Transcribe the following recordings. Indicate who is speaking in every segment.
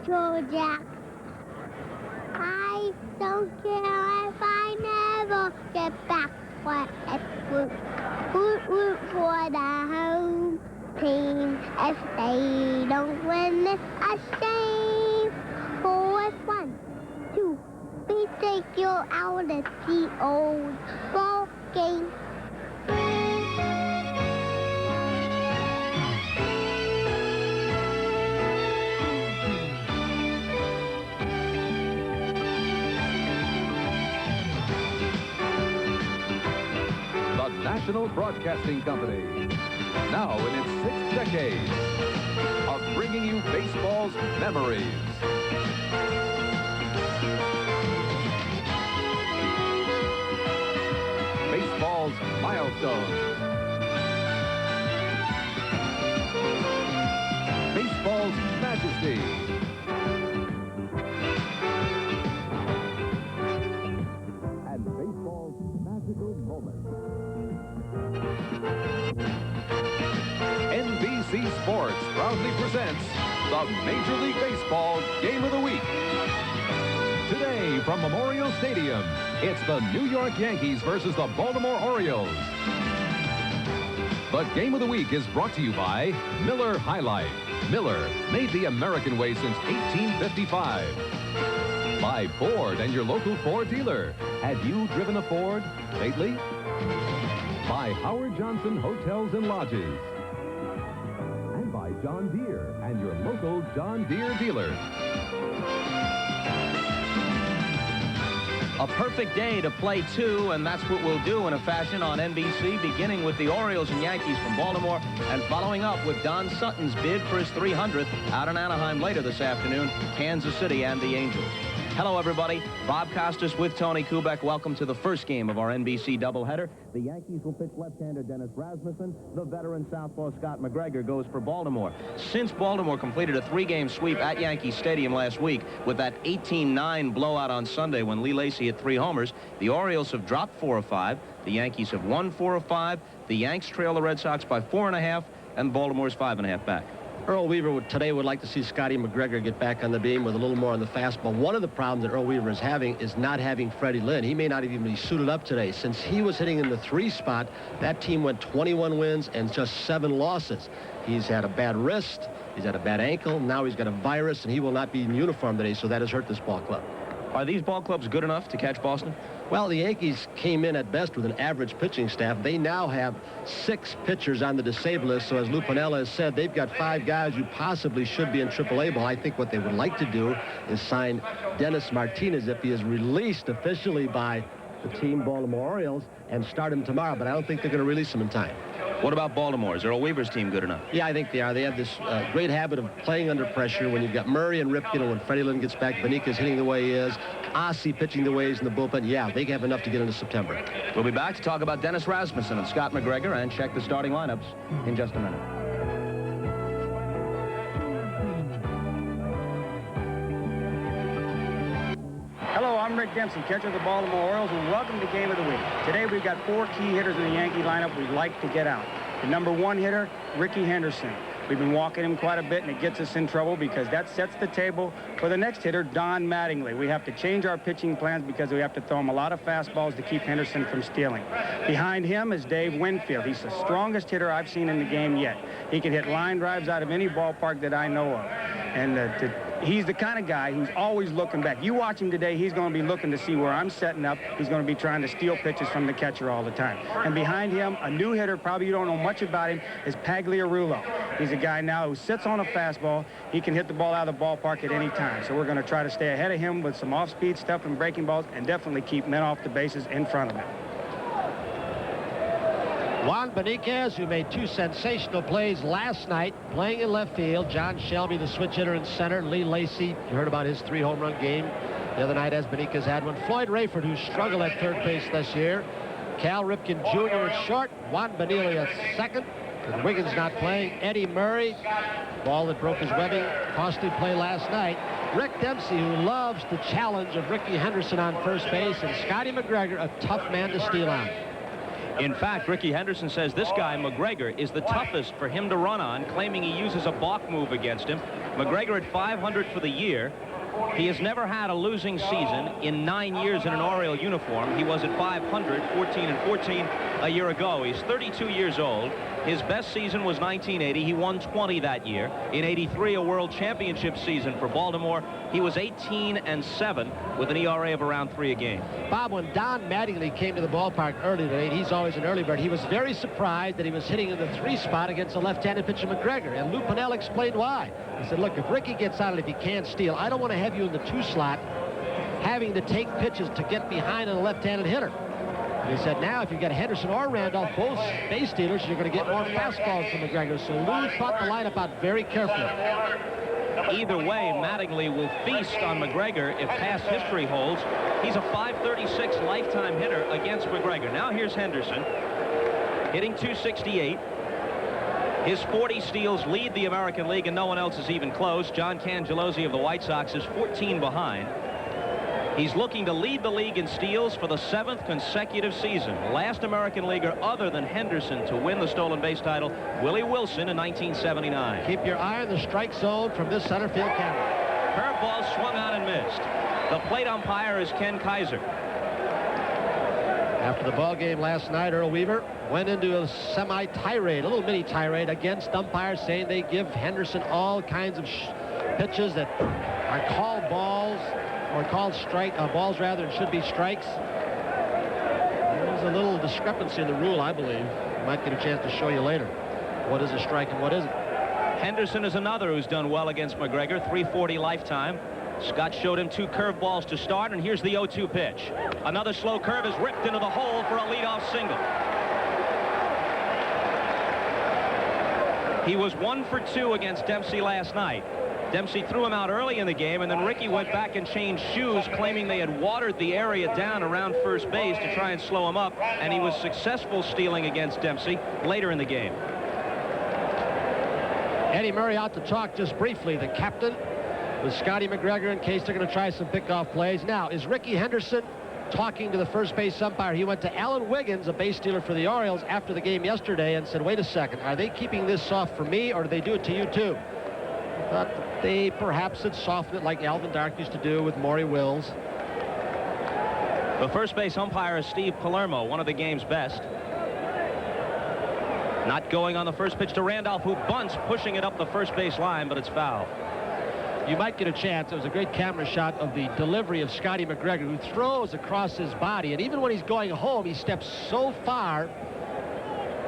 Speaker 1: Joe Jack. I don't care if I never get back for it. Root for the home team. If they don't win, it's a shame. For it's 1, 2, we take you out of the old ball game.
Speaker 2: The National Broadcasting Company, now in its 6th decade of bringing you baseball's memories. Baseball's milestones. Baseball's majesty. And baseball's magical moments. NBC Sports proudly presents the Major League Baseball Game of the Week. Today from Memorial Stadium, it's the New York Yankees versus the Baltimore Orioles. The Game of the Week is brought to you by Miller High Life. Miller, made the American way since 1855. By Ford and your local Ford dealer. Have you driven a Ford lately? By Howard Johnson Hotels and Lodges. And by John Deere and your local John Deere dealer.
Speaker 3: A perfect day to play two, and that's what we'll do in a fashion on NBC, beginning with the Orioles and Yankees from Baltimore and following up with Don Sutton's bid for his 300th out in Anaheim later this afternoon, Kansas City and the Angels. Hello, everybody. Bob Costas with Tony Kubek. Welcome to the first game of our NBC doubleheader. The Yankees will pitch left-hander Dennis Rasmussen. The veteran southpaw Scott McGregor goes for Baltimore. Since Baltimore completed a 3-game sweep at Yankee Stadium last week with that 18-9 blowout on Sunday when Lee Lacy hit 3 homers, the Orioles have dropped 4 of 5. The Yankees have won 4 of 5. The Yanks trail the Red Sox by 4.5, and Baltimore's 5.5 back.
Speaker 4: Earl Weaver today would like to see Scotty McGregor get back on the beam with a little more on the fastball. One of the problems that Earl Weaver is having is not having Freddie Lynn. He may not even be suited up today. Since he was hitting in the 3 spot, that team went 21 wins and just 7 losses. He's had a bad wrist, he's had a bad ankle, now he's got a virus, and he will not be in uniform today, so that has hurt this ball club.
Speaker 3: Are these ball clubs good enough to catch Boston?
Speaker 4: Well, the Yankees came in at best with an average pitching staff. They now have 6 pitchers on the disabled list. So as Lou Piniella has said, they've got 5 guys who possibly should be in AAA ball. I think what they would like to do is sign Dennis Martinez if he is released officially by the team Baltimore Orioles and start him tomorrow. But I don't think they're going to release him in time.
Speaker 3: What about Baltimore? Is Earl Weaver's team good enough?
Speaker 4: Yeah, I think they are. They have this great habit of playing under pressure. When you've got Murray and Ripken, and when Freddie Lynn gets back, Beniquez hitting the way he is, Ossie pitching the way he's in the bullpen, yeah, they have enough to get into September.
Speaker 3: We'll be back to talk about Dennis Rasmussen and Scott McGregor and check the starting lineups in just a minute.
Speaker 5: Hello, I'm Rick Dempsey, catcher of the Baltimore Orioles, and welcome to Game of the Week. Today we've got 4 key hitters in the Yankee lineup we'd like to get out. The number 1 hitter, Ricky Henderson. We've been walking him quite a bit, and it gets us in trouble because that sets the table for the next hitter, Don Mattingly. We have to change our pitching plans because we have to throw him a lot of fastballs to keep Henderson from stealing. Behind him is Dave Winfield. He's the strongest hitter I've seen in the game yet. He can hit line drives out of any ballpark that I know of. And he's the kind of guy who's always looking back. You watch him today, he's going to be looking to see where I'm setting up. He's going to be trying to steal pitches from the catcher all the time. And behind him, a new hitter, probably you don't know much about him, is Pagliarulo. He's a guy now who sits on a fastball. He can hit the ball out of the ballpark at any time. So we're going to try to stay ahead of him with some off-speed stuff and breaking balls and definitely keep men off the bases in front of him.
Speaker 4: Juan Beniquez, who made 2 sensational plays last night, playing in left field. John Shelby, the switch hitter in center. Lee Lacy, you heard about his 3-home-run game the other night as Beniquez had one. Floyd Rayford, who struggled at third base this year. Cal Ripken Jr. at short. Juan Benilli at second. With Wiggins not playing. Eddie Murray, ball that broke his webbing, costly play last night. Rick Dempsey, who loves the challenge of Ricky Henderson on first base, and Scotty McGregor, a tough man to steal on.
Speaker 3: In fact, Ricky Henderson says this guy, McGregor, is the toughest for him to run on, claiming he uses a balk move against him. McGregor at 500 for the year. He has never had a losing season in 9 years in an Oriole uniform. He was at 500, 14-14 a year ago. He's 32 years old. His best season was 1980. He won 20 that year. In 83, a World Championship season for Baltimore. He was 18-7 with an ERA of around 3 a game.
Speaker 4: Bob, when Don Mattingly came to the ballpark early today, and he's always an early bird, he was very surprised that he was hitting in the 3 spot against a left-handed pitcher, McGregor. And Lou Pennell explained why. He said, look, if Ricky gets on it, if he can't steal, I don't want to have you in the 2 slot having to take pitches to get behind on a left-handed hitter. And he said, now, if you get Henderson or Randolph, both base stealers, you're going to get more fastballs from McGregor. So Lou thought the lineup out very carefully.
Speaker 3: Either way, Mattingly will feast on McGregor if past history holds. He's a .536 lifetime hitter against McGregor. Now here's Henderson, hitting .268. His 40 steals lead the American League, and no one else is even close. John Cangellosi of the White Sox is 14 behind. He's looking to lead the league in steals for the 7th consecutive season. Last American leaguer other than Henderson to win the stolen base title, Willie Wilson in 1979.
Speaker 4: Keep your eye on the strike zone from this center field camera.
Speaker 3: Curveball swung out and missed. The plate umpire is Ken Kaiser.
Speaker 4: After the ball game last night, Earl Weaver went into a semi-tirade, a little mini tirade against umpires, saying they give Henderson all kinds of pitches that are called balls, or called balls rather, and should be strikes. There's a little discrepancy in the rule, I believe. Might get a chance to show you later what is a strike and what isn't.
Speaker 3: Henderson is another who's done well against McGregor, 340 lifetime. Scott showed him 2 curveballs to start, and here's the 0-2 pitch. Another slow curve is ripped into the hole for a leadoff single. He was 1 for 2 against Dempsey last night. Dempsey threw him out early in the game, and then Ricky went back and changed shoes, claiming they had watered the area down around first base to try and slow him up, and he was successful stealing against Dempsey later in the game.
Speaker 4: Eddie Murray out to talk just briefly, the captain, with Scotty McGregor in case they're going to try some pickoff plays. Now, is Ricky Henderson talking to the first base umpire? He went to Alan Wiggins, a base stealer for the Orioles, after the game yesterday and said, wait a second, are they keeping this soft for me, or do they do it to you too? I thought they perhaps had softened it like Alvin Dark used to do with Maury Wills.
Speaker 3: The first base umpire is Steve Palermo, one of the game's best. Not going on the first pitch to Randolph, who bunts, pushing it up the first base line, but it's foul.
Speaker 4: You might get a chance. It was a great camera shot of the delivery of Scotty McGregor, who throws across his body, and even when he's going home, he steps so far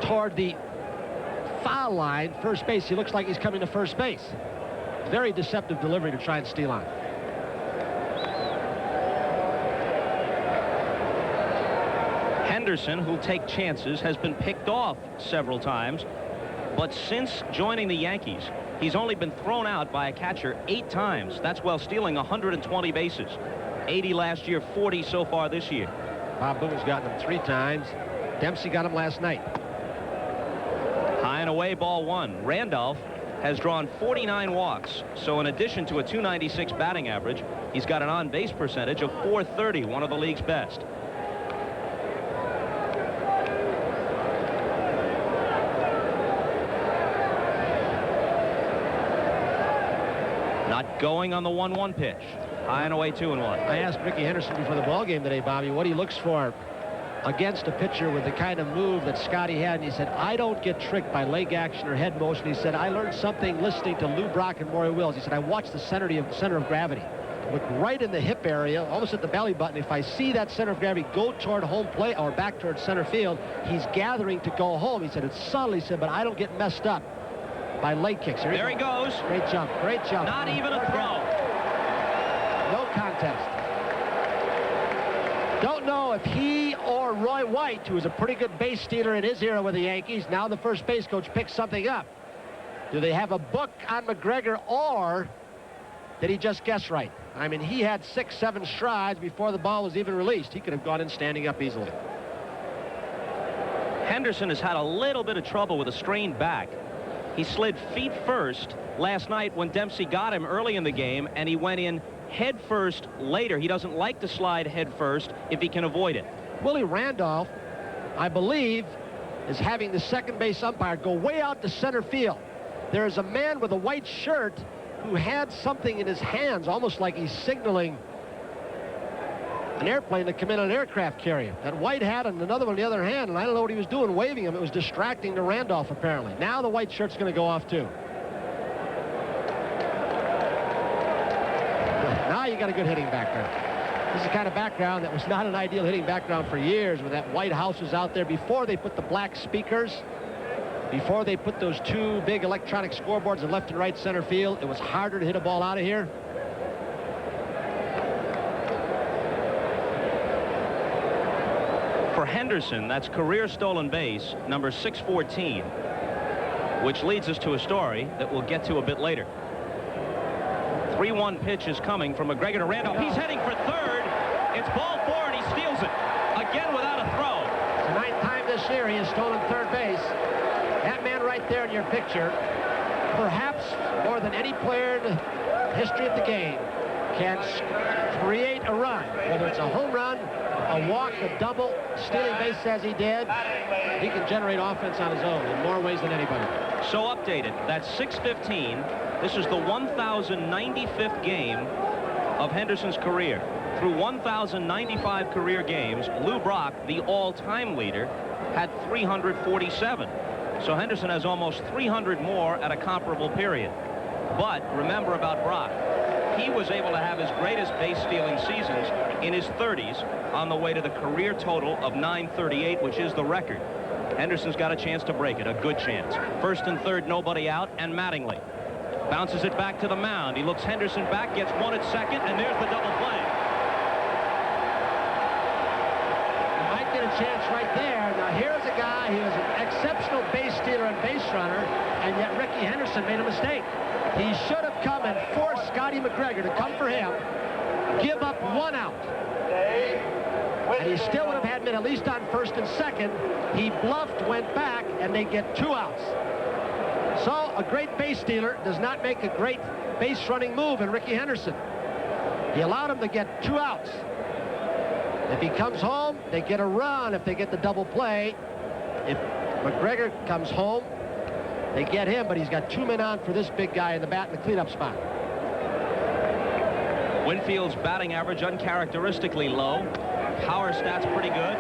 Speaker 4: toward the foul line, first base, he looks like he's coming to first base. Very deceptive delivery to try and steal on.
Speaker 3: Henderson, who'll take chances, has been picked off several times, but since joining the Yankees, he's only been thrown out by a catcher 8 times. That's while stealing 120 bases. 80 last year, 40 so far this year.
Speaker 4: Bob Boone's gotten him 3 times. Dempsey got him last night.
Speaker 3: High and away, ball 1. Randolph has drawn 49 walks, so in addition to a .296 batting average, he's got an on-base percentage of .430, one of the league's best. Not going on the 1-1 pitch. High and away, 2-1.
Speaker 4: I asked Ricky Henderson before the ball game today, Bobby, what he looks for against a pitcher with the kind of move that Scotty had, and he said, I don't get tricked by leg action or head motion. He said, I learned something listening to Lou Brock and Maury Wills. He said, I watched the center of gravity. Look right in the hip area, almost at the belly button. If I see that center of gravity go toward home plate or back toward center field, he's gathering to go home. He said, it's subtle, he said, but I don't get messed up by leg kicks.
Speaker 3: There he goes.
Speaker 4: Great jump, great jump.
Speaker 3: Not even a throw.
Speaker 4: No contest. Don't know if he or Roy White, who was a pretty good base stealer in his era with the Yankees, now the first base coach, picks something up. Do they have a book on McGregor, or did he just guess right? I mean, he had 6-7 strides before the ball was even released. He could have gone in standing up easily.
Speaker 3: Henderson has had a little bit of trouble with a strained back. He slid feet first last night when Dempsey got him early in the game, and he went in head first later. He doesn't like to slide head first if he can avoid it.
Speaker 4: Willie Randolph, I believe, is having the second base umpire go way out to center field. There is a man with a white shirt who had something in his hands, almost like he's signaling an airplane to come in on an aircraft carrier. That white hat and another one in the other hand, and I don't know what he was doing, waving him. It was distracting to Randolph, apparently. Now the white shirt's going to go off, too. Now you got a good hitting background. This is the kind of background that was not an ideal hitting background for years, when that White House was out there before they put the black speakers, before they put those two big electronic scoreboards in left and right center field. It was harder to hit a ball out of here.
Speaker 3: For Henderson, that's career stolen base number 614, which leads us to a story that we'll get to a bit later. 3-1 pitch is coming from McGregor to Randolph. He's heading for third. It's ball 4, and he steals it again without a throw.
Speaker 4: It's the 9th time this year he has stolen third base. That man right there in your picture, perhaps more than any player in the history of the game, can create a run, whether it's a home run, a walk, a double, stealing base as he did. He can generate offense on his own in more ways than anybody.
Speaker 3: So updated, that's 615. This is the 1,095th game of Henderson's career. Through 1,095 career games, Lou Brock, the all-time leader, had 347. So Henderson has almost 300 more at a comparable period. But remember about Brock. He was able to have his greatest base-stealing seasons in his 30s on the way to the career total of 938, which is the record. Henderson's got a chance to break it, a good chance. First and third, nobody out, and Mattingly bounces it back to the mound. He looks Henderson back, gets one at second, and there's the double play.
Speaker 4: You might get a chance right there. Now here's a guy who is an exceptional base stealer and base runner, and yet Ricky Henderson made a mistake. He should have come and forced Scotty McGregor to come for him, give up 1 out. And he still would have had him at least on first and second. He bluffed, went back, and they get 2 outs. So a great base stealer does not make a great base running move in Ricky Henderson. He allowed him to get 2 outs. If he comes home, they get a run if they get the double play. If McGregor comes home, they get him, but he's got 2 men on for this big guy in the bat in the cleanup spot.
Speaker 3: Winfield's batting average uncharacteristically low. Power stats pretty good.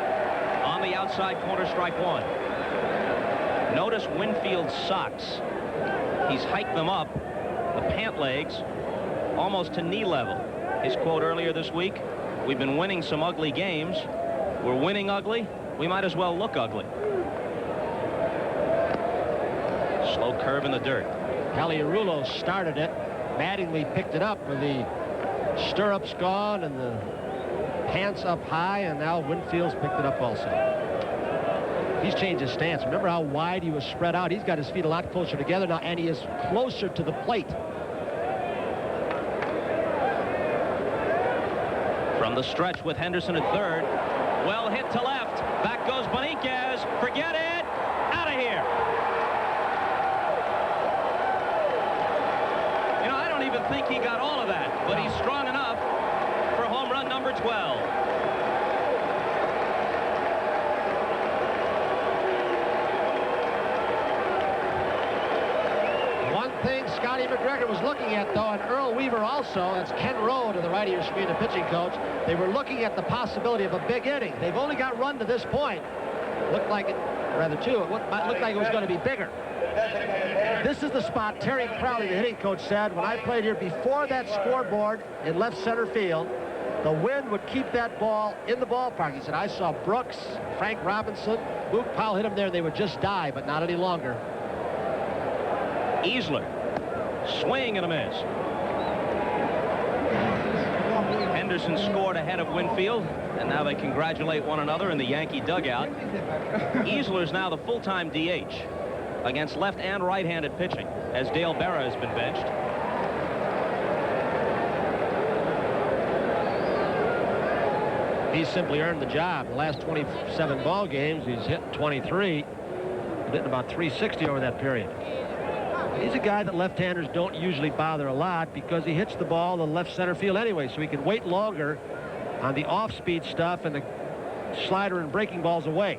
Speaker 3: On the outside corner, strike 1. Notice Winfield's socks. He's hiked them up, the pant legs, almost to knee level. His quote earlier this week, we've been winning some ugly games. We're winning ugly. We might as well look ugly. Slow curve in the dirt.
Speaker 4: Caliarulo started it. Mattingly picked it up with the stirrups gone and the pants up high, and now Winfield's picked it up also. He's changed his stance. Remember how wide he was spread out? He's got his feet a lot closer together now, and he is closer to the plate.
Speaker 3: From the stretch with Henderson at third. Well hit to left. Back goes Beniquez. Forget it. Out of here. You know, I don't even think he got all of that, but he's strong enough for home run number 12.
Speaker 4: One thing Scotty McGregor was looking at, though, and Earl Weaver also, that's Ken Rowe to the right of your screen, the pitching coach, they were looking at the possibility of a big inning. They've only got run to this point. Looked like it, rather two, it looked like it was going to be bigger. This is the spot Terry Crowley, the hitting coach, said, when I played here before that scoreboard in left center field, the wind would keep that ball in the ballpark. He said, I saw Brooks, Frank Robinson, Luke Powell hit them there, and they would just die, but not any longer.
Speaker 3: Easler, swing and a miss. Henderson scored ahead of Winfield, and now they congratulate one another in the Yankee dugout. Easler's now the full-time DH against left and right-handed pitching, as Dale Berra has been benched.
Speaker 4: He's simply earned the job. The last 27 ball games, he's hit 23, hitting about 360 over that period. He's a guy that left-handers don't usually bother a lot because he hits the ball in left center field anyway, so he can wait longer on the off-speed stuff and the slider and breaking balls away.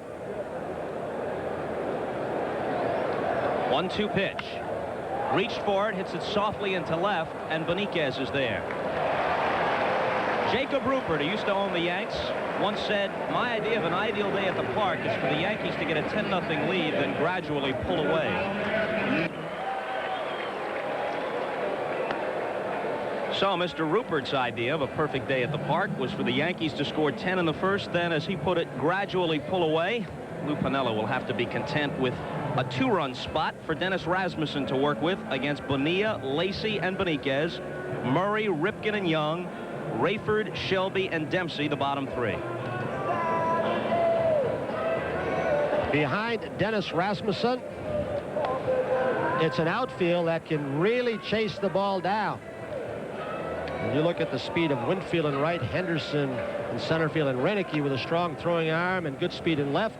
Speaker 3: 1-2 pitch. Reached for it, hits it softly into left, and Beniquez is there. Jacob Rupert, who used to own the Yanks, once said, "My idea of an ideal day at the park is for the Yankees to get a 10-0 lead, then gradually pull away." So Mr. Rupert's idea of a perfect day at the park was for the Yankees to score 10 in the first, then, as he put it, gradually pull away. Lou Piniella will have to be content with a 2-run spot for Dennis Rasmussen to work with against Bonilla, Lacy, and Beniquez, Murray, Ripken, and Young, Rayford, Shelby, and Dempsey, the bottom 3.
Speaker 4: Behind Dennis Rasmussen, it's an outfield that can really chase the ball down. When you look at the speed of Winfield in right, Henderson in center field, and Renicky with a strong throwing arm and good speed in left.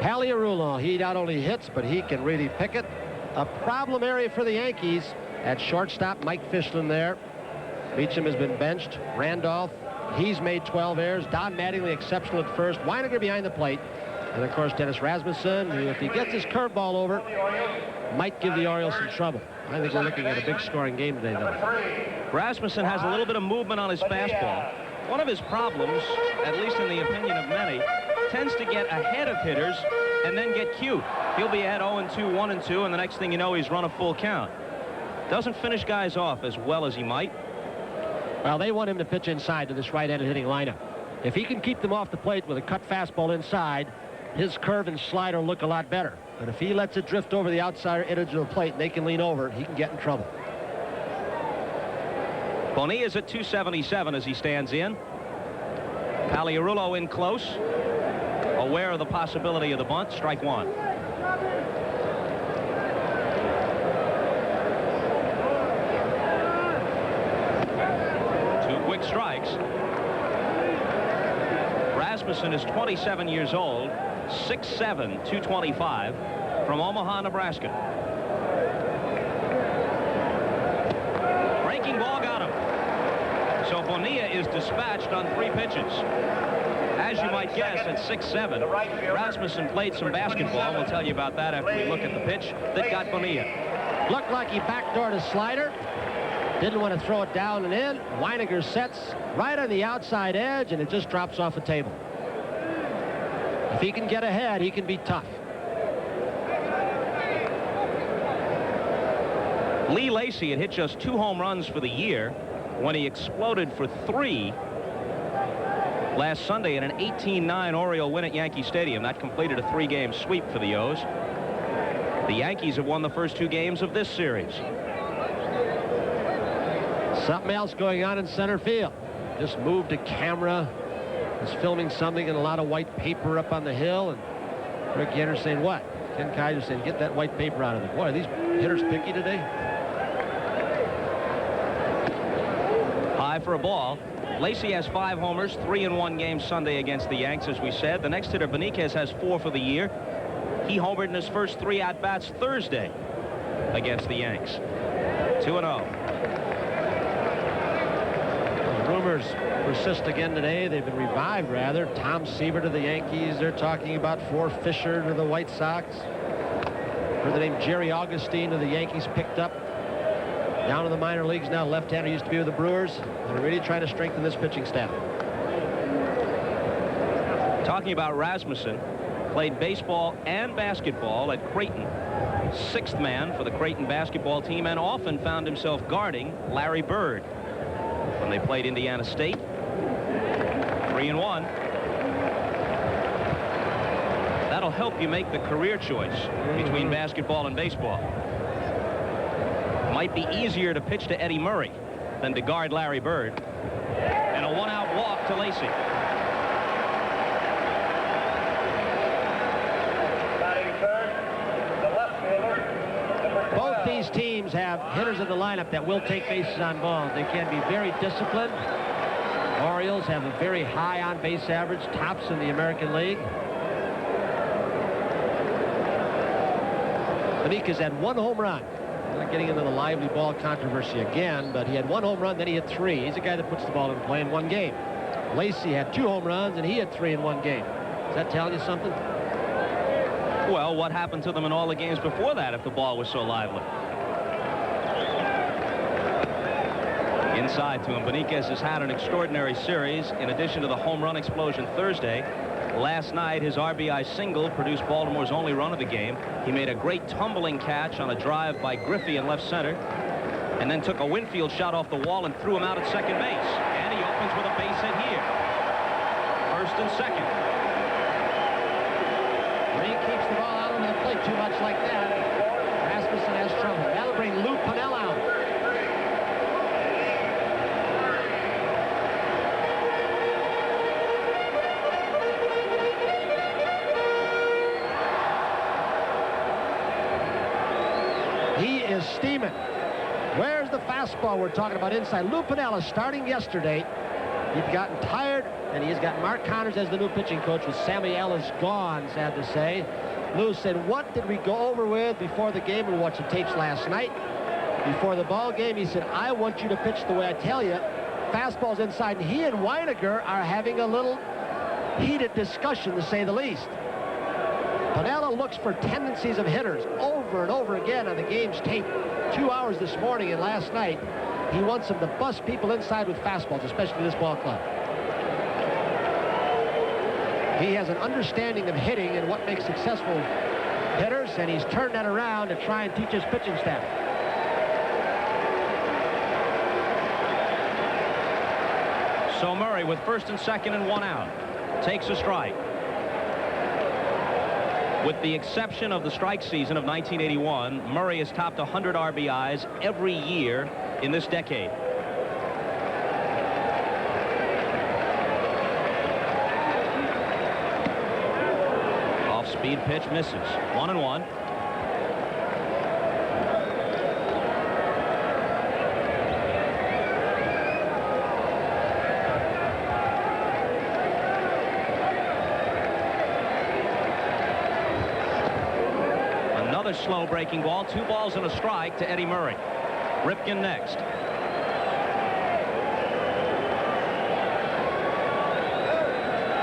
Speaker 4: Paliarulo, he not only hits, but he can really pick it. A problem area for the Yankees. At shortstop, Mike Fischlin there. Beecham has been benched. Randolph, he's made 12 errors. Don Mattingly exceptional at first. Weiniger behind the plate. And, of course, Dennis Rasmussen, who, if he gets his curveball over, might give the Orioles some trouble. I think we're looking at a big scoring game today, though.
Speaker 3: Rasmussen has a little bit of movement on his fastball. One of his problems, at least in the opinion of many, tends to get ahead of hitters and then get cute. He'll be ahead 0-2, 1-2, and the next thing you know, he's run a full count. Doesn't finish guys off as well as he might.
Speaker 4: Well, they want him to pitch inside to this right-handed hitting lineup. If he can keep them off the plate with a cut fastball inside, his curve and slider look a lot better. But if he lets it drift over the outside edge of the plate and they can lean over, he can get in trouble.
Speaker 3: Bonilla is at 277 as he stands in. Paliarulo in close, aware of the possibility of the bunt. Strike one. Two quick strikes. Rasmussen is 27 years old, 6'7", 225, from Omaha, Nebraska. Breaking ball got him. So Bonilla is dispatched on 3 pitches. As you might guess, at 6'7", Rasmussen played some basketball. We'll tell you about that after we look at the pitch that got Bonilla.
Speaker 4: Looked like he backdoored his slider. Didn't want to throw it down and in. Weiniger sets right on the outside edge, and it just drops off the table. If he can get ahead, he can be tough.
Speaker 3: Lee Lacy had hit just 2 home runs for the year when he exploded for 3 last Sunday in an 18-9 Oriole win at Yankee Stadium. That completed a 3-game sweep for the O's. The Yankees have won the first 2 games of this series.
Speaker 4: Something else going on in center field. Just moved a camera. Was filming something and a lot of white paper up on the hill. And Rick Yenner saying, what? Ken Kaiser saying, get that white paper out of there. Boy, are these hitters picky today?
Speaker 3: High for a ball. Lacy has 5 homers, 3 in 1 game Sunday against the Yanks, as we said. The next hitter, Beniquez, has 4 for the year. He homered in his first 3 at-bats Thursday against the Yanks. 2-0.
Speaker 4: Rumors persist again today. They've been revived, rather. Tom Seaver to the Yankees. They're talking about For Fisher to the White Sox. Heard the name Jerry Augustine to the Yankees picked up. Down in the minor leagues now. Left-hander, used to be with the Brewers. They're really trying to strengthen this pitching staff.
Speaker 3: Talking about Rasmussen, played baseball and basketball at Creighton. 6th man for the Creighton basketball team, and often found himself guarding Larry Bird when they played Indiana State. 3-1. That'll help you make the career choice between basketball and baseball. Might be easier to pitch to Eddie Murray than to guard Larry Bird. And a 1-out walk to Lacy.
Speaker 4: Both these teams have hitters in the lineup that will take bases on balls. They can be very disciplined. Orioles have a very high on-base average, tops in the American League. Beniquez had 1 home run. Not getting into the lively ball controversy again, but he had 1 home run, then he had 3. He's a guy that puts the ball in play in 1 game. Lacy had 2 home runs, and he had 3 in 1 game. Is that telling you something?
Speaker 3: Well, what happened to them in all the games before that if the ball was so lively? Inside to him. Beniquez has had an extraordinary series. In addition to the home run explosion Thursday, last night his RBI single produced Baltimore's only run of the game. He made a great tumbling catch on a drive by Griffey in left center, and then took a Winfield shot off the wall and threw him out at second base. And he opens with a base hit here. First and second.
Speaker 4: Green keeps the ball out on the plate too much like that. Rasmussen has trouble. That'll bring Lou Pennell out. He is steaming. Where's the fastball we're talking about inside? Lou Pennell is starting yesterday. He'd gotten tired, and he has got Mark Connors as the new pitching coach with Sammy Ellis gone, sad to say. Lou said, what did we go over with before the game? We watched the tapes last night. Before the ball game, he said, I want you to pitch the way I tell you. Fastball's inside, and he and Weiniger are having a little heated discussion, to say the least. Piniella looks for tendencies of hitters over and over again on the game's tape. 2 hours this morning and last night. He wants them to bust people inside with fastballs, especially this ball club. He has an understanding of hitting and what makes successful hitters, and he's turned that around to try and teach his pitching staff.
Speaker 3: So Murray with first and second and one out takes a strike. With the exception of the strike season of 1981, Murray has topped 100 RBIs every year in this decade. Off-speed pitch misses. 1-1. Slow breaking ball. 2 balls and a strike to Eddie Murray. Ripken next.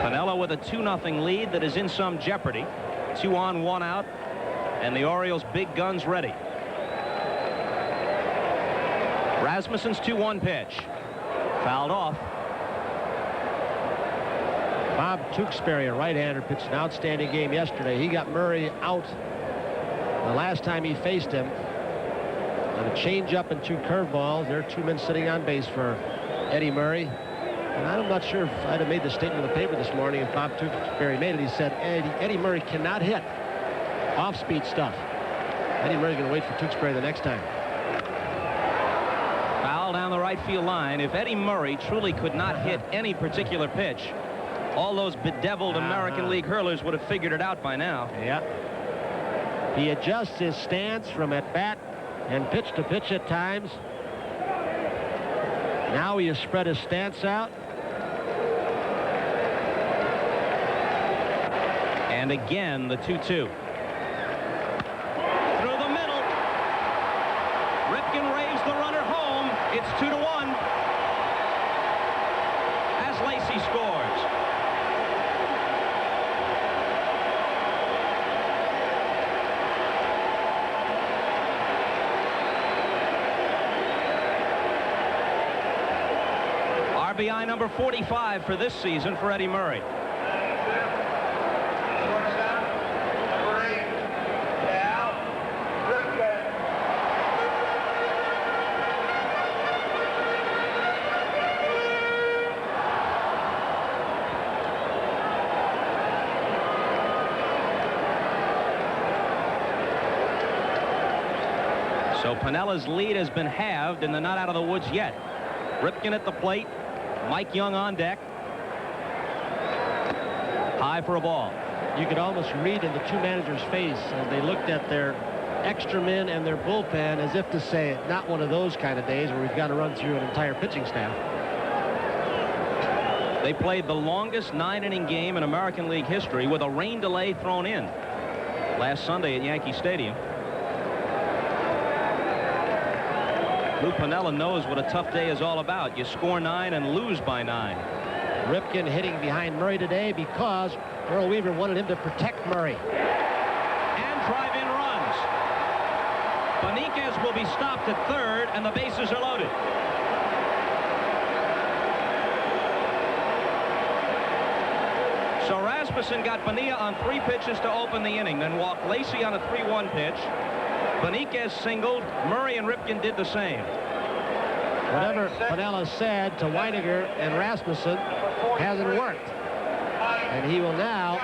Speaker 3: Piniella with a 2-0 lead that is in some jeopardy. 2 on, 1 out, and the Orioles' big guns ready. Rasmussen's 2-1 pitch. Fouled off.
Speaker 4: Bob Tewksbury, a right-hander, pitched an outstanding game yesterday. He got Murray out the last time he faced him on a change-up and 2 curveballs. There are 2 men sitting on base for Eddie Murray. And I'm not sure if I'd have made the statement in the paper this morning if Bob Tewksbury made it. He said Eddie Murray cannot hit off-speed stuff. Eddie Murray's going to wait for Tewksbury the next time.
Speaker 3: Foul down the right field line. If Eddie Murray truly could not hit any particular pitch, all those bedeviled American League hurlers would have figured it out by now.
Speaker 4: Yeah. He adjusts his stance from at bat and pitch to pitch at times. Now he has spread his stance out.
Speaker 3: And again, the 2-2. Through the middle. Ripken raised the runner home. It's 2-1. As Lacy scores. RBI number 45 for this season for Eddie Murray. So Piniella's lead has been halved, and they're not out of the woods yet. Ripken at the plate. Mike Young on deck. High for a ball.
Speaker 4: You could almost read in the 2 managers' face as they looked at their extra men and their bullpen as if to say, not one of those kind of days where we've got to run through an entire pitching staff.
Speaker 3: They played the longest 9-inning game in American League history with a rain delay thrown in last Sunday at Yankee Stadium. Lou Piniella knows what a tough day is all about. You score 9 and lose by 9.
Speaker 4: Ripken hitting behind Murray today because Earl Weaver wanted him to protect Murray.
Speaker 3: And drive-in runs. Beniquez will be stopped at third, and the bases are loaded. So Rasmussen got Bonilla on 3 pitches to open the inning, then walked Lacy on a 3-1 pitch. Benitez singled. Murray and Ripken did the same.
Speaker 4: Whatever Piniella said to Weiniger and Rasmussen hasn't worked. And he will now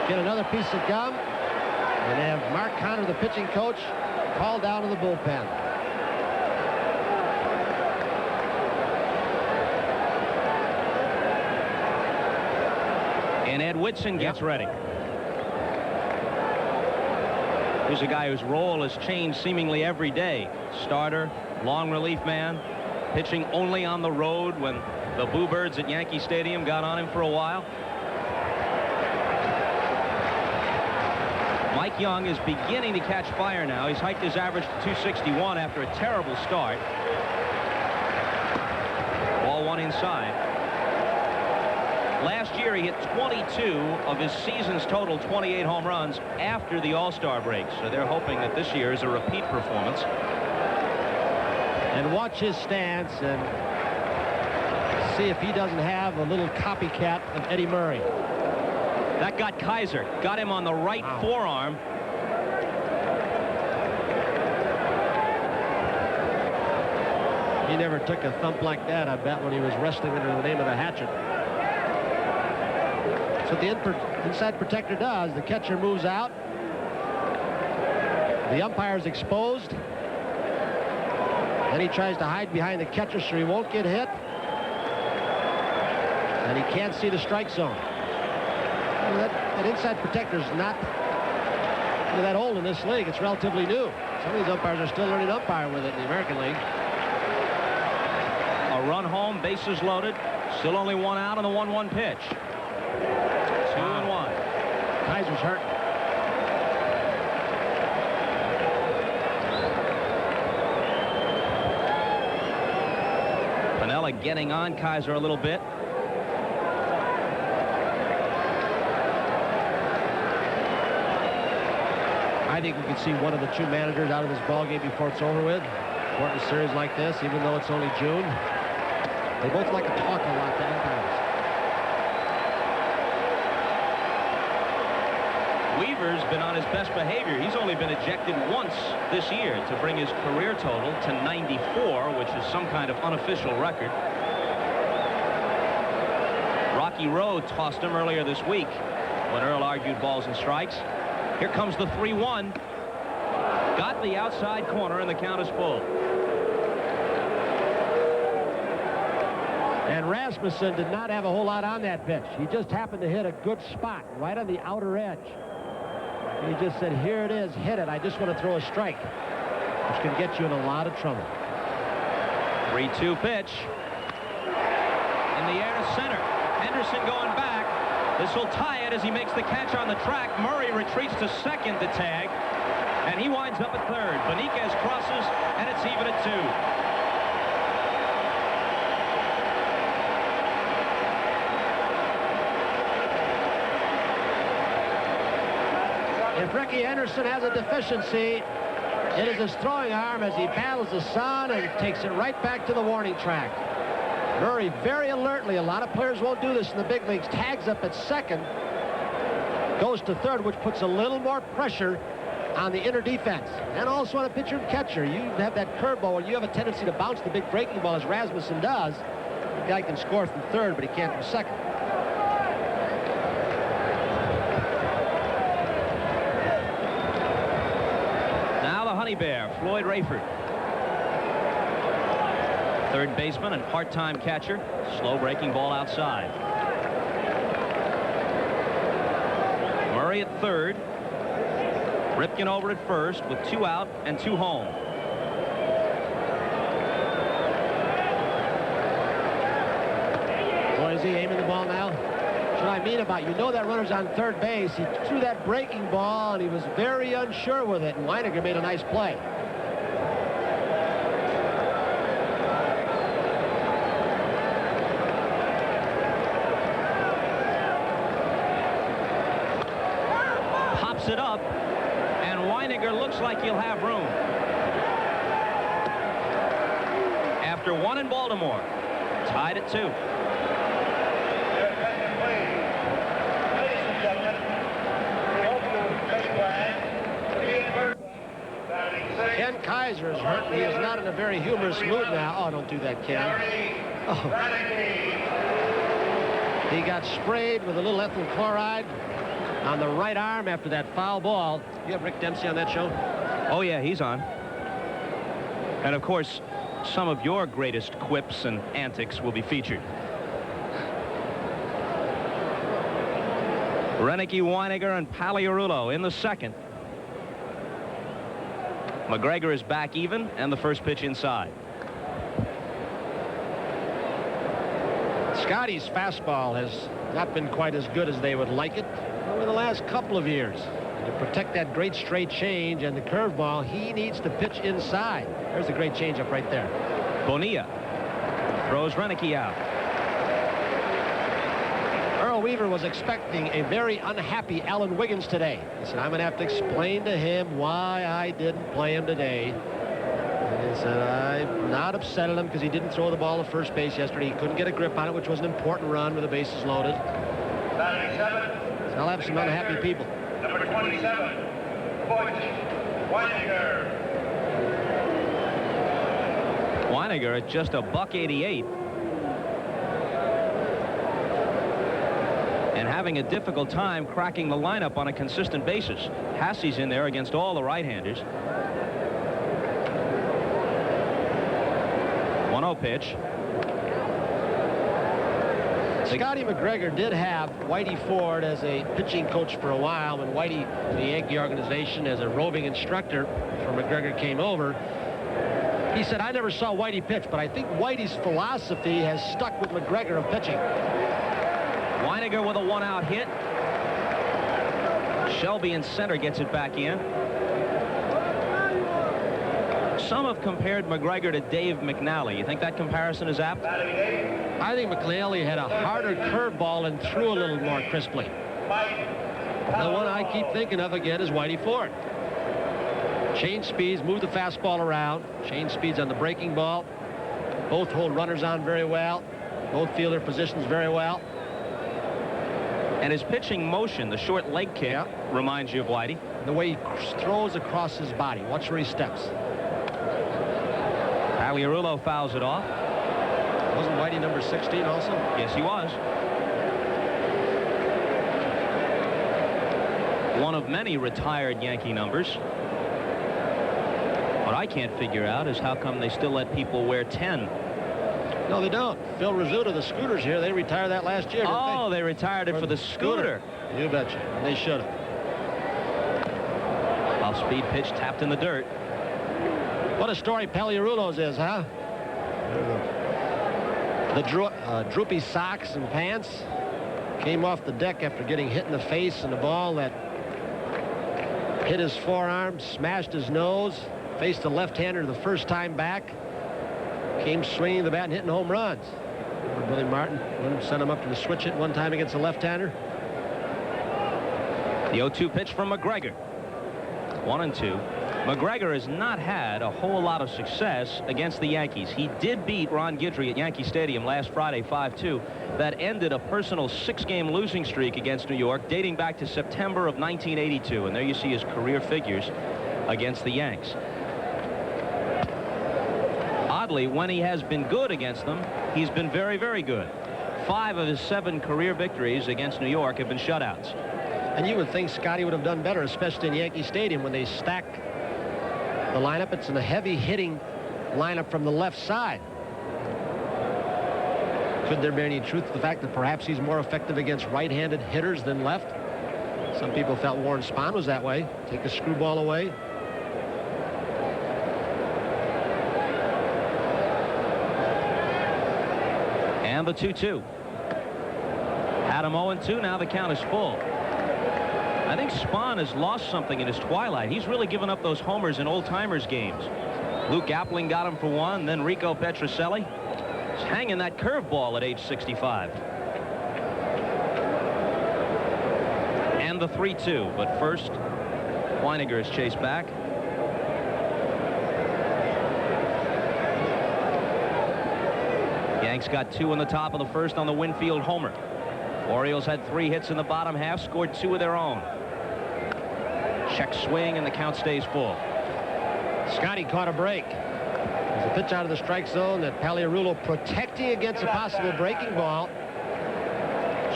Speaker 4: get another piece of gum and have Mark Connor, the pitching coach, called down to the bullpen.
Speaker 3: And Ed Whitson gets ready. Here's a guy whose role has changed seemingly every day. Starter, long relief man, pitching only on the road when the Boo Birds at Yankee Stadium got on him for a while. Mike Young is beginning to catch fire now. He's hiked his average to 261 after a terrible start. Ball 1 inside. Last year, he hit 22 of his season's total 28 home runs after the All-Star break. So they're hoping that this year is a repeat performance.
Speaker 4: And watch his stance and see if he doesn't have a little copycat of Eddie Murray.
Speaker 3: That got Kaiser. Got him on the right forearm.
Speaker 4: He never took a thump like that, I bet, when he was wrestling under the name of the hatchet. That's what the inside protector does. The catcher moves out. The umpire's exposed. Then he tries to hide behind the catcher so he won't get hit. And he can't see the strike zone. That inside protector's not that old in this league. It's relatively new. Some of these umpires are still learning to umpire with it in the American League.
Speaker 3: A run home, bases loaded. Still only 1 out on the 1-1 pitch. 2-1.
Speaker 4: Kaiser's hurt.
Speaker 3: Piniella getting on Kaiser a little bit.
Speaker 4: I think we can see one of the 2 managers out of this ballgame before it's over with. Important series like this, even though it's only June. They both like to talk a lot, the umpires.
Speaker 3: Weaver's been on his best behavior. He's only been ejected once this year to bring his career total to 94, which is some kind of unofficial record. Rocky Rowe tossed him earlier this week when Earl argued balls and strikes. Here comes the 3-1. Got the outside corner, and the count is full.
Speaker 4: And Rasmussen did not have a whole lot on that pitch. He just happened to hit a good spot right on the outer edge. He just said, here it is, hit it. I just want to throw a strike, which can get you in a lot of trouble.
Speaker 3: 3-2 pitch. In the air to center. Henderson going back. This will tie it as he makes the catch on the track. Murray retreats to second to tag, and he winds up at third. Benitez crosses, and it's even at 2.
Speaker 4: If Ricky Henderson has a deficiency, it is his throwing arm as he battles the sun and takes it right back to the warning track. Murray very alertly, a lot of players won't do this in the big leagues, tags up at second, goes to third, which puts a little more pressure on the inner defense. And also on a pitcher and catcher, you have that curveball, and you have a tendency to bounce the big breaking ball as Rasmussen does. The guy can score from third, but he can't from second.
Speaker 3: Now the Honey Bear, Floyd Rayford. Third baseman and part-time catcher. Slow breaking ball outside. Murray at third. Ripken over at first with 2 out and 2 home.
Speaker 4: Boy, is he aiming the ball now? That's what I mean about, you know that runner's on third base. He threw that breaking ball, and he was very unsure with it, and Weiniger made a nice play.
Speaker 3: It up, and Weiniger looks like he'll have room. After 1 in Baltimore, tied at 2.
Speaker 4: Ken Kaiser is hurt. He is not in a very humorous mood now. Oh, don't do that, Ken. Oh. He got sprayed with a little ethyl chloride on the right arm after that foul ball. You have Rick Dempsey on that show?
Speaker 3: Oh, yeah, he's on. And, of course, some of your greatest quips and antics will be featured. Renicky, Weiniger, and Paliarulo in the second. McGregor is back even, and the first pitch inside.
Speaker 4: Scotty's fastball has not been quite as good as they would like it over the last couple of years. To protect that great straight change and the curveball, he needs to pitch inside. There's a great changeup right there.
Speaker 3: Bonilla throws Renicky out.
Speaker 4: Earl Weaver was expecting a very unhappy Alan Wiggins today. He said, I'm going to have to explain to him why I didn't play him today. And he said, I'm not upset at him because he didn't throw the ball to first base yesterday. He couldn't get a grip on it, which was an important run with the bases loaded. So I'll have some unhappy people.
Speaker 6: Number 27, Weiniger.
Speaker 3: Weiniger at just $1.88. And having a difficult time cracking the lineup on a consistent basis. Hassey's in there against all the right-handers. 1-0 pitch.
Speaker 4: Scotty McGregor did have Whitey Ford as a pitching coach for a while when Whitey, the Yankee organization, as a roving instructor for McGregor came over. He said, I never saw Whitey pitch, but I think Whitey's philosophy has stuck with McGregor of pitching.
Speaker 3: Weiniger with a one-out hit. Shelby in center gets it back in. Some have compared McGregor to Dave McNally. You think that comparison is apt?
Speaker 4: I think McNally had a harder curveball and threw a little more crisply. The one I keep thinking of again is Whitey Ford. Change speeds, move the fastball around. Change speeds on the breaking ball. Both hold runners on very well. Both feel their positions very well.
Speaker 3: And his pitching motion, the short leg kick, reminds you of Whitey.
Speaker 4: The way he throws across his body. Watch where he steps.
Speaker 3: Paliarulo fouls it off.
Speaker 4: Wasn't Whitey number 16 also?
Speaker 3: Yes, he was. One of many retired Yankee numbers. What I can't figure out is how come they still let people wear 10.
Speaker 4: No, they don't. Phil Rizzuto, the Scooters here, they retired that last year, didn't
Speaker 3: they retired it for the scooter.
Speaker 4: You betcha. They should have.
Speaker 3: Off-speed pitch tapped in the dirt.
Speaker 4: What a story Paliarulo's is, huh? The droopy socks and pants came off the deck after getting hit in the face, and the ball that hit his forearm, smashed his nose, faced the left-hander the first time back, came swinging the bat and hitting home runs. Remember Billy Martin sent him up to the switch hit one time against the left-hander.
Speaker 3: The 0-2 pitch from McGregor. 1-2. McGregor has not had a whole lot of success against the Yankees. He did beat Ron Guidry at Yankee Stadium last Friday 5-2. That ended a personal 6-game losing streak against New York dating back to September of 1982. And there you see his career figures against the Yanks. Oddly, when he has been good against them, he's been very, very good. 5 of his 7 career victories against New York have been shutouts.
Speaker 4: And you would think Scotty would have done better, especially in Yankee Stadium when they stack the lineup. It's in a heavy-hitting lineup from the left side. Could there be any truth to the fact that perhaps he's more effective against right-handed hitters than left? Some people felt Warren Spahn was that way. Take the screwball away.
Speaker 3: And the 2-2. Had him 0-2. Now the count is full. I think Spahn has lost something in his twilight. He's really given up those homers in old-timers games. Luke Appling got him for 1, then Rico Petrocelli. He's hanging that curveball at age 65. And the 3-2. But first, Weiniger is chased back. Yanks got 2 in the top of the first on the Winfield homer. Orioles had 3 hits in the bottom half, scored 2 of their own. Check swing, and the count stays full.
Speaker 4: Scotty caught a break. There's a pitch out of the strike zone that Pagliarulo protecting against a possible breaking ball.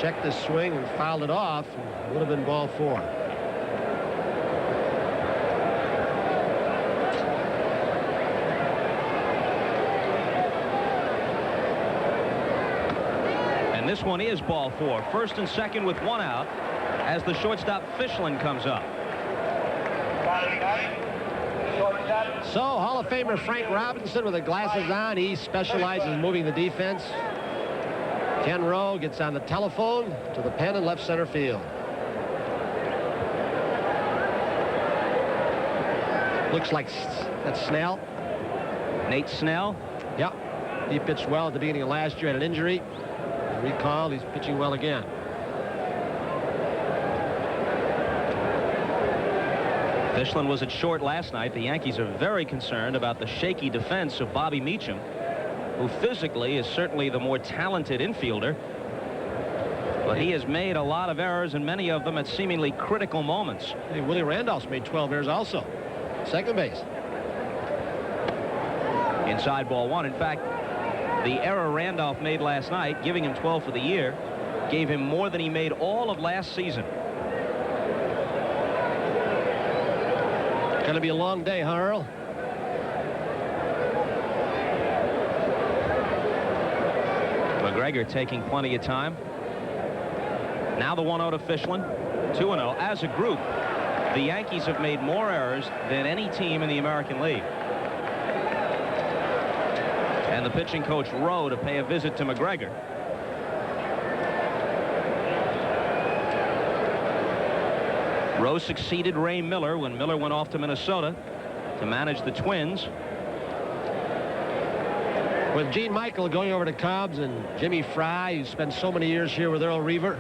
Speaker 4: Checked the swing and fouled it off. It would have been ball 4.
Speaker 3: And this one is ball 4. First and second with 1 out as the shortstop Fischlin comes up.
Speaker 4: So Hall of Famer Frank Robinson with the glasses on. He specializes in moving the defense. Ken Rowe gets on the telephone to the pen in left center field. Looks like that's Snell.
Speaker 3: Nate Snell.
Speaker 4: Yep. He pitched well at the beginning of last year, had an injury. Recall, he's pitching well again.
Speaker 3: Fischlin was at short last night. The Yankees are very concerned about the shaky defense of Bobby Meacham, who physically is certainly the more talented infielder. But he has made a lot of errors, and many of them at seemingly critical moments.
Speaker 4: Hey, Willie Randolph's made 12 errors also. Second base.
Speaker 3: Inside ball 1. In fact, the error Randolph made last night, giving him 12 for the year, gave him more than he made all of last season.
Speaker 4: Going to be a long day, huh, Earl?
Speaker 3: McGregor taking plenty of time. Now the 1-0 to Fischlin. 2-0. As a group, the Yankees have made more errors than any team in the American League. And the pitching coach Rowe to pay a visit to McGregor. Rowe succeeded Ray Miller when Miller went off to Minnesota to manage the Twins.
Speaker 4: With Gene Michael going over to Cubs and Jimmy Fry, who spent so many years here with Earl Reaver,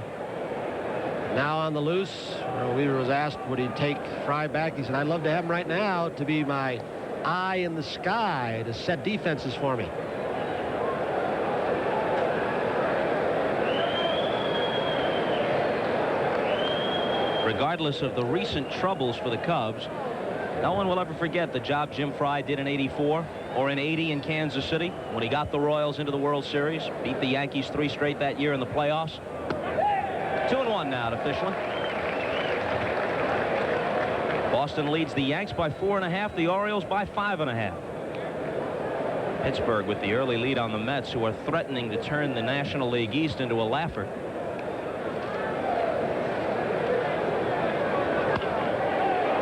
Speaker 4: now on the loose, Earl Reaver was asked would he take Fry back. He said, I'd love to have him right now to be my eye in the sky to set defenses for me.
Speaker 3: Regardless of the recent troubles for the Cubs, no one will ever forget the job Jim Fry did in '84 or in '80 in Kansas City when he got the Royals into the World Series, beat the Yankees 3 straight that year in the playoffs. 2-1 now to Fischlin. Boston leads the Yanks by 4.5, the Orioles by 5.5. Pittsburgh with the early lead on the Mets, who are threatening to turn the National League East into a laugher.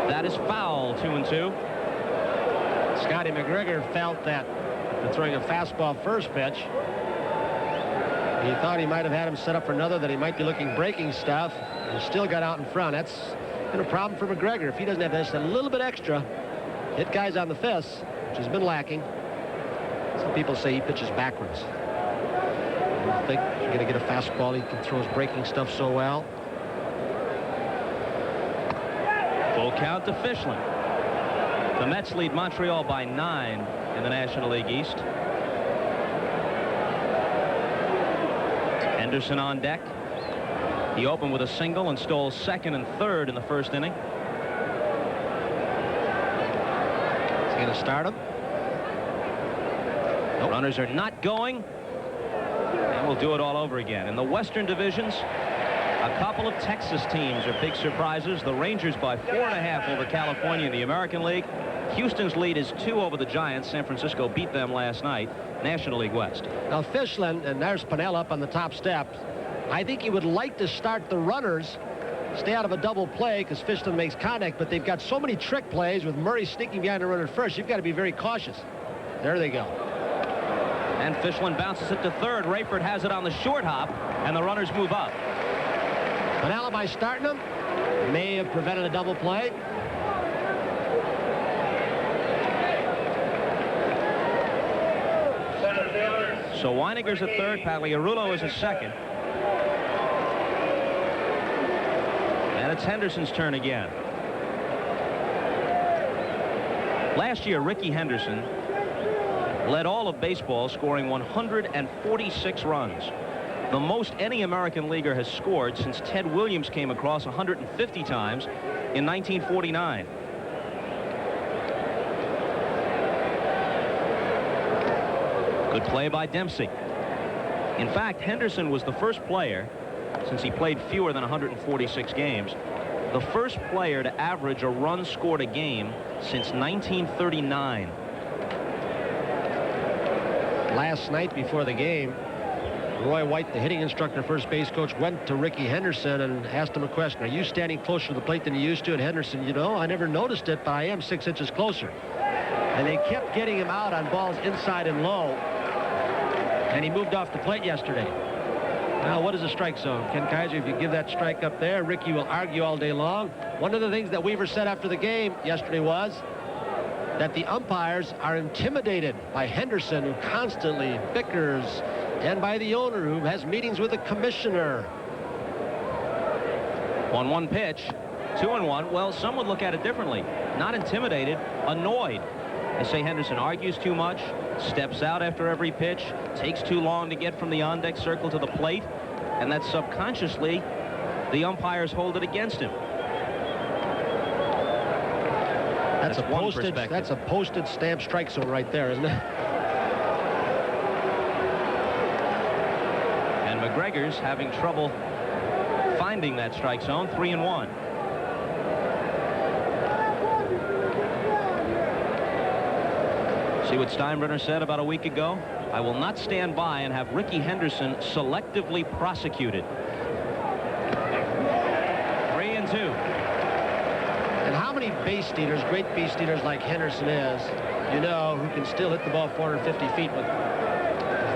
Speaker 3: That is foul. 2-2.
Speaker 4: Scotty McGregor felt that throwing a fastball first pitch. He thought he might have had him set up for another, that he might be looking breaking stuff, and still got out in front. That's been a problem for McGregor. If he doesn't have this a little bit extra, hit guys on the fists, which has been lacking. Some people say he pitches backwards. I think you're going to get a fastball. He can throw his breaking stuff so well.
Speaker 3: Full count to Fischlin. The Mets lead Montreal by 9 in the National League East. Henderson on deck. He opened with a single and stole second and third in the first inning.
Speaker 4: Is he going to start him?
Speaker 3: Nope. Runners are not going. And we'll do it all over again. In the Western divisions, a couple of Texas teams are big surprises. The Rangers by 4.5 over California in the American League. Houston's lead is 2 over the Giants. San Francisco beat them last night. National League West.
Speaker 4: Now Fischlin, and there's Pennell up on the top step. I think he would like to start the runners, stay out of a double play because Fischlin makes contact, but they've got so many trick plays with Murray sneaking behind the runner at first. You've got to be very cautious. There they go.
Speaker 3: And Fischlin bounces it to third. Rayford has it on the short hop, and the runners move up.
Speaker 4: Pennell by starting him may have prevented a double play.
Speaker 3: So Weiniger's at third. Pagliarulo is at second. And it's Henderson's turn again. Last year, Rickey Henderson led all of baseball, scoring 146 runs. The most any American leaguer has scored since Ted Williams came across 150 times in 1949. Good play by Dempsey. In fact, Henderson was the first player, since he played fewer than 146 games, the first player to average a run scored a game since 1939.
Speaker 4: Last night before the game, Roy White, the hitting instructor, first base coach, went to Ricky Henderson and asked him a question. Are you standing closer to the plate than you used to? And Henderson, you know, I never noticed it, but I am 6 inches closer. And they kept getting him out on balls inside and low. And he moved off the plate yesterday. Now, what is a strike zone? Ken Kaiser, if you give that strike up there, Ricky will argue all day long. One of the things that Weaver said after the game yesterday was that the umpires are intimidated by Henderson, who constantly bickers, and by the owner, who has meetings with the commissioner.
Speaker 3: 1-1 pitch. 2-1. Well, some would look at it differently. Not intimidated, annoyed. They say Henderson argues too much, steps out after every pitch, takes too long to get from the on-deck circle to the plate, and that subconsciously the umpires hold it against him.
Speaker 4: That's a postage stamp strike zone right there, isn't it?
Speaker 3: And McGregor's having trouble finding that strike zone. 3-1. See what Steinbrenner said about a week ago? I will not stand by and have Ricky Henderson selectively prosecuted. 3-2.
Speaker 4: And how many base stealers, great base stealers like Henderson is, you know, who can still hit the ball 450 feet with,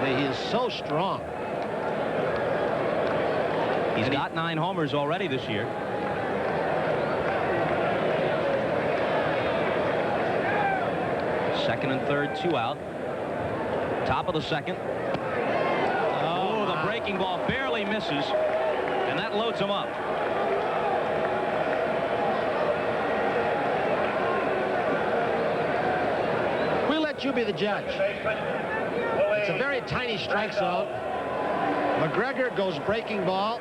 Speaker 4: he is so strong.
Speaker 3: He's got 9 homers already this year. Second and third, 2 out. Top of the second. Oh, the breaking ball barely misses, and that loads him up.
Speaker 4: We'll let you be the judge. It's a very tiny strike zone. McGregor goes breaking ball.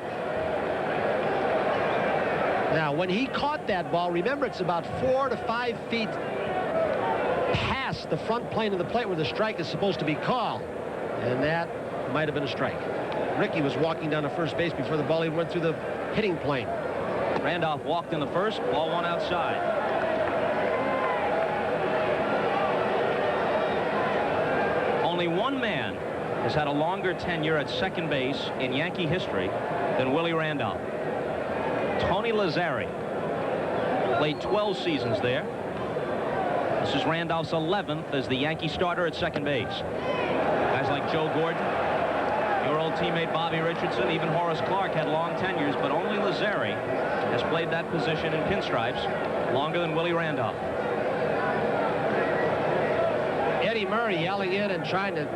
Speaker 4: Now, when he caught that ball, remember, it's about 4 to 5 feet past the front plane of the plate where the strike is supposed to be called. And that might have been a strike. Ricky was walking down to first base before the ball even went through the hitting plane.
Speaker 3: Randolph walked in the first, ball 1 outside. Only one man has had a longer tenure at second base in Yankee history than Willie Randolph. Tony Lazzari played 12 seasons there. This is Randolph's 11th as the Yankee starter at second base. Guys like Joe Gordon, your old teammate Bobby Richardson, even Horace Clark had long tenures, but only Lazzari has played that position in pinstripes longer than Willie Randolph.
Speaker 4: Eddie Murray yelling in and trying to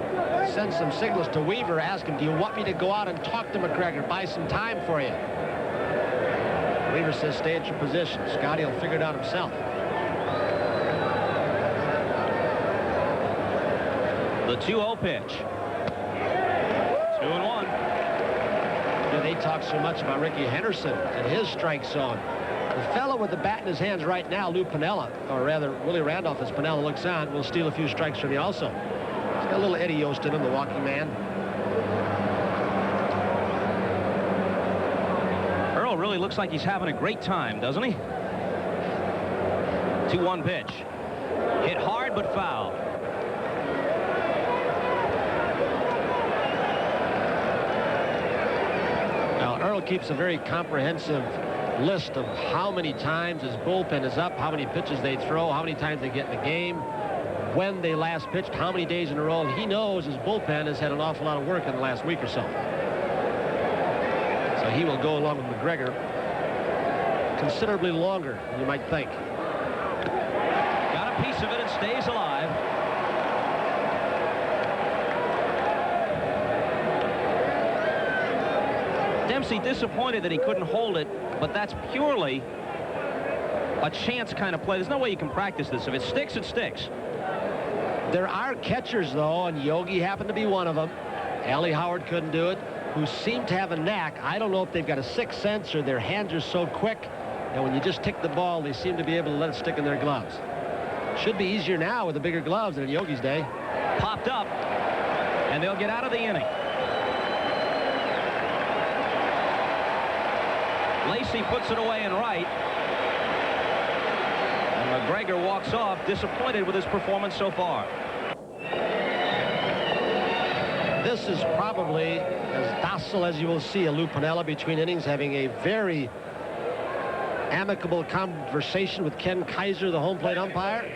Speaker 4: send some signals to Weaver, ask him, do you want me to go out and talk to McGregor, buy some time for you? Weaver says, stay at your position. Scotty will figure it out himself.
Speaker 3: The 2-0 pitch. 2-1.
Speaker 4: They talk so much about Ricky Henderson and his strike zone. The fellow with the bat in his hands right now, Lou Piniella, or rather Willie Randolph, as Piniella looks on, will steal a few strikes from you also. He's got a little Eddie Yost in him, the walking man.
Speaker 3: Earl really looks like he's having a great time, doesn't he? 2-1 pitch. Hit hard but foul.
Speaker 4: Now, Earl keeps a very comprehensive list of how many times his bullpen is up, how many pitches they throw, how many times they get in the game, when they last pitched, how many days in a row. And he knows his bullpen has had an awful lot of work in the last week or so. So he will go along with McGregor considerably longer than you might think.
Speaker 3: Got a piece of it and stays alive. Dempsey disappointed that he couldn't hold it, but that's purely a chance kind of play. There's no way you can practice this. If it sticks, it sticks.
Speaker 4: There are catchers, though, and Yogi happened to be one of them. Allie Howard couldn't do it, who seem to have a knack. I don't know if they've got a sixth sense or their hands are so quick, and when you just tick the ball, they seem to be able to let it stick in their gloves. Should be easier now with the bigger gloves than in Yogi's day.
Speaker 3: Popped up. And they'll get out of the inning. Lacey puts it away in right. And McGregor walks off disappointed with his performance so far.
Speaker 4: This is probably as docile as you will see a Lou Piniella between innings, having a very amicable conversation with Ken Kaiser, the home plate umpire.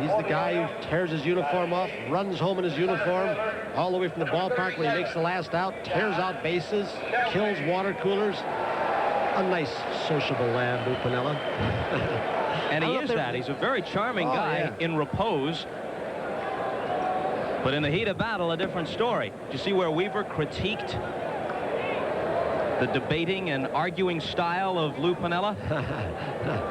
Speaker 4: He's the guy who tears his uniform off, runs home in his uniform, all the way from the ballpark when he makes the last out, tears out bases, kills water coolers. A nice, sociable lad, Lou Piniella.
Speaker 3: And he is that. He's a very charming guy in repose. But in the heat of battle, a different story. Did you see where Weaver critiqued the debating and arguing style of Lou Piniella?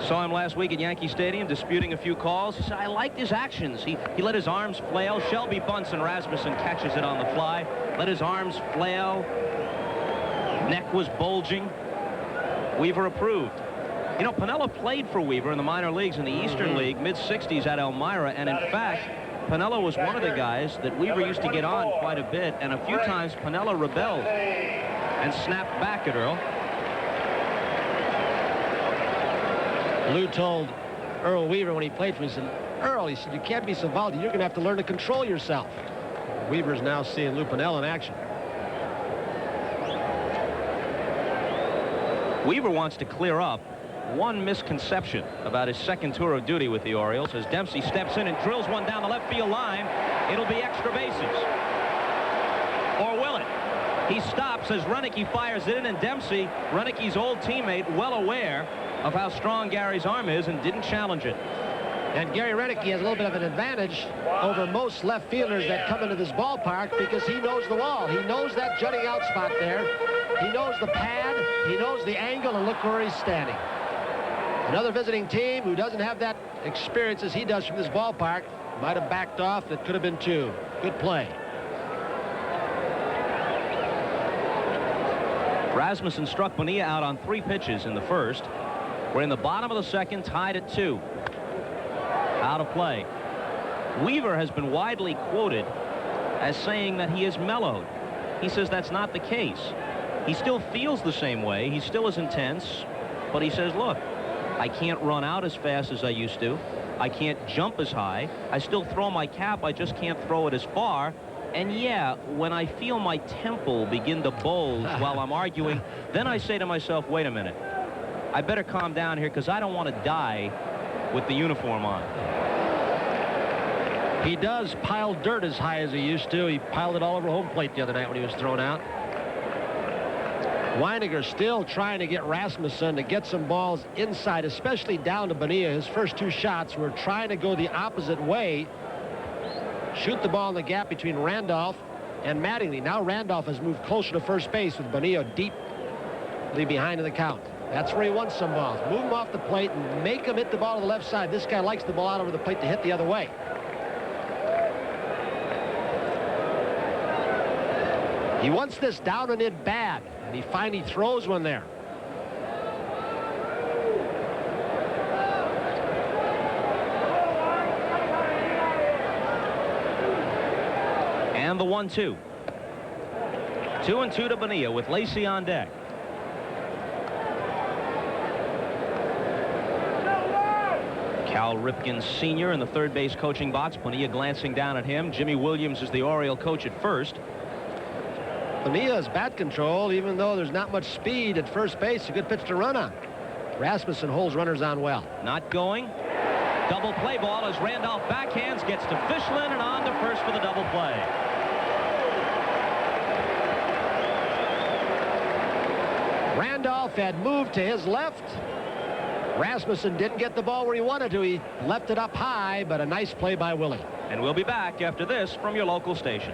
Speaker 3: Saw him last week at Yankee Stadium disputing a few calls. He said, I liked his actions. He let his arms flail. Shelby bunts and Rasmussen catches it on the fly. Let his arms flail. Neck was bulging. Weaver approved. You know, Piniella played for Weaver in the minor leagues in the Eastern League, mid-60s at Elmira, and in fact, Piniella was one of the guys that Weaver used to get on quite a bit, and a few times Piniella rebelled and snapped back at Earl.
Speaker 4: Lou told Earl Weaver when he played for him, he said, Earl, he said, you can't be so volatile. You're going to have to learn to control yourself. Weaver's now seeing Lou Piniella in action.
Speaker 3: Weaver wants to clear up one misconception about his second tour of duty with the Orioles as Dempsey steps in and drills one down the left field line. It'll be extra bases. Or will it? He stops as Renicky fires it in, and Dempsey, Renicky's old teammate, well aware of how strong Gary's arm is, and didn't challenge it.
Speaker 4: And Gary Renicky has a little bit of an advantage over most left fielders that come into this ballpark because he knows the wall. He knows that jutting out spot there. He knows the pad. He knows the angle, and look where he's standing. Another visiting team who doesn't have that experience as he does from this ballpark might have backed off. That could have been two. Good play.
Speaker 3: Rasmussen struck Bonilla out on 3 pitches in the first. We're in the bottom of the second, tied at 2. Out of play. Weaver has been widely quoted as saying that he is mellowed. He says that's not the case. He still feels the same way. He still is intense, but he says, look, I can't run out as fast as I used to. I can't jump as high. I still throw my cap. I just can't throw it as far. And yeah, when I feel my temple begin to bulge while I'm arguing, then I say to myself, wait a minute. I better calm down here because I don't want to die with the uniform on.
Speaker 4: He does pile dirt as high as he used to. He piled it all over home plate the other night when he was thrown out. Weininger still trying to get Rasmussen to get some balls inside, especially down to Bonilla. His first 2 shots were trying to go the opposite way, shoot the ball in the gap between Randolph and Mattingly. Now Randolph has moved closer to first base with Bonilla deeply behind in the count. That's where he wants some balls. Move him off the plate and make him hit the ball to the left side. This guy likes the ball out over the plate to hit the other way. He wants this down and in bad, and he finally throws one there.
Speaker 3: And the 1-2. 2-2 to Bonilla with Lacey on deck. Cal Ripken Sr. in the third base coaching box. Bonilla glancing down at him. Jimmy Williams is the Oriole coach at first.
Speaker 4: Bonilla's bat control, even though there's not much speed at first base, a good pitch to run on. Rasmussen holds runners on well.
Speaker 3: Not going. Double play ball as Randolph backhands, gets to Fichlin and on to first for the double play.
Speaker 4: Randolph had moved to his left. Rasmussen didn't get the ball where he wanted to. He left it up high, but a nice play by Willie.
Speaker 3: And we'll be back after this from your local station.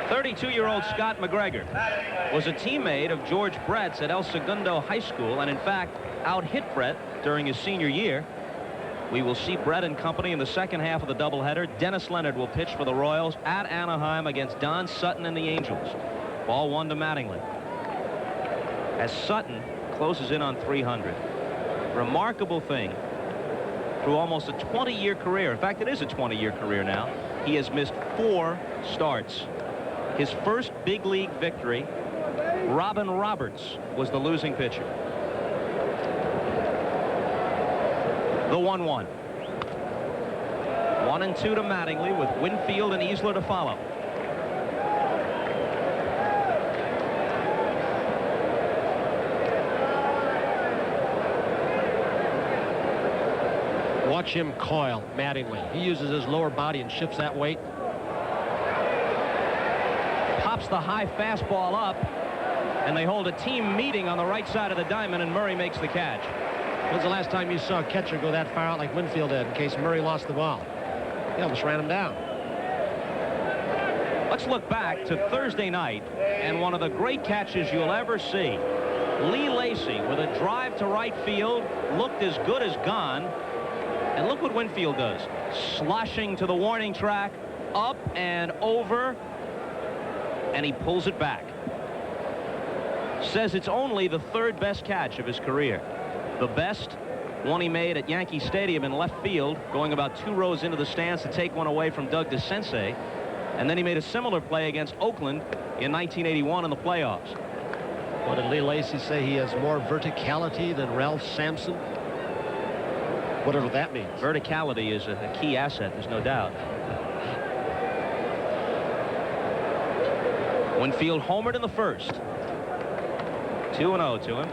Speaker 3: 32-year-old Scott McGregor was a teammate of George Brett's at El Segundo High School, and in fact out-hit Brett during his senior year. We will see Brett and company in the second half of the doubleheader. Dennis Leonard will pitch for the Royals at Anaheim against Don Sutton and the Angels. Ball 1 to Mattingly. As Sutton closes in on 300. Remarkable thing. through almost a 20-year career. In fact, it is a 20-year career now. He has missed 4 starts. His first big league victory, Robin Roberts was the losing pitcher. The 1-1. 1-2 to Mattingly with Winfield and Easler to follow.
Speaker 4: Watch him coil, Mattingly. He uses his lower body and shifts that weight.
Speaker 3: Pops the high fastball up, and they hold a team meeting on the right side of the diamond, and Murray makes the catch.
Speaker 4: When's the last time you saw a catcher go that far out like Winfield did in case Murray lost the ball? He almost ran him down.
Speaker 3: Let's look back to Thursday night and one of the great catches you'll ever see. Lee Lacy with a drive to right field, looked as good as gone. And look what Winfield does. Sloshing to the warning track, up and over, and he pulls it back. Says it's only the 3rd best catch of his career. The best, one he made at Yankee Stadium in left field, going about 2 rows into the stands to take one away from Doug DeCinces. And then he made a similar play against Oakland in 1981 in the playoffs.
Speaker 4: What did Lee Lacy say? He has more verticality than Ralph Sampson? Whatever that means.
Speaker 3: Verticality is a key asset, there's no doubt. Winfield homered in the first. 2-0 to him.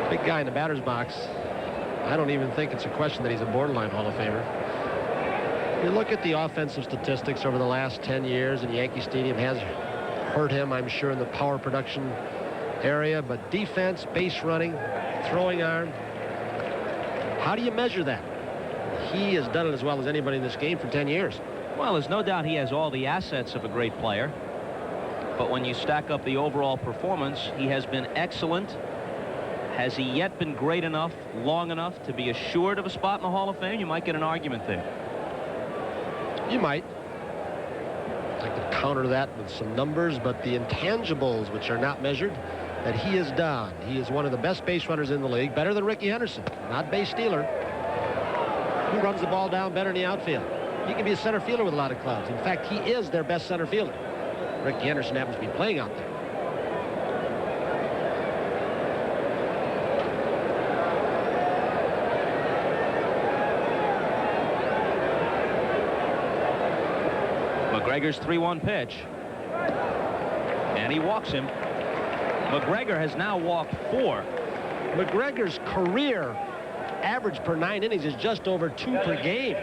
Speaker 4: Big guy in the batter's box. I don't even think it's a question that he's a borderline Hall of Famer. You look at the offensive statistics over the last 10 years, and Yankee Stadium has hurt him, I'm sure, in the power production area, but defense, base running, throwing arm, how do you measure that? He has done it as well as anybody in this game for 10 years.
Speaker 3: Well, there's no doubt he has all the assets of a great player. But when you stack up the overall performance, he has been excellent. Has he yet been great enough, long enough to be assured of a spot in the Hall of Fame? You might get an argument there.
Speaker 4: You might. I could counter that with some numbers, but the intangibles, which are not measured, that he has done. He is one of the best base runners in the league, better than Rickey Henderson, not base stealer. Who runs the ball down better in the outfield? He can be a center fielder with a lot of clubs. In fact, he is their best center fielder. Rickey Henderson happens to be playing out there.
Speaker 3: McGregor's 3-1 pitch. And he walks him. McGregor has now walked 4.
Speaker 4: McGregor's career average per 9 innings is just over 2 per game.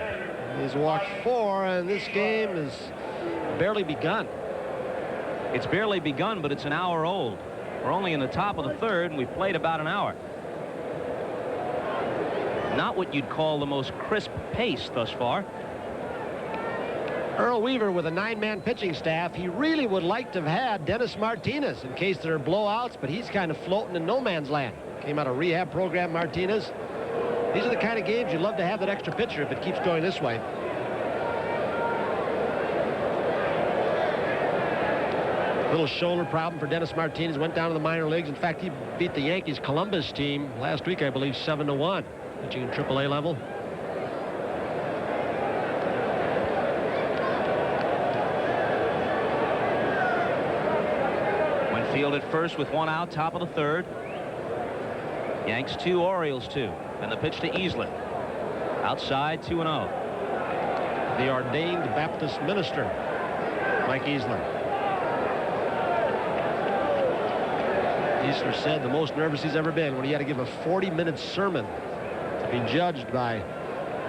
Speaker 4: He's walked 4, and this game is barely begun.
Speaker 3: It's barely begun, but it's an hour old. We're only in the top of the 3rd, and we've played about an hour. Not what you'd call the most crisp pace thus far.
Speaker 4: Earl Weaver with a 9-man pitching staff. He really would like to have had Dennis Martinez in case there are blowouts, but he's kind of floating in no man's land. Came out of rehab program, Martinez. These are the kind of games you'd love to have that extra pitcher if it keeps going this way. Little shoulder problem for Dennis Martinez. Went down to the minor leagues. In fact, he beat the Yankees Columbus team last week, I believe, 7-1, pitching in AAA level.
Speaker 3: Field at first with 1 out, top of the 3rd. Yanks 2, Orioles 2. And the pitch to Easler. Outside, 2-0.
Speaker 4: The ordained Baptist minister, Mike Easler. Easler said the most nervous he's ever been when he had to give a 40-minute sermon to be judged by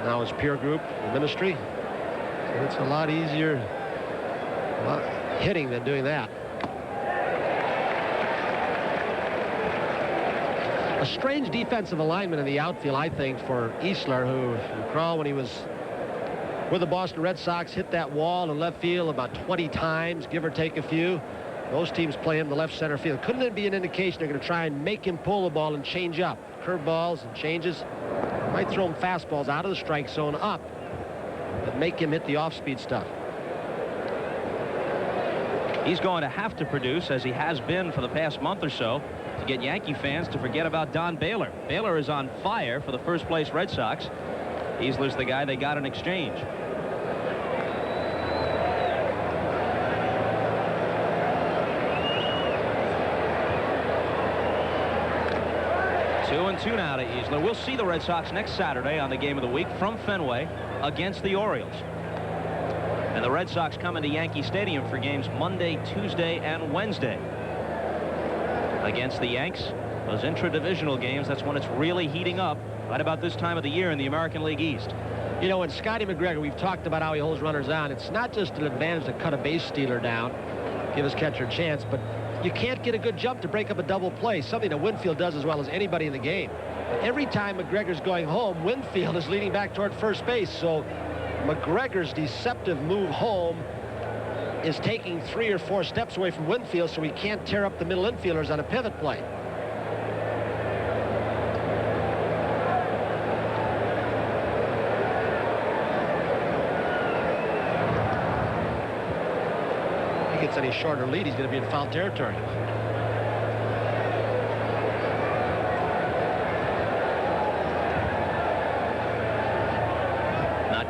Speaker 4: now his peer group, the ministry. So it's a lot easier hitting than doing that. A strange defensive alignment in the outfield, I think, for Easler, who, if you recall, when he was with the Boston Red Sox, hit that wall in left field about 20 times, give or take a few. Those teams play him the left center field. Couldn't it be an indication they're going to try and make him pull the ball and change up? Curveballs and changes. Might throw him fastballs out of the strike zone up, but make him hit the off-speed stuff.
Speaker 3: He's going to have to produce, as he has been for the past month or so. to get Yankee fans to forget about Don Baylor. Baylor is on fire for the first-place Red Sox. Easler's the guy they got in exchange. Two and two now to Easler. We'll see the Red Sox next Saturday on the game of the week from Fenway against the Orioles. And the Red Sox come into Yankee Stadium for games Monday, Tuesday, and Wednesday. Against the Yanks, those intra-divisional games, that's when it's really heating up right about this time of the year in the American League East.
Speaker 4: You know, when Scotty McGregor, we've talked about how he holds runners on. It's not just an advantage to cut a base stealer down, give his catcher a chance, but you can't get a good jump to break up a double play, something that Winfield does as well as anybody in the game. But every time McGregor's going home, Winfield is leading back toward first base, so McGregor's deceptive move home is taking 3 or 4 steps away from Winfield, so he can't tear up the middle infielders on a pivot play. If he gets any shorter lead, he's going to be in foul territory.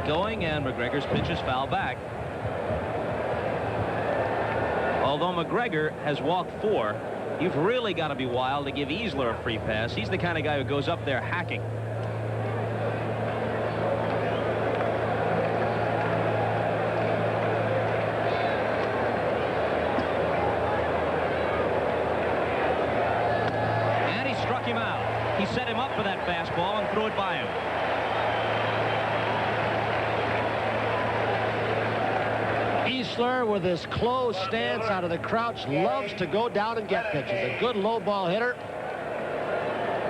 Speaker 3: Going, and McGregor's pitch is foul back. Although McGregor has walked 4, you've really got to be wild to give Easler a free pass. He's the kind of guy who goes up there hacking. And he struck him out. He set him up for that fastball and threw it by him.
Speaker 4: Easler, with his closed stance out of the crouch, loves to go down and get pitches. A good low ball hitter.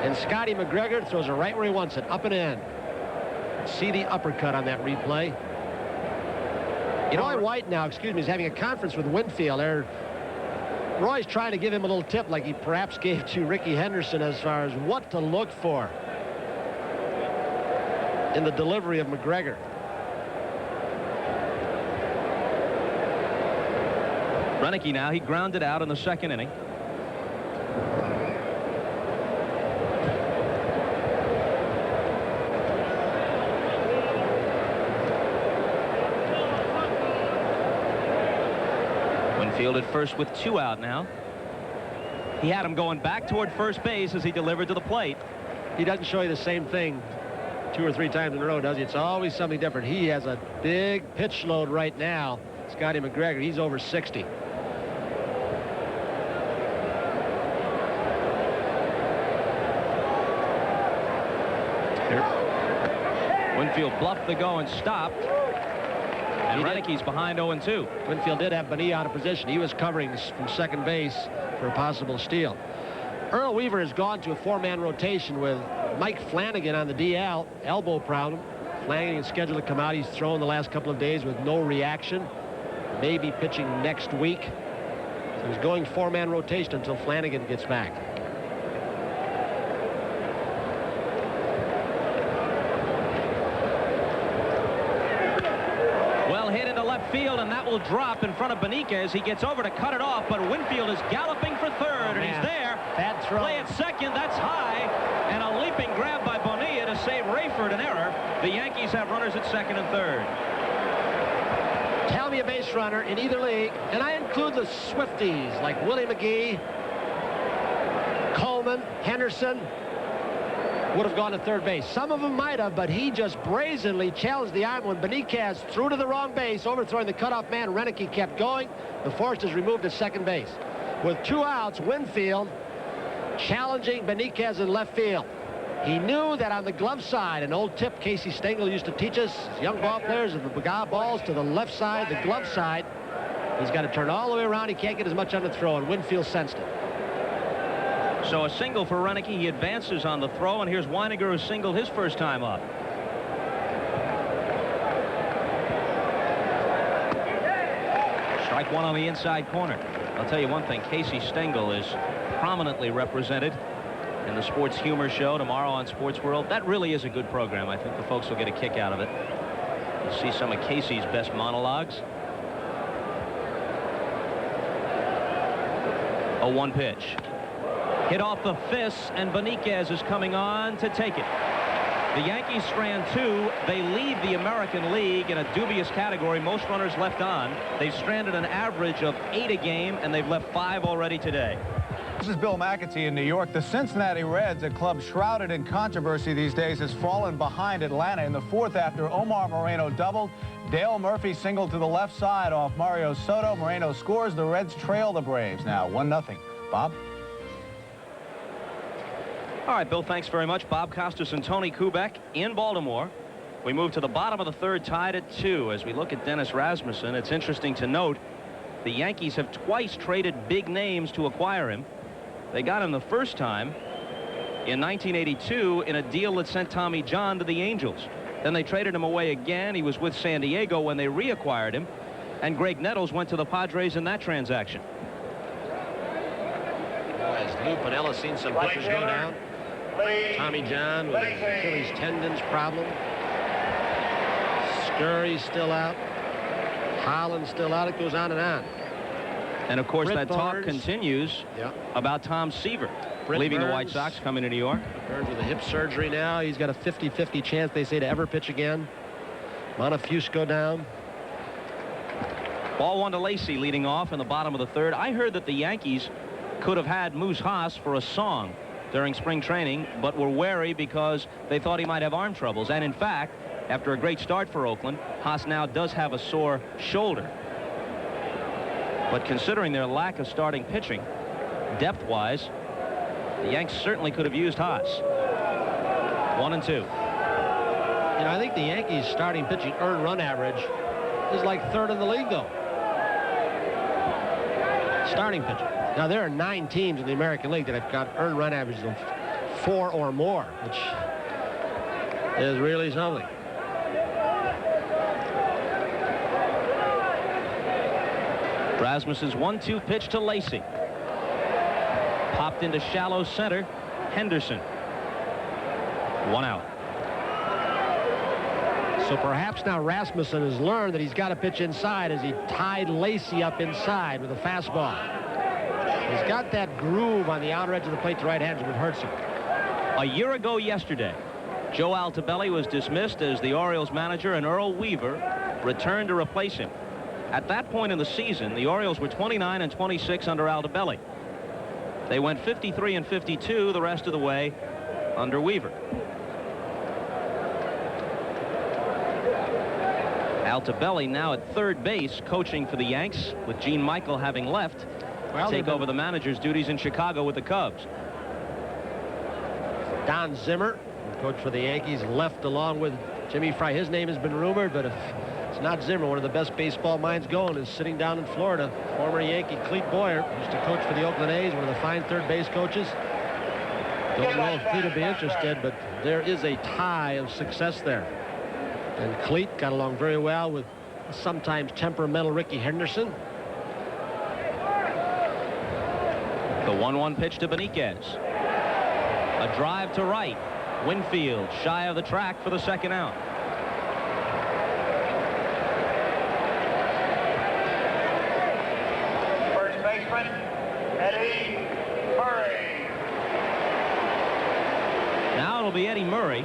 Speaker 4: And Scotty McGregor throws it right where he wants it, up and in. See the uppercut on that replay. Roy White now, is having a conference with Winfield. Roy's trying to give him a little tip like he perhaps gave to Ricky Henderson as far as what to look for in the delivery of McGregor.
Speaker 3: Renicky now, he grounded out in the second inning. Winfield at first with 2 out now. He had him going back toward first base as he delivered to the plate.
Speaker 4: He doesn't show you the same thing 2 or 3 times in a row, does he? It's always something different. He has a big pitch load right now. Scotty McGregor, he's over 60.
Speaker 3: Winfield bluffed the go and stopped. And Renicky's behind 0-2.
Speaker 4: Winfield did have Bonilla out of position. He was covering from second base for a possible steal. Earl Weaver has gone to a 4-man rotation with Mike Flanagan on the DL, elbow problem. Flanagan is scheduled to come out. He's thrown the last couple of days with no reaction. Maybe pitching next week. So he's going 4-man rotation until Flanagan gets back.
Speaker 3: Field, and that will drop in front of Beniquez. He gets over to cut it off, but Winfield is galloping for third, and he's there.
Speaker 4: Bad throw.
Speaker 3: Play at second. That's high, and a leaping grab by Bonilla to save Rayford an error. The Yankees have runners at second and third.
Speaker 4: Tell me a base runner in either league, and I include the Swifties like Willie McGee, Coleman, Henderson, would have gone to third base. Some of them might have, but he just brazenly challenged the arm when Beniquez threw to the wrong base, overthrowing the cutoff man. Renicky kept going. The force is removed to second base. With 2 outs, Winfield challenging Beniquez in left field. He knew that on the glove side, an old tip Casey Stengel used to teach us, young ball players, if the balls to the left side, the glove side, he's got to turn all the way around. He can't get as much on the throw, and Winfield sensed it.
Speaker 3: So a single for Renicky. He advances on the throw, and here's Weiniger, who singled his first time up. Strike 1 on the inside corner. I'll tell you one thing, Casey Stengel is prominently represented in the Sports Humor Show tomorrow on Sports World. That really is a good program. I think the folks will get a kick out of it. You'll see some of Casey's best monologues. A 1 pitch. Hit off the fists, and Beniquez is coming on to take it. The Yankees strand 2. They lead the American League in a dubious category. Most runners left on. They've stranded an average of 8 a game, and they've left 5 already today.
Speaker 6: This is Bill McAtee in New York. The Cincinnati Reds, a club shrouded in controversy these days, has fallen behind Atlanta in the 4th after Omar Moreno doubled. Dale Murphy singled to the left side off Mario Soto. Moreno scores. The Reds trail the Braves now 1-0. Bob?
Speaker 3: All right, Bill, thanks very much. Bob Costas and Tony Kubek in Baltimore. We move to the bottom of the 3rd, tied at 2. As we look at Dennis Rasmussen, it's interesting to note the Yankees have twice traded big names to acquire him. They got him the first time in 1982 in a deal that sent Tommy John to the Angels. Then they traded him away again. He was with San Diego when they reacquired him. And Greg Nettles went to the Padres in that transaction.
Speaker 4: As Lou Piniella seen some pitchers go down. Tommy John with an Achilles tendons problem. Scurry's still out. Holland's still out. It goes on and on.
Speaker 3: And of course,
Speaker 4: Britt
Speaker 3: that talk
Speaker 4: Barnes
Speaker 3: continues about Tom Seaver leaving the White Sox, coming to New York.
Speaker 4: Burns with a hip surgery now. He's got a 50-50 chance, they say, to ever pitch again. Montefusco down.
Speaker 3: Ball 1 to Lacy leading off in the bottom of the 3rd. I heard that the Yankees could have had Moose Haas for a song during spring training, but were wary because they thought he might have arm troubles. And in fact, after a great start for Oakland, Haas now does have a sore shoulder. But considering their lack of starting pitching, depth-wise, the Yanks certainly could have used Haas. 1-2.
Speaker 4: You know, I think the Yankees' starting pitching earned run average is like 3rd in the league, though. Starting pitching. Now, there are 9 teams in the American League that have got earned run averages of 4 or more, which is really something.
Speaker 3: Rasmussen's 1-2 pitch to Lacy. Popped into shallow center. Henderson. 1 out.
Speaker 4: So perhaps now Rasmussen has learned that he's got to pitch inside as he tied Lacy up inside with a fastball. He's got that groove on the outer edge of the plate to right-handers, which hurts him.
Speaker 3: A year ago yesterday, Joe Altobelli was dismissed as the Orioles manager, and Earl Weaver returned to replace him. At that point in the season, the Orioles were 29-26 under Altobelli. They went 53-52 the rest of the way under Weaver. Altobelli now at 3rd base coaching for the Yanks, with Gene Michael having left to take over the manager's duties in Chicago with the Cubs.
Speaker 4: Don Zimmer, coach for the Yankees, left along with Jimmy Fry. His name has been rumored, but if it's not Zimmer, one of the best baseball minds going is sitting down in Florida. Former Yankee Clete Boyer used to coach for the Oakland A's, one of the fine 3rd base coaches. Don't know if Clete would be interested, but there is a tie of success there. And Clete got along very well with sometimes temperamental Ricky Henderson.
Speaker 3: The 1-1 pitch to Beniquez. A drive to right. Winfield shy of the track for the 2nd out.
Speaker 7: First baseman, Eddie Murray.
Speaker 3: Now it'll be Eddie Murray.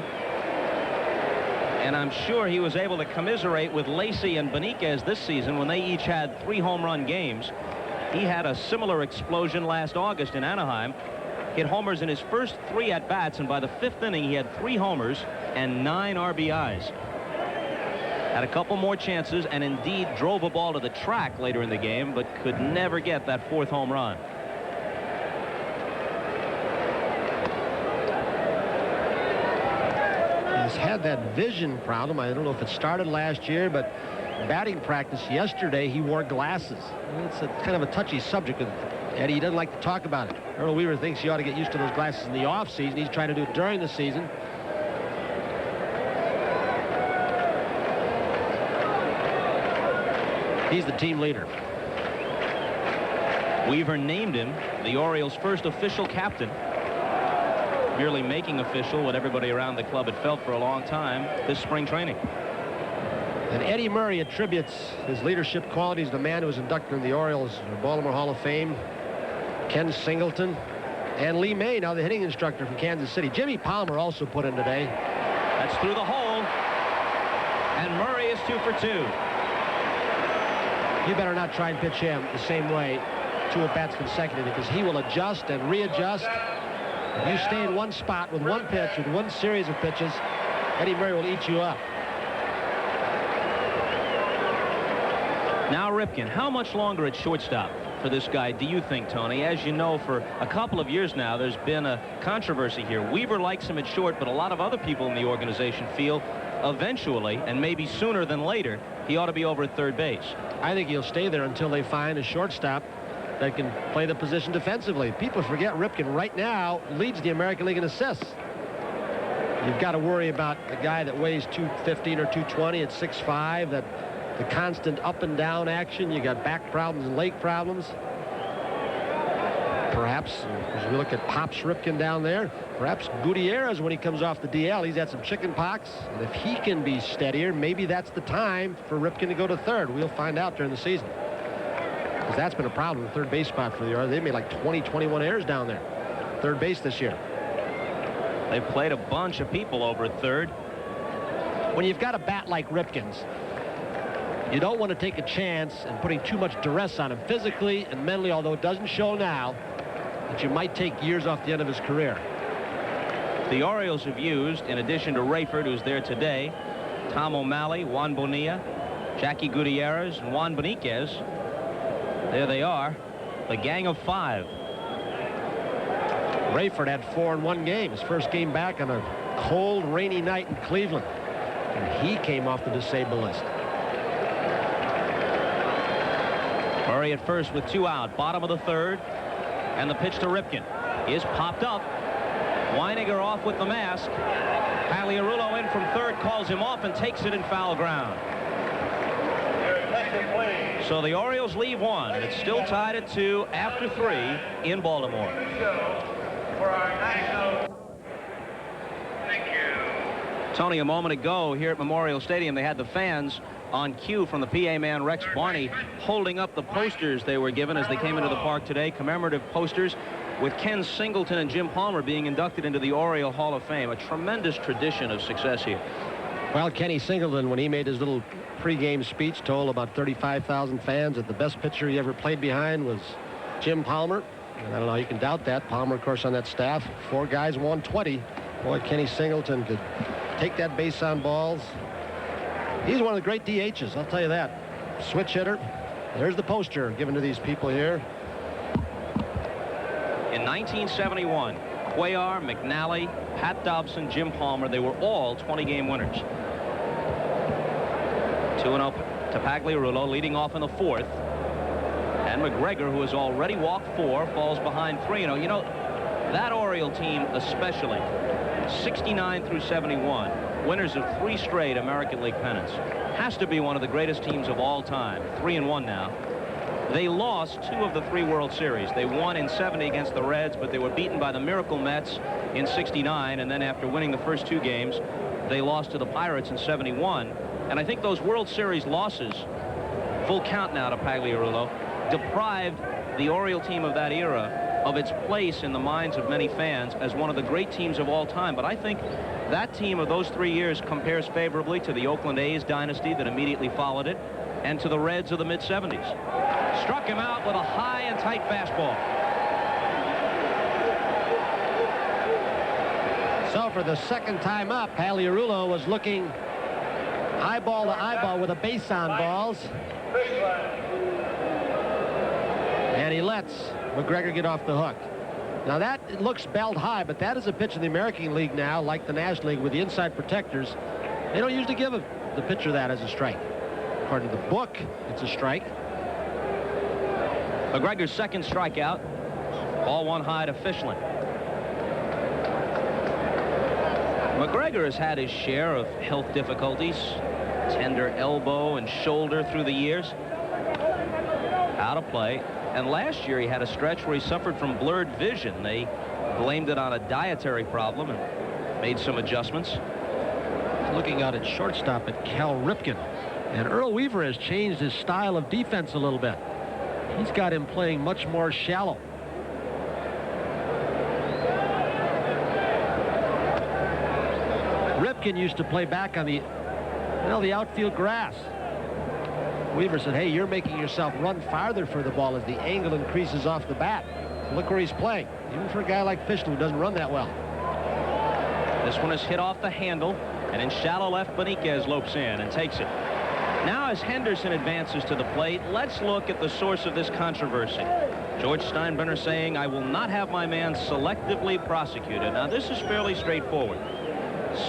Speaker 3: And I'm sure he was able to commiserate with Lacy and Beniquez this season when they each had 3 home run games. He had a similar explosion last August in Anaheim. Hit homers in his first 3 at-bats, and by the 5th inning, he had 3 homers and 9 RBIs. Had a couple more chances and indeed drove a ball to the track later in the game, but could never get that 4th home run.
Speaker 4: He's had that vision problem. I don't know if it started last year, but batting practice yesterday, he wore glasses. It's a kind of a touchy subject with Eddie. He doesn't like to talk about it. Earl Weaver thinks he ought to get used to those glasses in the offseason. He's trying to do it during the season. He's the team leader.
Speaker 3: Weaver named him the Orioles' first official captain, merely making official what everybody around the club had felt for a long time this spring training.
Speaker 4: And Eddie Murray attributes his leadership qualities to the man who was inducted in the Orioles Baltimore Hall of Fame, Ken Singleton. And Lee May, now the hitting instructor from Kansas City. Jimmy Palmer also put in today.
Speaker 3: That's through the hole. And Murray is 2 for 2.
Speaker 4: You better not try and pitch him the same way 2 at-bats consecutively, because he will adjust and readjust. If you stay in one spot with one pitch, with one series of pitches, Eddie Murray will eat you up.
Speaker 3: Now Ripken, how much longer at shortstop for this guy do you think, Tony? As you know, for a couple of years now, there's been a controversy here. Weaver likes him at short, but a lot of other people in the organization feel eventually, and maybe sooner than later, he ought to be over at third base.
Speaker 4: I think he'll stay there until they find a shortstop that can play the position defensively. People forget Ripken right now leads the American League in assists. You've got to worry about a guy that weighs 215 or 220 at 6'5", that the constant up and down action. You got back problems and leg problems. Perhaps, as we look at Pops Ripken down there, perhaps Gutierrez, when he comes off the DL, he's had some chicken pox. And if he can be steadier, maybe that's the time for Ripken to go to third. We'll find out during the season. Because that's been a problem, the third base spot for the Orioles. They made like 20, 21 errors down there. Third base this year.
Speaker 3: They've played a bunch of people over at third.
Speaker 4: When you've got a bat like Ripken's, you don't want to take a chance in putting too much duress on him physically and mentally, although it doesn't show now, that you might take years off the end of his career.
Speaker 3: The Orioles have used, in addition to Rayford, who's there today, Tom O'Malley, Juan Bonilla, Jackie Gutierrez, and Juan Beniquez. There they are, the gang of 5.
Speaker 4: Rayford had 4 in one game, his first game back on a cold, rainy night in Cleveland. And he came off the disabled list.
Speaker 3: Murray at first with 2 out, bottom of the third, and the pitch to Ripken is popped up. Weiniger off with the mask. Pagliarulo in from third, calls him off and takes it in foul ground. So the Orioles leave 1, and it's still tied at 2 after 3 in Baltimore. Tony, a moment ago here at Memorial Stadium, they had the fans on cue from the PA man Rex Barney holding up the posters they were given as they came into the park today, commemorative posters with Ken Singleton and Jim Palmer being inducted into the Oriole Hall of Fame. A tremendous tradition of success here.
Speaker 4: Well, Kenny Singleton, when he made his little pregame speech, told about 35,000 fans that the best pitcher he ever played behind was Jim Palmer. And I don't know, you can doubt that. Palmer, of course, on that staff, 4 guys, 120. Boy, Kenny Singleton could take that base on balls. He's one of the great DHs, I'll tell you that. Switch hitter. There's the poster given to these people here.
Speaker 3: In 1971, Cuellar, McNally, Pat Dobson, Jim Palmer, they were all 20-game winners. 2-0 to Pagliarulo, leading off in the 4th. And McGregor, who has already walked 4, falls behind 3-0. You know, that Oriole team especially, 69 through 71, winners of 3 straight American League pennants, has to be one of the greatest teams of all time. 3-1 now. They lost 2 of the 3 World Series. They won in 70 against the Reds, but they were beaten by the Miracle Mets in 69, and then after winning the first 2 games, they lost to the Pirates in 71. And I think those World Series losses, full count now to Pagliarulo, deprived the Oriole team of that era of its place in the minds of many fans as one of the great teams of all time. But I think that team of those 3 years compares favorably to the Oakland A's dynasty that immediately followed it, and to the Reds of the mid-70s. Struck him out with a high and tight fastball.
Speaker 4: So for the second time up, Pagliarulo was looking eyeball to eyeball with a base on balls. And he lets McGregor get off the hook. Now that it looks belt high, but that is a pitch in the American League now, like the National League with the inside protectors. They don't usually give the pitcher that as a strike. According to the book, it's a strike.
Speaker 3: McGregor's second strikeout. Ball 1 high to Fischlin. McGregor has had his share of health difficulties. Tender elbow and shoulder through the years. Out of play. And last year he had a stretch where he suffered from blurred vision. They blamed it on a dietary problem and made some adjustments.
Speaker 4: Looking out at shortstop at Cal Ripken. And Earl Weaver has changed his style of defense a little bit. He's got him playing much more shallow. Ripken used to play back on the outfield grass. Weaver said, hey, you're making yourself run farther for the ball as the angle increases off the bat. Look where he's playing, even for a guy like Fischler who doesn't run that well.
Speaker 3: This one is hit off the handle, and in shallow left, Beniquez lopes in and takes it. Now as Henderson advances to the plate, let's look at the source of this controversy. George Steinbrenner saying, I will not have my man selectively prosecuted. Now this is fairly straightforward.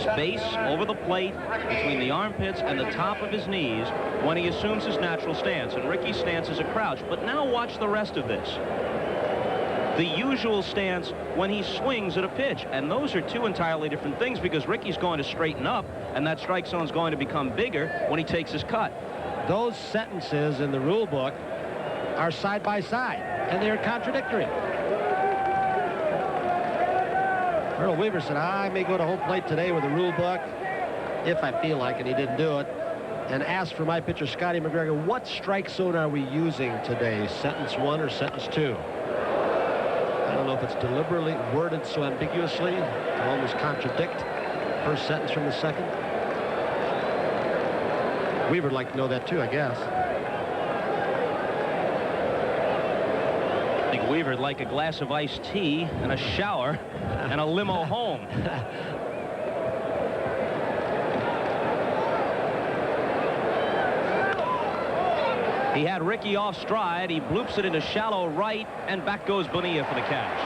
Speaker 3: Space over the plate between the armpits and the top of his knees when he assumes his natural stance, and Ricky's stance is a crouch. But now watch the rest of this. The usual stance when he swings at a pitch, and those are two entirely different things, because Ricky's going to straighten up and that strike zone is going to become bigger when he takes his cut.
Speaker 4: Those sentences in the rule book are side by side, and they're contradictory. Earl Weaver said, I may go to home plate today with a rule book if I feel like it. He didn't do it. And asked for my pitcher, Scotty McGregor, what strike zone are we using today? Sentence 1 or sentence 2? I don't know if it's deliberately worded so ambiguously to almost contradict the first sentence from the second. Weaver would like to know that too, I guess.
Speaker 3: I think Weaver'd like a glass of iced tea and a shower and a limo home. He had Ricky off stride. He bloops it into shallow right, and back goes Bonilla for the catch.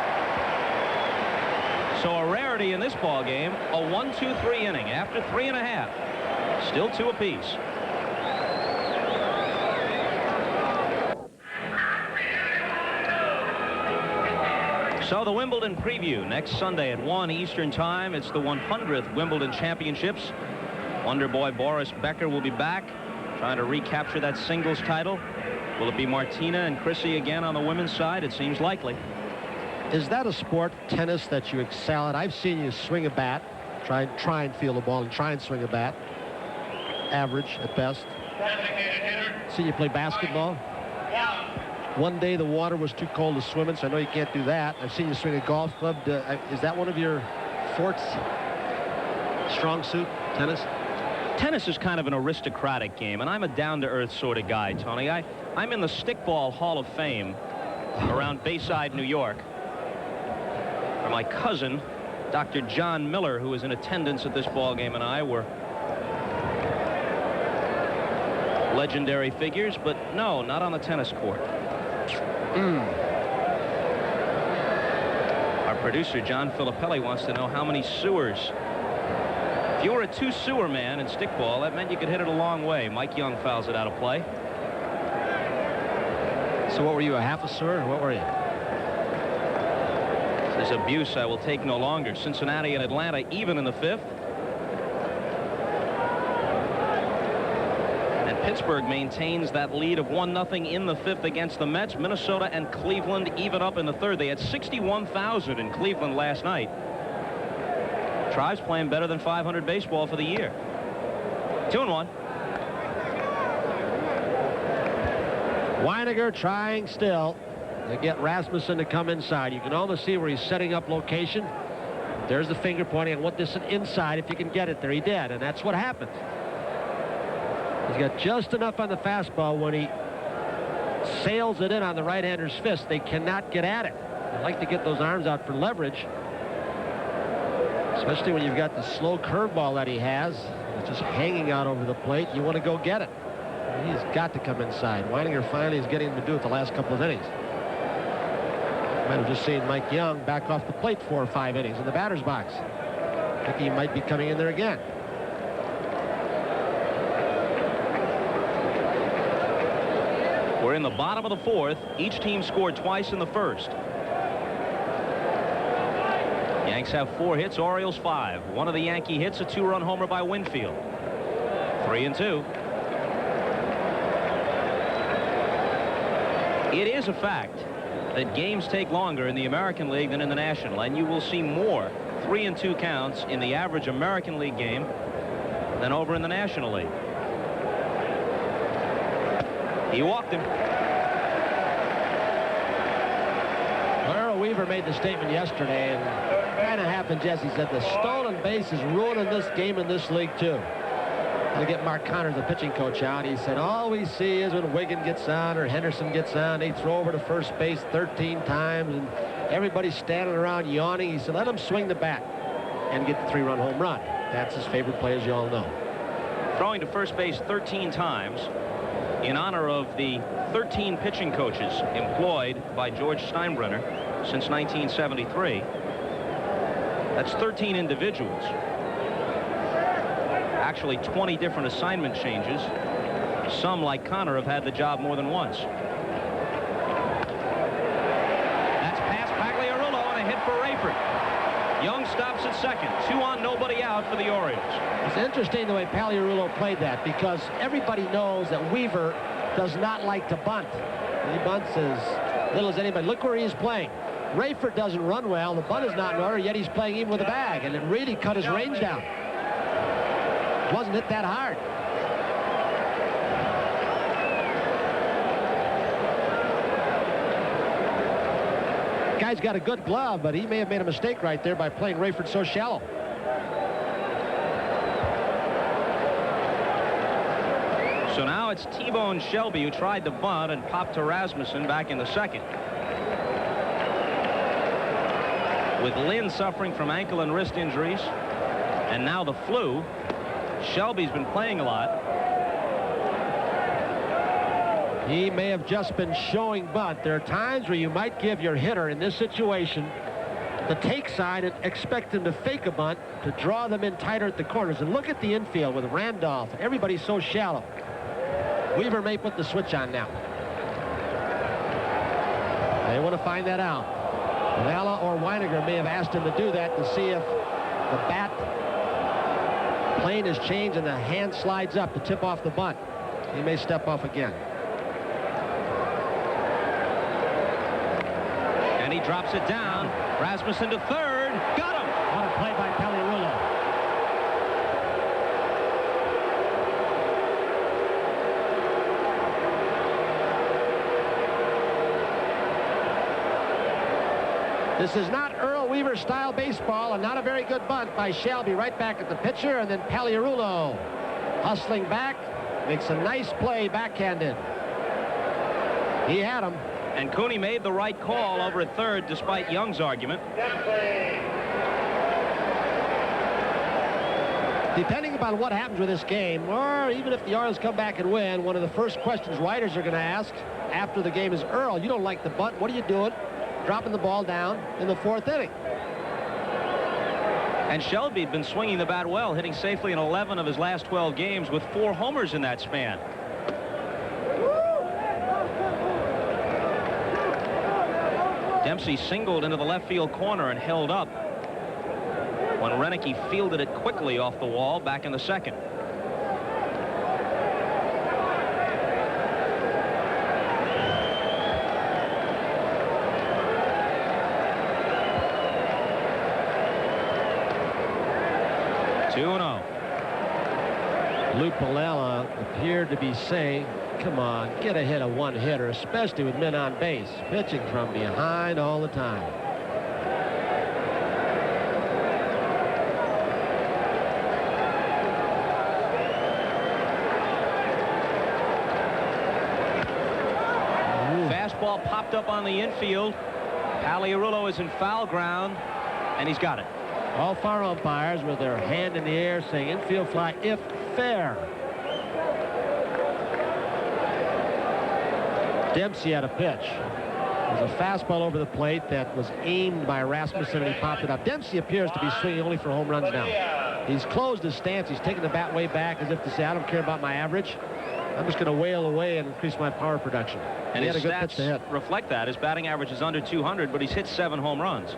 Speaker 3: So a rarity in this ball game, a 1-2-3 inning after 3.5. Still 2 apiece. So the Wimbledon preview next Sunday at 1 Eastern Time. It's the 100th Wimbledon Championships. Wonder Boy Boris Becker will be back, trying to recapture that singles title. Will it be Martina and Chrissy again on the women's side? It seems likely.
Speaker 4: Is that a sport, tennis, that you excel at? I've seen you swing a bat, try and feel the ball and try and swing a bat. Average at best. Seen you play basketball. One day the water was too cold to swim in, so I know you can't do that. I've seen you swing a golf club. Is that one of your forts? Strong suit, tennis?
Speaker 3: Tennis is kind of an aristocratic game, and I'm a down-to-earth sort of guy, Tony. I'm in the Stickball Hall of Fame around Bayside, New York. For my cousin, Dr. John Miller, who was in attendance at this ball game, and I were legendary figures, but no, not on the tennis court. Our producer, John Filippelli, wants to know how many sewers. If you were a 2-sewer man in stickball, that meant you could hit it a long way. Mike Young fouls it out of play.
Speaker 4: So what were you, a half a sewer, or what were you?
Speaker 3: This abuse I will take no longer. Cincinnati and Atlanta even in the 5th. And Pittsburgh maintains that lead of 1-0 in the 5th against the Mets. Minnesota and Cleveland even up in the 3rd. They had 61,000 in Cleveland last night. Tribe's playing better than 500 baseball for the year. 2-1.
Speaker 4: Weiniger trying still to get Rasmussen to come inside. You can almost see where he's setting up location. There's the finger pointing. I want this inside if you can get it there. He did, and that's what happened. He's got just enough on the fastball when he sails it in on the right-hander's fist. They cannot get at it. They like to get those arms out for leverage, especially when you've got the slow curveball that he has. It's just hanging out over the plate. You want to go get it. He's got to come inside. Weininger finally is getting him to do it the last couple of innings. Might have just seen Mike Young back off the plate 4 or 5 innings in the batter's box. I think he might be coming in there again.
Speaker 3: We're in the bottom of the 4th. Each team scored twice in the 1st. Yanks have 4 hits, Orioles 5. One of the Yankee hits, a 2-run homer by Winfield. 3-2. It is a fact that games take longer in the American League than in the National, and you will see more 3-2 counts in the average American League game than over in the National League. He walked him.
Speaker 4: Earl Weaver made the statement yesterday, and kind of happened, Jesse said. The stolen base is ruining this game in this league, too. To get Mark Connors, the pitching coach, out. He said, all we see is when Wiggin gets on or Henderson gets on, they throw over to first base 13 times, and everybody's standing around yawning. He said, let them swing the bat and get the 3-run home run. That's his favorite play, as you all know.
Speaker 3: Throwing to first base 13 times in honor of the 13 pitching coaches employed by George Steinbrenner since 1973. That's 13 individuals. Actually, 20 different assignment changes. Some, like Connor, have had the job more than once. That's past Pagliarulo and a hit for Rayford. Young stops at second. 2 on, nobody out for the Orioles.
Speaker 4: It's interesting the way Pagliarulo played that, because everybody knows that Weaver does not like to bunt. He bunts as little as anybody. Look where he's playing. Rayford doesn't run well. The bunt is not in order, yet he's playing even with a bag, and it really cut his range down. Wasn't hit that hard. Guy's got a good glove, but he may have made a mistake right there by playing Rayford so shallow.
Speaker 3: So now it's T-Bone Shelby who tried to bunt and popped to Rasmussen back in the second. With Lynn suffering from ankle and wrist injuries, and now the flu, Shelby's been playing a lot.
Speaker 4: He may have just been showing bunt. There are times where you might give your hitter in this situation the take side and expect him to fake a bunt to draw them in tighter at the corners. And look at the infield with Randolph. Everybody's so shallow. Weaver may put the switch on now. They want to find that out. Vela or Weiniger may have asked him to do that to see if the bat plane has changed and the hand slides up to tip off the bunt. He may step off again.
Speaker 3: And he drops it down. Rasmussen to third. Got him!
Speaker 4: What a play by Pagliarulo. This is not Earl Weaver style baseball, and not a very good bunt by Shelby. Right back at the pitcher, and then Pagliarulo hustling back, makes a nice play backhanded. He had him.
Speaker 3: And Cooney made the right call over at third despite Young's argument.
Speaker 4: Depending upon what happens with this game, or even if the Orioles come back and win, one of the first questions writers are going to ask after the game is, Earl, you don't like the bunt. What are you doing? Dropping the ball down in the 4th inning.
Speaker 3: And Shelby had been swinging the bat well, hitting safely in 11 of his last 12 games with 4 homers in that span. Dempsey singled into the left field corner and held up when Renicky fielded it quickly off the wall back in the second.
Speaker 4: Lou Piniella appeared to be saying, come on, get a hit of one hitter, especially with men on base, pitching from behind all the time.
Speaker 3: Fastball popped up on the infield. Pagliarulo is in foul ground, and he's got it.
Speaker 4: All 4 umpires with their hand in the air saying infield fly if fair. Dempsey had a pitch. It was a fastball over the plate that was aimed by Rasmussen, and he popped it up. Dempsey appears to be swinging only for home runs now. He's closed his stance. He's taking the bat way back as if to say, I don't care about my average. I'm just going to wail away and increase my power production.
Speaker 3: And
Speaker 4: he
Speaker 3: his
Speaker 4: had a good pitch to hit.
Speaker 3: reflect that. His batting average is under 200, but he's hit 7 home runs.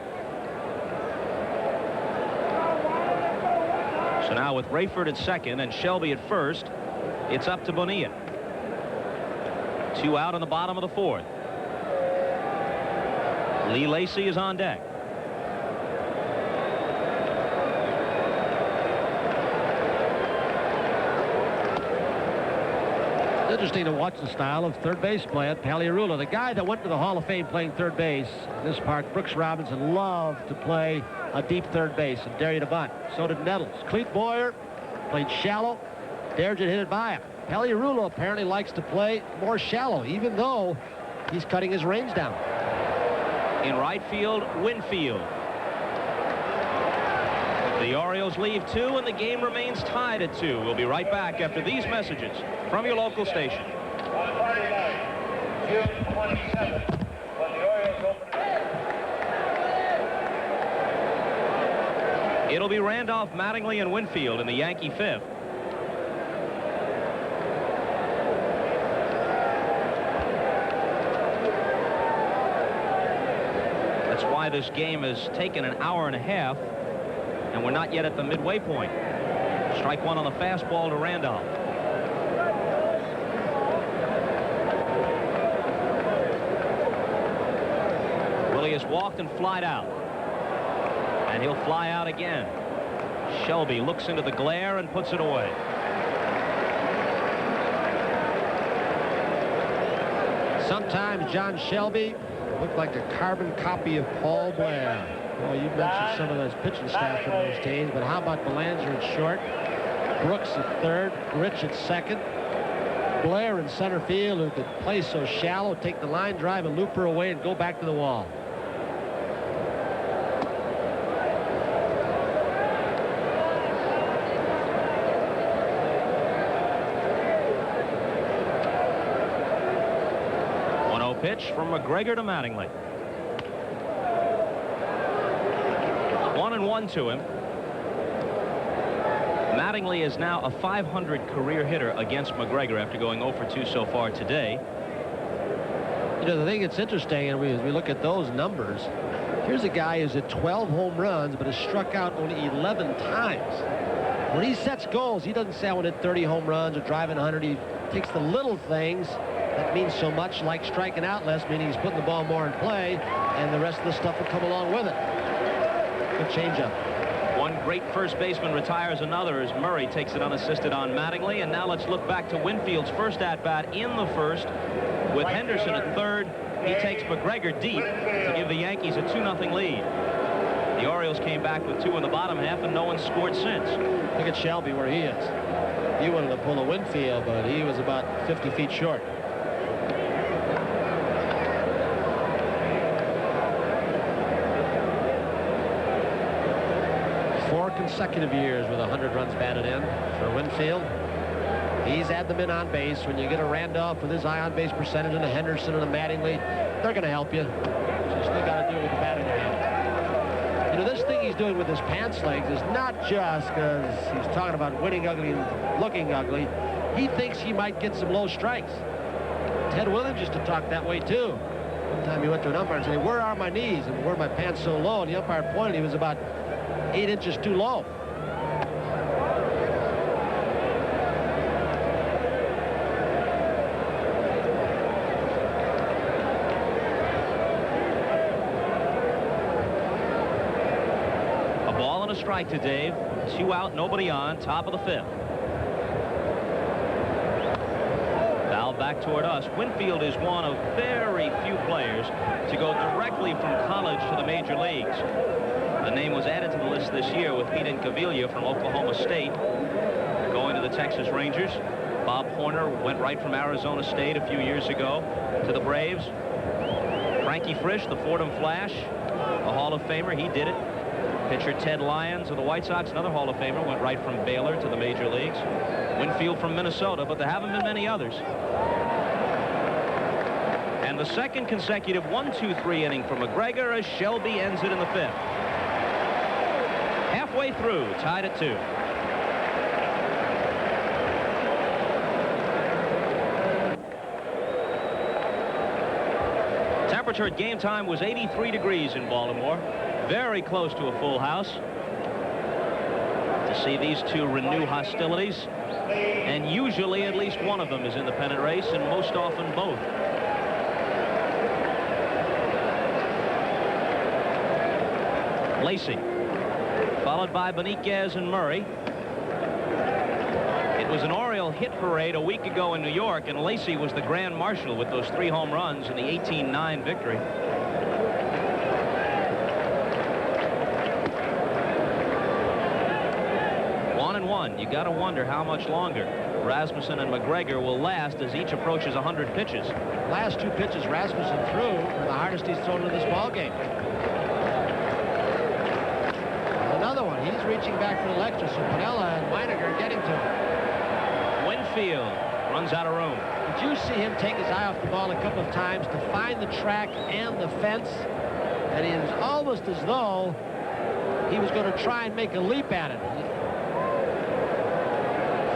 Speaker 3: So now with Rayford at second and Shelby at first, it's up to Bonilla. 2 out in the bottom of the 4th. Lee Lacy is on deck.
Speaker 4: interesting to watch the style of third base play at Paliarula. The guy that went to the Hall of Fame playing third base in this park, Brooks Robinson, loved to play a deep third base and dare you to bunt. So did Nettles. Clete Boyer played shallow, dared you to hit it by him. Paliarula apparently likes to play more shallow, even though he's cutting his range down.
Speaker 3: In right field, Winfield. The Orioles leave 2, and the game remains tied at 2. We'll be right back after these messages from your local station.
Speaker 7: On Friday night, June 27th, when the Orioles open.
Speaker 3: It'll be Randolph, Mattingly, and Winfield in the Yankee 5th. That's why this game has taken an hour and a half, and we're not yet at the midway point. Strike one on the fastball to Randolph. Willie has walked and flied out. And he'll fly out again. Shelby looks into the glare and puts it away.
Speaker 4: Sometimes John Shelby looked like a carbon copy of Paul Blair. Well, you mentioned some of those pitching staff from those days, but how about Belanger at short, Brooks at third, Rich at second, Blair in center field, who could play so shallow, take the line drive and loop her away and go back to the wall.
Speaker 3: Pitch from McGregor to Mattingly. 1-1 to him. Mattingly is now a .500 career hitter against McGregor after going 0 for 2 so far today.
Speaker 4: You know, the thing that's interesting, and as we look at those numbers, here's a guy who's at 12 home runs but has struck out only 11 times. When he sets goals, he doesn't say I want to hit 30 home runs or driving 100. He takes the little things that means so much, like striking out less, meaning he's putting the ball more in play, and the rest of the stuff will come along with it. Good changeup.
Speaker 3: One great first baseman retires another as Murray takes it unassisted on Mattingly. And now let's look back to Winfield's first at-bat in the first with Henderson at third. He takes McGregor deep to give the Yankees a 2-0 lead. The Orioles came back with 2 in the bottom half, and no one scored since.
Speaker 4: Look at Shelby where he is. He wanted to pull a Winfield, but he was about 50 feet short. Consecutive years with 100 runs batted in for Winfield. He's had them in on base. When you get a Randolph with his high on base percentage and a Henderson and a Mattingly, they're going to help you. So you still got to do it with the batting hand. You know, this thing he's doing with his pants legs is not just because he's talking about winning ugly and looking ugly. He thinks he might get some low strikes. Ted Williams used to talk that way too. One time he went to an umpire and said, where are my knees and where are my pants so low? And the umpire pointed, he was about 8 inches too low.
Speaker 3: A ball and a strike to Dave. 2 out, nobody on, top of the 5th. Foul back toward us. Winfield is one of very few players to go directly from college to the major leagues. The name was added to the list this year with Pete Incaviglia from Oklahoma State going to the Texas Rangers. Bob Horner went right from Arizona State a few years ago to the Braves. Frankie Frisch, the Fordham Flash, a Hall of Famer, he did it. Pitcher Ted Lyons of the White Sox, another Hall of Famer, went right from Baylor to the major leagues. Winfield from Minnesota, but there haven't been many others. And the second consecutive 1-2-3 inning for McGregor as Shelby ends it in the 5th. Halfway through, tied at 2. Temperature at game time was 83 degrees in Baltimore. Very close to a full house. To see these two renew hostilities. And usually at least one of them is in the pennant race, and most often both. Lacey, followed by Beniquez and Murray. It was an Orioles Oriole hit parade a week ago in New York, and Lacy was the grand marshal with those 3 home runs in the 18-9 victory. You got to wonder how much longer Rasmussen and McGregor will last as each approaches 100 pitches.
Speaker 4: Last 2 pitches Rasmussen threw are the hardest he's thrown in this ball game. Another one. He's reaching back for the extra, so Piniella and Weiniger getting to him.
Speaker 3: Winfield runs out of room.
Speaker 4: Did you see him take his eye off the ball a couple of times to find the track and the fence? And it was almost as though he was going to try and make a leap at it.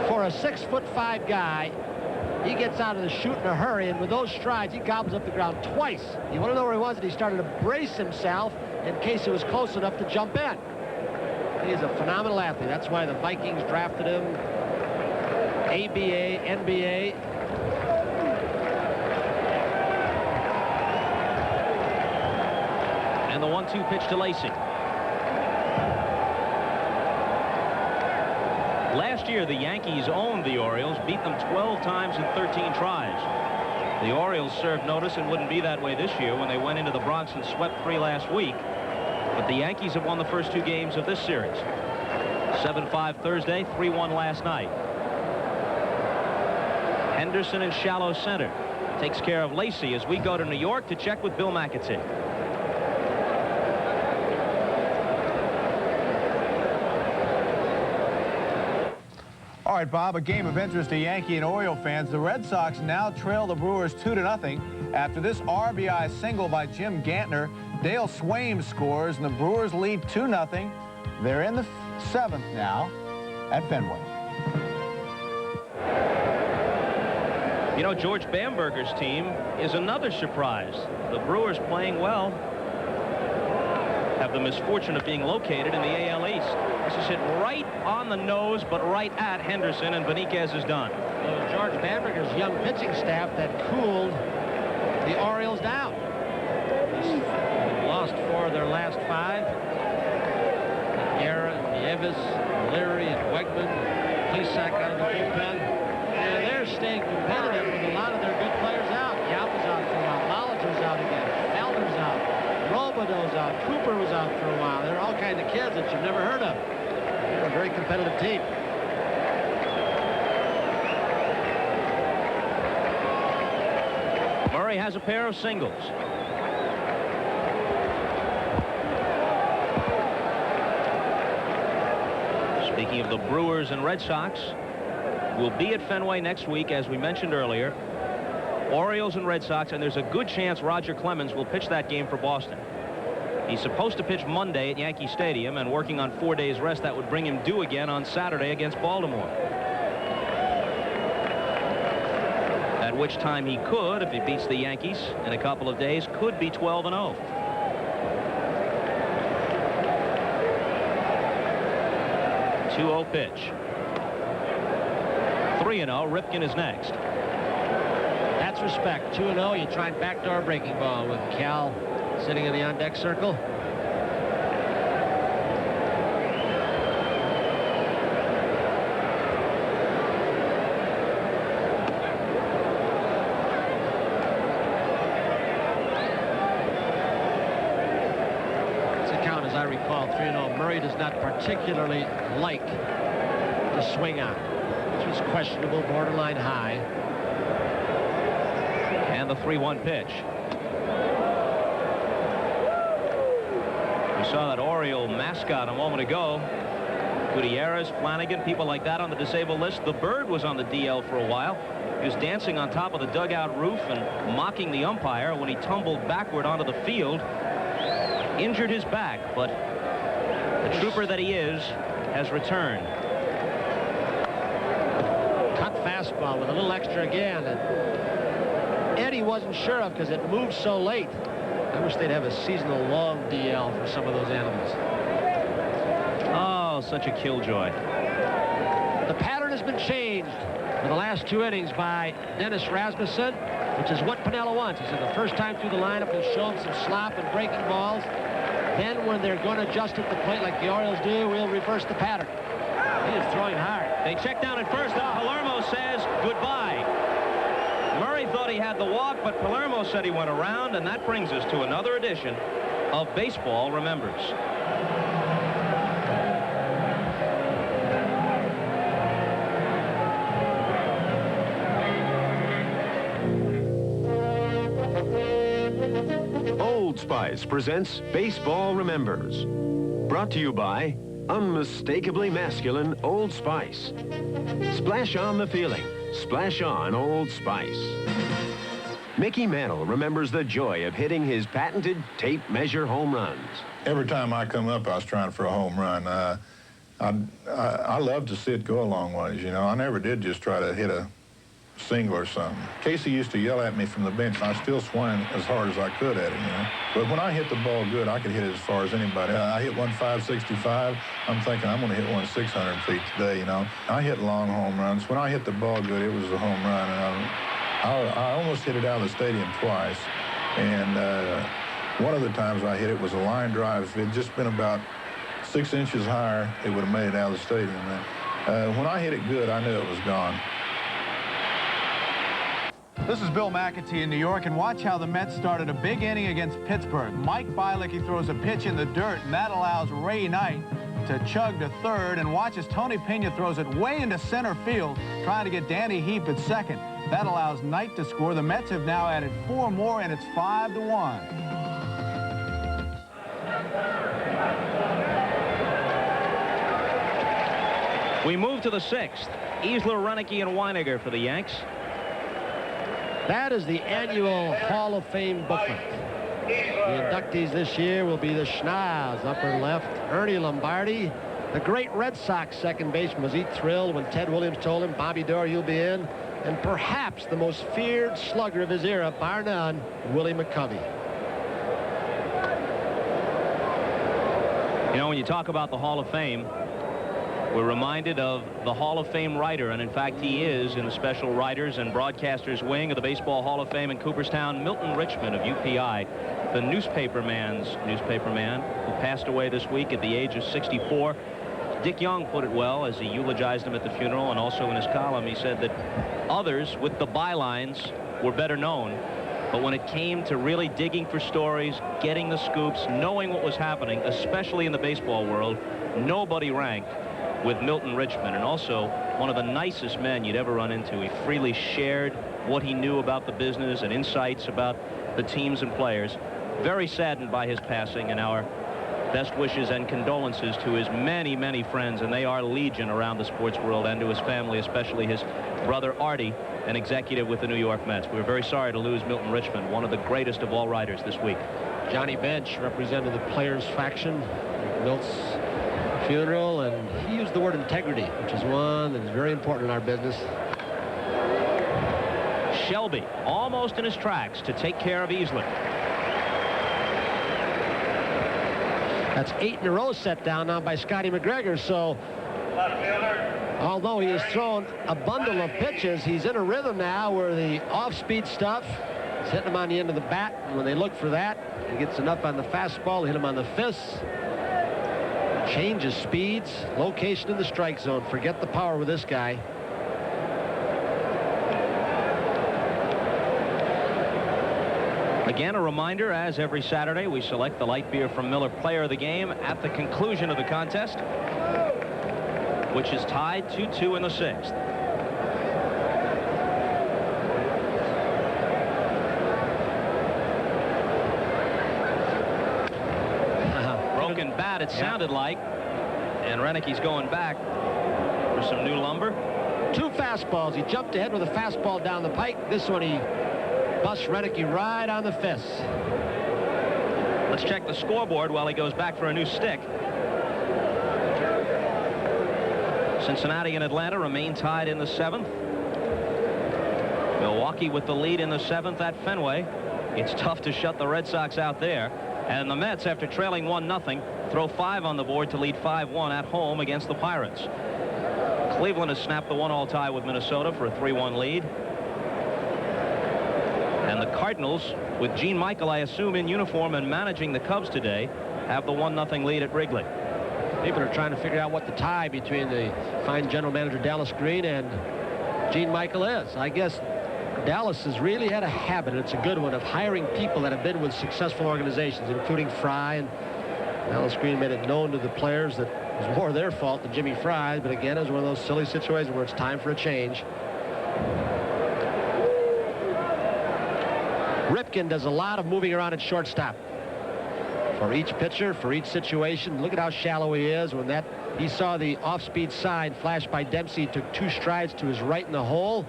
Speaker 4: For a 6'5" guy, he gets out of the chute in a hurry, and with those strides, he gobbles up the ground twice. You want to know where he was, and he started to brace himself in case it was close enough to jump in. He is a phenomenal athlete. That's why the Vikings drafted him. ABA, NBA.
Speaker 3: And the 1-2 pitch to Lacy. Last year, the Yankees owned the Orioles, beat them 12 times in 13 tries. The Orioles served notice and wouldn't be that way this year when they went into the Bronx and swept 3 last week. But the Yankees have won the first 2 games of this series. 7-5 Thursday, 3-1 last night. Henderson in shallow center takes care of Lacy as we go to New York to check with Bill McAtee.
Speaker 6: All right, Bob, a game of interest to Yankee and Oriole fans. The Red Sox now trail the Brewers 2-0 after this RBI single by Jim Gantner. Dale Swaim scores, and the Brewers lead 2-0. They're in the 7th now at Fenway.
Speaker 3: You know, George Bamberger's team is another surprise. The Brewers playing well have the misfortune of being located in the AL East. This is hit right on the nose, but right at Henderson, and Beniquez is done.
Speaker 4: George Bamberger's young pitching staff that cooled the Orioles down. They've lost 4 of their last 5. Guerra, Nieves, Leary, and Wegman, Plesac out of the bullpen. And they're staying competitive with a lot of their good players out. Yap was out for a while. Knowledge was out again. Felder's out. Robideau's out. Cooper was out for a while. There are all kinds of kids that you've never heard of. They're a very competitive team.
Speaker 3: Murray has a pair of singles. Speaking of the Brewers and Red Sox, we'll be at Fenway next week, as we mentioned earlier. Orioles and Red Sox, and there's a good chance Roger Clemens will pitch that game for Boston. He's supposed to pitch Monday at Yankee Stadium, and working on 4 days rest, that would bring him due again on Saturday against Baltimore. At which time he could, if he beats the Yankees in a couple of days, could be 12-0. Two-0 pitch. 3-0. Ripken is next.
Speaker 4: That's respect. 2-0. You try and backdoor breaking ball with Cal sitting in the on-deck circle. Count, as I recall, 3-0. Murray does not particularly like to swing on. This was questionable, borderline high.
Speaker 3: And the 3-1 pitch. We saw that Oriole mascot a moment ago. Gutierrez, Flanagan, people like that on the disabled list. The Bird was on the DL for a while. He was dancing on top of the dugout roof and mocking the umpire when he tumbled backward onto the field. Injured his back, but the trooper that he is has returned.
Speaker 4: Cut fastball with a little extra again. And Eddie wasn't sure of because it moved so late. I wish they'd have a seasonal long DL for some of those animals.
Speaker 3: Oh, such a killjoy.
Speaker 4: The pattern has been changed for the last 2 innings by Dennis Rasmussen, which is what Piniella wants. He said the first time through the lineup, he'll show him some slop and breaking balls. Then when they're going to adjust at the plate like the Orioles do, we'll reverse the pattern. He is throwing hard.
Speaker 3: They check down at first. Palermo says goodbye. Murray thought he had the walk, but Palermo said he went around, and that brings us to another edition of Baseball Remembers.
Speaker 8: Old Spice presents Baseball Remembers. Brought to you by unmistakably masculine Old Spice. Splash on the feeling. Splash on Old Spice. Mickey Mantle remembers the joy of hitting his patented tape measure home runs.
Speaker 9: Every time I come up, I was trying for a home run. I love to see it go a long ways, you know. I never did just try to hit a single or something. Casey used to yell at me from the bench, and I still swung as hard as I could at it, you know. But when I hit the ball good, I could hit it as far as anybody. I hit one 565. I'm thinking I'm going to hit one 600 feet today, you know. I hit long home runs. When I hit the ball good, it was a home run. And I almost hit it out of the stadium twice. And one of the times I hit it was a line drive. If it had just been about 6 inches higher, it would have made it out of the stadium. And when I hit it good, I knew it was gone.
Speaker 6: This is Bill McAtee in New York, and watch how the Mets started a big inning against Pittsburgh. Mike Bielicki throws a pitch in the dirt, and that allows Ray Knight to chug to third, and watch as Tony Pena throws it way into center field, trying to get Danny Heap at second. That allows Knight to score. The Mets have now added 4 more, and it's 5-1.
Speaker 3: We move to the 6th. Easler, Renicky, and Weiniger for the Yanks.
Speaker 4: That is the annual Hall of Fame booklet. The inductees this year will be the Schnauz, upper left, Ernie Lombardi. The great Red Sox second baseman was thrilled when Ted Williams told him, Bobby Doerr, you'll be in. And perhaps the most feared slugger of his era, bar none, Willie McCovey.
Speaker 3: You know, when you talk about the Hall of Fame, we're reminded of the Hall of Fame writer, and in fact he is in the special writers and broadcasters wing of the Baseball Hall of Fame in Cooperstown. Milton Richmond of UPI, the newspaperman who passed away this week at the age of 64. Dick Young put it well as he eulogized him at the funeral, and also in his column he said that others with the bylines were better known, but when it came to really digging for stories, getting the scoops, knowing what was happening, especially in the baseball world, nobody ranked with Milton Richmond, and also one of the nicest men you'd ever run into. He freely shared what he knew about the business and insights about the teams and players. Very saddened by his passing, and our best wishes and condolences to his many, many friends, and they are legion around the sports world, and to his family, especially his brother Artie, an executive with the New York Mets. We're very sorry to lose Milton Richmond, one of the greatest of all writers this week.
Speaker 4: Johnny Bench represented the players faction at Milt's funeral, and he used the word integrity, which is one that is very important in our business.
Speaker 3: Shelby almost in his tracks to take care of Easler.
Speaker 4: That's 8 in a row set down now by Scotty McGregor. So although he has thrown a bundle of pitches, he's in a rhythm now where the off-speed stuff is hitting him on the end of the bat, and when they look for that, he gets enough on the fastball to hit him on the fists. Changes speeds, location in the strike zone. Forget the power with this guy.
Speaker 3: Again, a reminder, as every Saturday, we select the light beer from Miller Player of the Game at the conclusion of the contest, which is tied 2-2 in the 6th. Broken bat, it sounded like, and Renicky's going back for some new lumber.
Speaker 4: 2 fastballs. He jumped ahead with a fastball down the pike. This one he busts Renicky right on the fist.
Speaker 3: Let's check the scoreboard while he goes back for a new stick. Cincinnati and Atlanta remain tied in the 7th. Milwaukee with the lead in the 7th at Fenway. It's tough to shut the Red Sox out there. And the Mets, after trailing 1-0, throw 5 on the board to lead 5-1 at home against the Pirates. Cleveland has snapped the 1-1 tie with Minnesota for a 3-1 lead. And the Cardinals, with Gene Michael, I assume, in uniform and managing the Cubs today, have the 1-0 lead at Wrigley.
Speaker 4: People are trying to figure out what the tie between the fine general manager Dallas Green and Gene Michael is. I guess Dallas has really had a habit, and it's a good one, of hiring people that have been with successful organizations, including Fry. And Dallas Green made it known to the players that it was more their fault than Jimmy Fry's. But again, it was one of those silly situations where it's time for a change. Ripken does a lot of moving around at shortstop. For each pitcher, for each situation. Look at how shallow he is. When he saw the off-speed sign flash by Dempsey, took 2 strides to his right in the hole.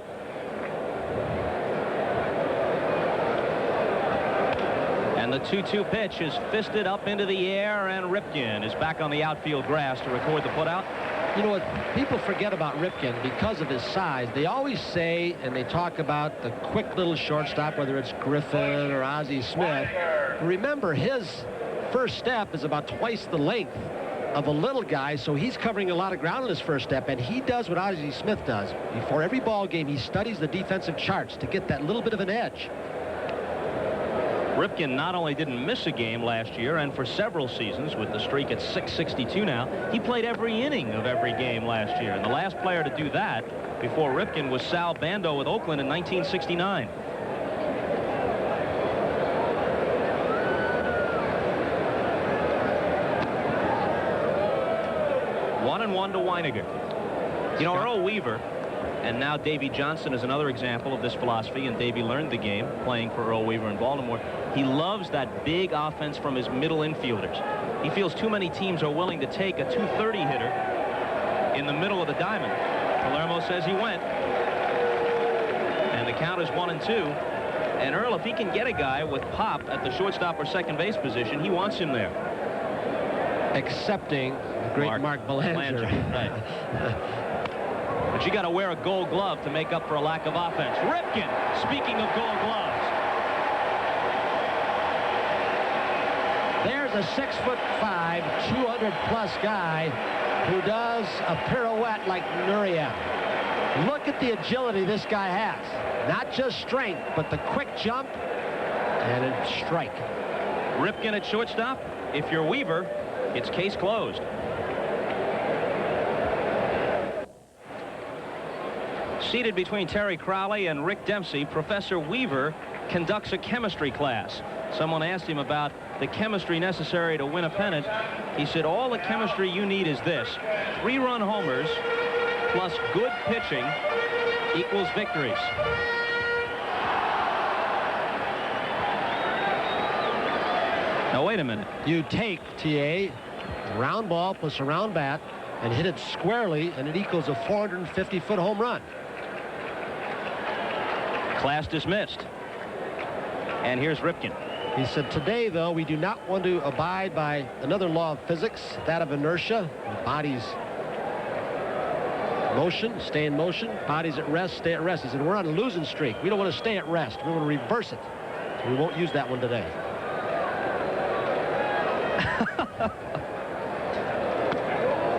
Speaker 3: And the 2-2 pitch is fisted up into the air, and Ripken is back on the outfield grass to record the putout.
Speaker 4: You know what people forget about Ripken because of his size? They always say, and they talk about the quick little shortstop, whether it's Griffin or Ozzie Smith. Remember, his first step is about twice the length of a little guy, so he's covering a lot of ground in his first step, and he does what Ozzie Smith does. Before every ball game, he studies the defensive charts to get that little bit of an edge.
Speaker 3: Ripken not only didn't miss a game last year, and for several seasons with the streak at 662 now, he played every inning of every game last year. And the last player to do that before Ripken was Sal Bando with Oakland in 1969. One and one to Weiniger. You know, Earl Weaver, and now Davey Johnson is another example of this philosophy, and Davey learned the game playing for Earl Weaver in Baltimore. He loves that big offense from his middle infielders. He feels too many teams are willing to take a 230 hitter in the middle of the diamond. Palermo says he went. And the count is 1-2. And Earl, if he can get a guy with pop at the shortstop or second base position, he wants him there.
Speaker 4: Excepting the great Mark Belanger.
Speaker 3: Right. But you got to wear a gold glove to make up for a lack of offense. Ripken, speaking of gold gloves.
Speaker 4: There's a 6'5", 200-plus guy who does a pirouette like Nuria. Look at the agility this guy has. Not just strength, but the quick jump and a strike.
Speaker 3: Ripken at shortstop. If you're Weaver, it's case closed. Seated between Terry Crowley and Rick Dempsey, Professor Weaver conducts a chemistry class. Someone asked him about the chemistry necessary to win a pennant. He said, all the chemistry you need is this: 3-run homers plus good pitching equals victories. Now, wait a minute.
Speaker 4: You take, T.A., round ball plus a round bat and hit it squarely, and it equals a 450-foot home run.
Speaker 3: Class dismissed. And here's Ripken.
Speaker 4: He said, today, though, we do not want to abide by another law of physics, that of inertia. The body's motion, stay in motion. Body's at rest, stay at rest. He said, we're on a losing streak. We don't want to stay at rest. We want to reverse it. So we won't use that one today.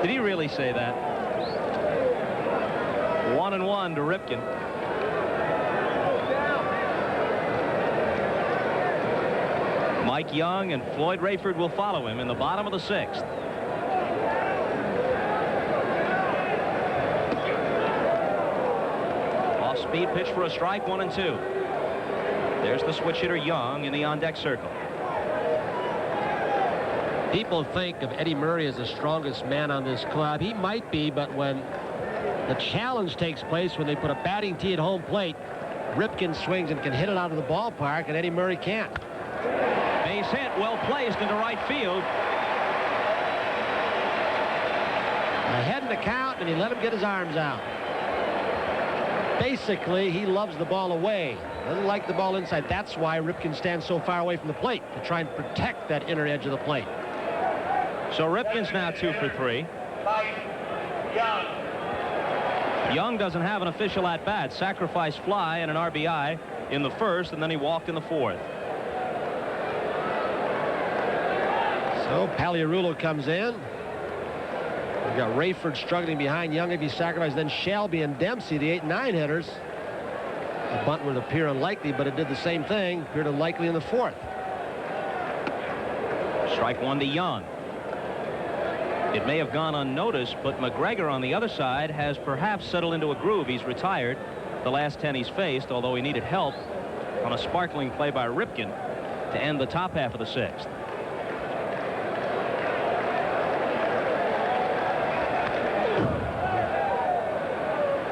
Speaker 3: Did he really say that? 1-1 to Ripken. Mike Young and Floyd Rayford will follow him in the bottom of the 6th. Off-speed pitch for a strike, 1-2. There's the switch hitter Young in the on-deck circle.
Speaker 4: People think of Eddie Murray as the strongest man on this club. He might be, but when the challenge takes place, when they put a batting tee at home plate, Ripken swings and can hit it out of the ballpark, and Eddie Murray can't.
Speaker 3: Base hit, well placed into right field.
Speaker 4: Ahead in the count, and he let him get his arms out. Basically, he loves the ball away. Doesn't like the ball inside. That's why Ripken stands so far away from the plate, to try and protect that inner edge of the plate.
Speaker 3: So Ripken's now 2 for 3. Young doesn't have an official at-bat. Sacrifice fly and an RBI in the first, and then he walked in the 4th.
Speaker 4: So Paliarulo comes in. We've got Rayford struggling behind Young if he sacrificed. Then Shelby and Dempsey, the 8-9 hitters. The bunt would appear unlikely, but it did the same thing. Appeared unlikely in the 4th.
Speaker 3: Strike 1 to Young. It may have gone unnoticed, but McGregor on the other side has perhaps settled into a groove. He's retired. the last 10 he's faced, although he needed help on a sparkling play by Ripken to end the top half of the 6th.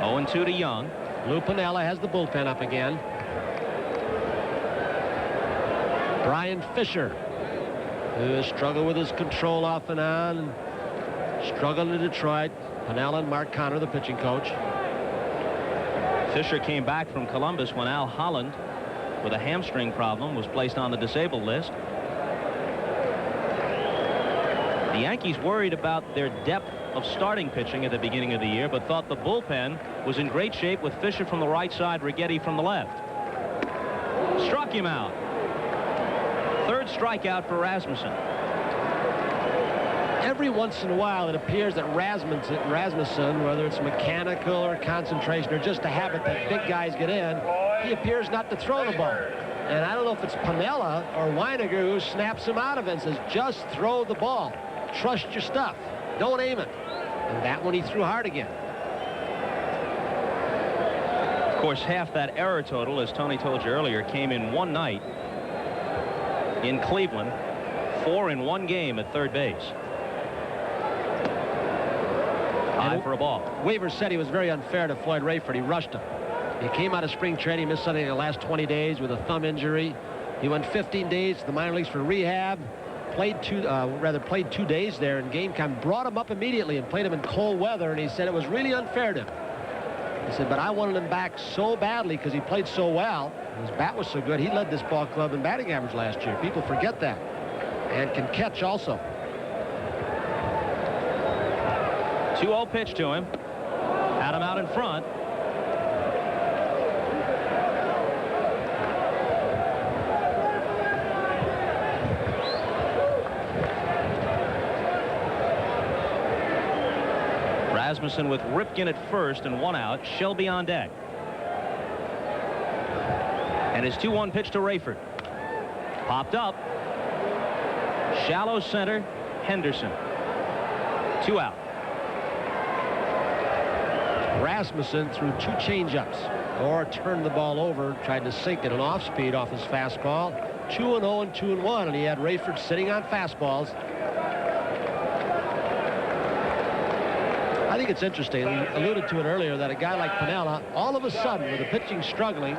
Speaker 3: Oh, 0-2 to Young.
Speaker 4: Lou Piniella has the bullpen up again. Brian Fisher, who has struggled with his control off and on, and struggled in Detroit. Piniella and Mark Connor, the pitching coach.
Speaker 3: Fisher came back from Columbus when Al Holland, with a hamstring problem, was placed on the disabled list. The Yankees worried about their depth of starting pitching at the beginning of the year, but thought the bullpen was in great shape with Fisher from the right side, Righetti from the left. Struck him out. Third strikeout for Rasmussen.
Speaker 4: Every once in a while, it appears that Rasmussen, whether it's mechanical or concentration or just a habit that big guys get in, he appears not to throw the ball. And I don't know if it's Piniella or Weiniger who snaps him out of it and says, just throw the ball. Trust your stuff. Don't aim it. And that one he threw hard again.
Speaker 3: Of course, half that error total, as Tony told you earlier, came in one night in Cleveland. 4 in one game at third base. High for a ball.
Speaker 4: Weaver said he was very unfair to Floyd Rayford. He rushed him. He came out of spring training, missed something in the last 20 days with a thumb injury. He went 15 days to the minor leagues for rehab. Played 2 days there in game time. Brought him up immediately and played him in cold weather. And he said it was really unfair to him. He said, but I wanted him back so badly because he played so well. His bat was so good. He led this ball club in batting average last year. People forget that. And can catch also.
Speaker 3: 2-0 pitch to him. Had him out in front. Rasmussen with Ripken at first and 1 out. Shelby on deck. And his 2-1 pitch to Rayford. Popped up. Shallow center. Henderson. 2 out.
Speaker 4: Rasmussen threw 2 changeups or turned the ball over, tried to sink it an off speed off his fastball. 2-0 and 2-1, and he had Rayford sitting on fastballs. I think it's interesting, and he alluded to it earlier, that a guy like Piniella, all of a sudden, with the pitching struggling,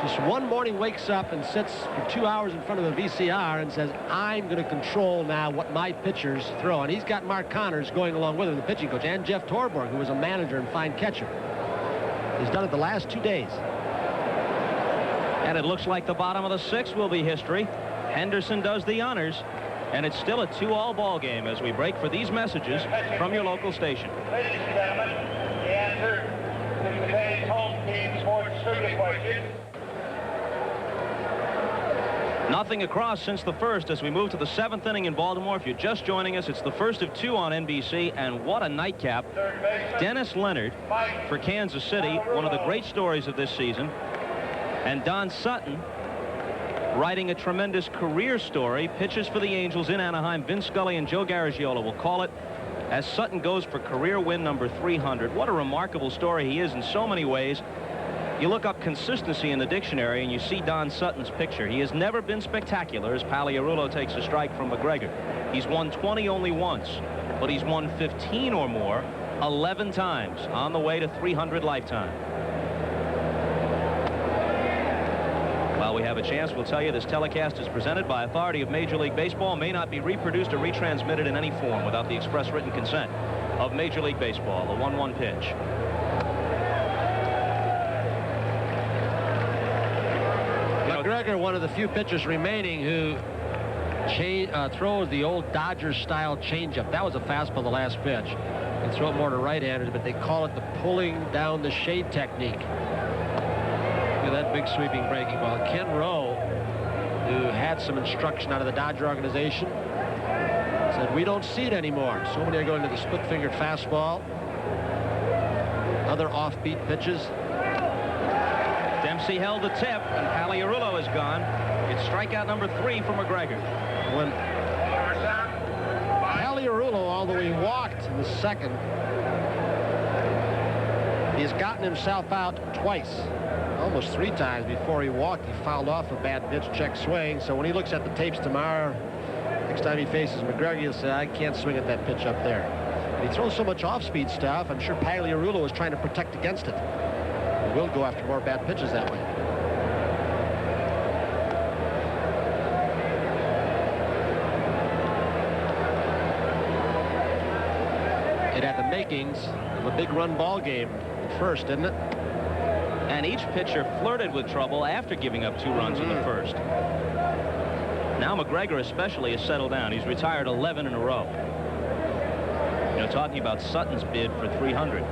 Speaker 4: just one morning wakes up and sits for 2 hours in front of a VCR and says, I'm going to control now what my pitchers throw. And he's got Mark Connors going along with him, the pitching coach, and Jeff Torborg, who was a manager and fine catcher. He's done it the last 2 days.
Speaker 3: And it looks like the bottom of the 6th will be history. Henderson does the honors. And it's still a 2-all ball game as we break for these messages from your local station.
Speaker 7: Ladies and gentlemen, the answer to today's home team sports trivia question.
Speaker 3: Nothing across since the first as we move to the 7th inning in Baltimore. If you're just joining us, it's the first of 2 on NBC, and what a nightcap. Dennis Leonard for Kansas City, one of the great stories of this season, and Don Sutton, writing a tremendous career story, pitches for the Angels in Anaheim. Vin Scully and Joe Garagiola will call it as Sutton goes for career win number 300. What a remarkable story he is in so many ways. You look up consistency in the dictionary and you see Don Sutton's picture. He has never been spectacular as Paliarulo takes a strike from McGregor. He's won 20 only once, but he's won 15 or more 11 times on the way to 300 lifetime. While we have a chance, we'll tell you this telecast is presented by authority of Major League Baseball, may not be reproduced or retransmitted in any form without the express written consent of Major League Baseball. The 1-1 pitch.
Speaker 4: McGregor, one of the few pitchers remaining who throws the old Dodgers-style changeup. That was a fastball the last pitch. They throw it more to right-handers, but they call it the pulling down the shade technique. Look at that big sweeping breaking ball. Ken Rowe, who had some instruction out of the Dodger organization, said, we don't see it anymore. So many are going to the split-fingered fastball. Other offbeat pitches.
Speaker 3: Dempsey held the tip, and Paliarulo is gone. It's strikeout number 3 for McGregor.
Speaker 4: When Paliarulo, although he walked in the 2nd, He's gotten himself out twice, almost 3 times before he walked. He fouled off a bad pitch, check swing. So when he looks at the tapes tomorrow, next time he faces McGregor, he'll say, I can't swing at that pitch up there. And he throws so much off-speed stuff, I'm sure Pagliarulo was trying to protect against it. He will go after more bad pitches that way. It had the makings of a big run ball game at first, didn't it?
Speaker 3: And each pitcher flirted with trouble after giving up 2 runs in the first. Now McGregor especially has settled down. He's retired 11 in a row. You know, talking about Sutton's bid for 300.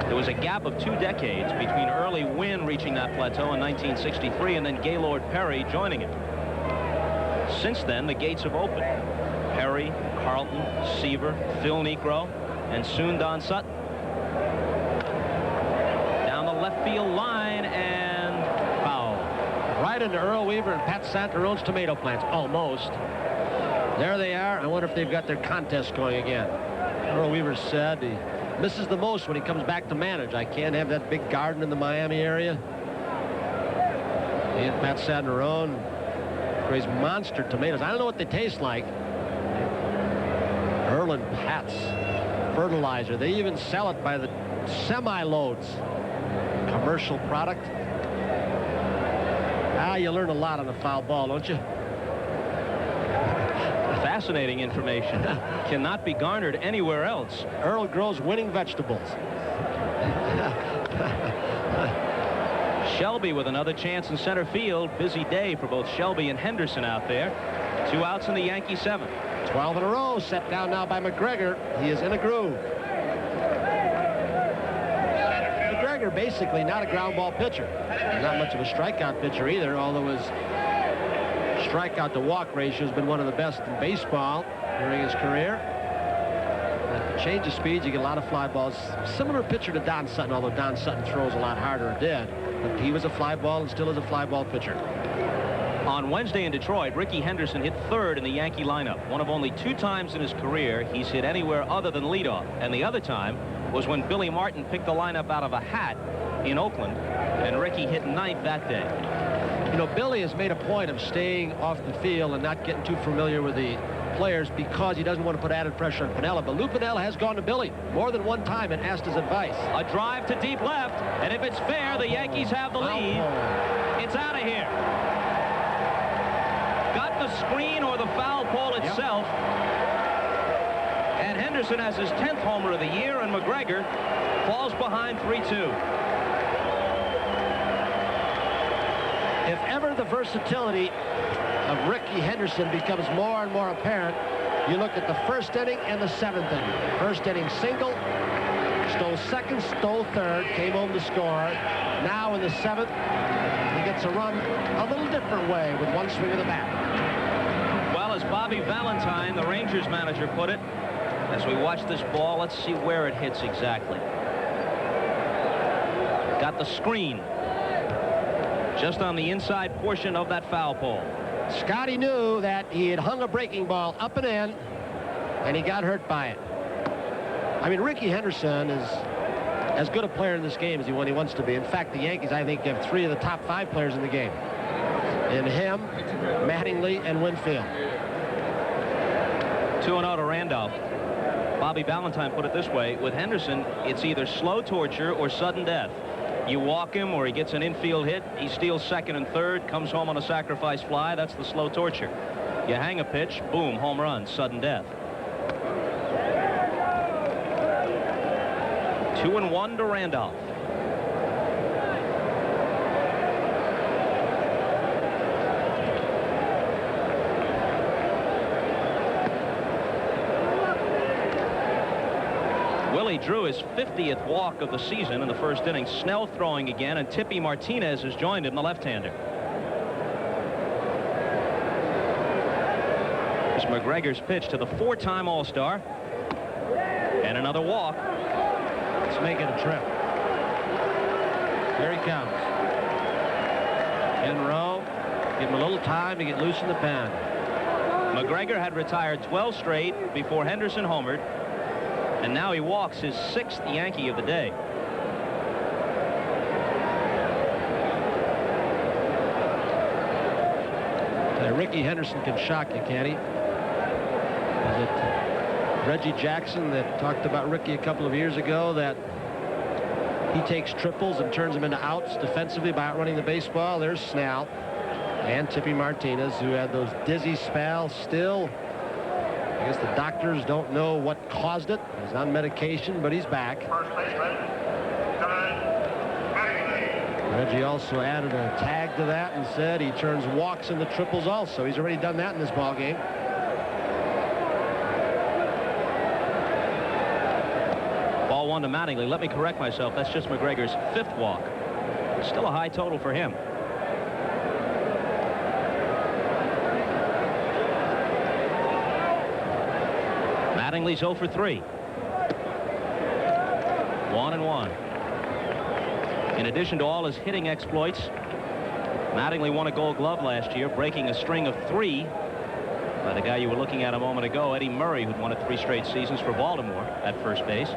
Speaker 3: There was a gap of 2 decades between Early Wynn reaching that plateau in 1963 and then Gaylord Perry joining it. Since then, the gates have opened. Perry, Carlton, Seaver, Phil Niekro, and soon Don Sutton. Down the left field line and foul.
Speaker 4: Right into Earl Weaver and Pat Santarone's tomato plants, almost. There they are. I wonder if they've got their contest going again. Earl Weaver said he misses the most when he comes back to manage. I can't have that big garden in the Miami area. He and Pat Santarone raise monster tomatoes. I don't know what they taste like. Earl and Pat's fertilizer. They even sell it by the semi-loads. Commercial product. You learn a lot on a foul ball, don't you?
Speaker 3: Fascinating information. Cannot be garnered anywhere else.
Speaker 4: Earl grows winning vegetables.
Speaker 3: Shelby with another chance in center field. Busy day for both Shelby and Henderson out there. 2 outs in the Yankee 7th.
Speaker 4: 12 in a row, set down now by McGregor. He is in a groove. McGregor basically not a ground ball pitcher. Not much of a strikeout pitcher either, although his strikeout to walk ratio has been one of the best in baseball during his career. At the change of speeds, you get a lot of fly balls. Similar pitcher to Don Sutton, although Don Sutton throws a lot harder or did. But he was a fly ball and still is a fly ball pitcher.
Speaker 3: On Wednesday in Detroit, Ricky Henderson hit 3rd in the Yankee lineup. One of only 2 times in his career he's hit anywhere other than leadoff. And the other time was when Billy Martin picked the lineup out of a hat in Oakland, and Ricky hit 9th that day.
Speaker 4: You know, Billy has made a point of staying off the field and not getting too familiar with the players because he doesn't want to put added pressure on Piniella. But Lou Piniella has gone to Billy more than one time and asked his advice.
Speaker 3: A drive to deep left, and if it's fair, the Yankees have the lead. It's out of here. Got the screen or the foul pole itself. And Henderson has his 10th homer of the year, and McGregor falls behind 3-2.
Speaker 4: If ever the versatility of Ricky Henderson becomes more and more apparent, you look at the 1st inning and the 7th inning. 1st inning single, stole 2nd, stole 3rd, came home to score. Now in the 7th, he gets a run a little different way with one swing of the bat.
Speaker 3: Well, as Bobby Valentine, the Rangers manager, put it, as we watch this ball, let's see where it hits exactly. Got the screen just on the inside portion of that foul pole.
Speaker 4: Scotty knew that he had hung a breaking ball up and in, and he got hurt by it. I mean, Ricky Henderson is as good a player in this game as he wants to be. In fact, the Yankees, I think, have 3 of the top 5 players in the game. In him, Mattingly, and Winfield.
Speaker 3: 2-0 to Randolph. Bobby Valentine put it this way: with Henderson, it's either slow torture or sudden death. You walk him or he gets an infield hit, he steals 2nd and 3rd, comes home on a sacrifice fly. That's the slow torture. You hang a pitch, boom, home run, sudden death. 2-1 to Randolph. Willie drew his 50th walk of the season in the 1st inning. Snell throwing again, and Tippy Martinez has joined him, the left-hander. It's McGregor's pitch to the 4-time All-Star. And another walk.
Speaker 4: Let's make it a trip. Here he comes. In row. Give him a little time to get loose in the pen.
Speaker 3: McGregor had retired 12 straight before Henderson homered. And now he walks his 6th Yankee of the day.
Speaker 4: Ricky Henderson can shock you, can't he? Was it Reggie Jackson that talked about Ricky a couple of years ago, that he takes triples and turns them into outs defensively by outrunning the baseball? There's Snell and Tippy Martinez, who had those dizzy spells. Still, I guess the doctors don't know what caused it. He's on medication, but he's back. Reggie also added a tag to that and said he turns walks into triples also. He's already done that in this ball game.
Speaker 3: Ball 1 to Mattingly. Let me correct myself. That's just McGregor's 5th walk. Still a high total for him. Mattingly's 0 for 3. 1-1. In addition to all his hitting exploits, Mattingly won a Gold Glove last year, breaking a string of 3 by the guy you were looking at a moment ago, Eddie Murray, who'd won it 3 straight seasons for Baltimore at first base.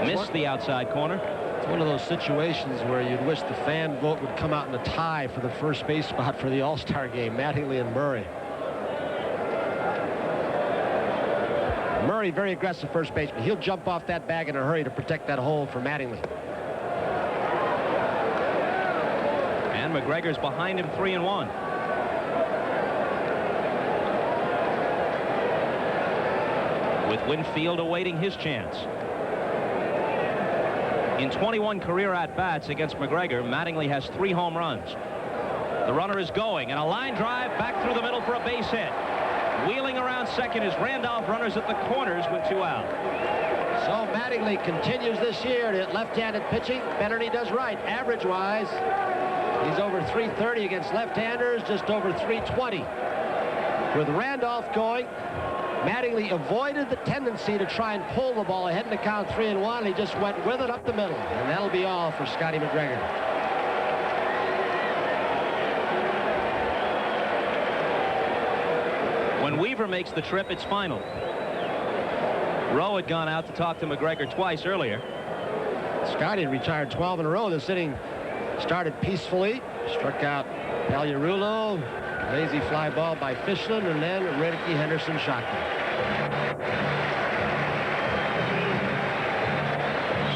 Speaker 3: Missed the outside corner.
Speaker 4: It's one of those situations where you'd wish the fan vote would come out in a tie for the first base spot for the All-Star game, Mattingly and Murray. Murray, very aggressive first baseman. He'll jump off that bag in a hurry to protect that hole for Mattingly.
Speaker 3: And McGregor's behind him 3-1. With Winfield awaiting his chance. In 21 career at-bats against McGregor, Mattingly has 3 home runs. The runner is going, and a line drive back through the middle for a base hit. Wheeling around second is Randolph, runners at the corners with 2 out.
Speaker 4: So Mattingly continues this year at left-handed pitching. Better than he does right. Average-wise, he's over 330 against left-handers, just over 320. With Randolph going, Mattingly avoided the tendency to try and pull the ball ahead in the count 3-1. He just went with it up the middle, and that'll be all for Scotty McGregor.
Speaker 3: When Weaver makes the trip, it's final. Rowe had gone out to talk to McGregor twice earlier.
Speaker 4: Scotty had retired 12 in a row. This inning started peacefully. Struck out Pagliarulo. Lazy fly ball by Fishland, and then Ricky Henderson shot him.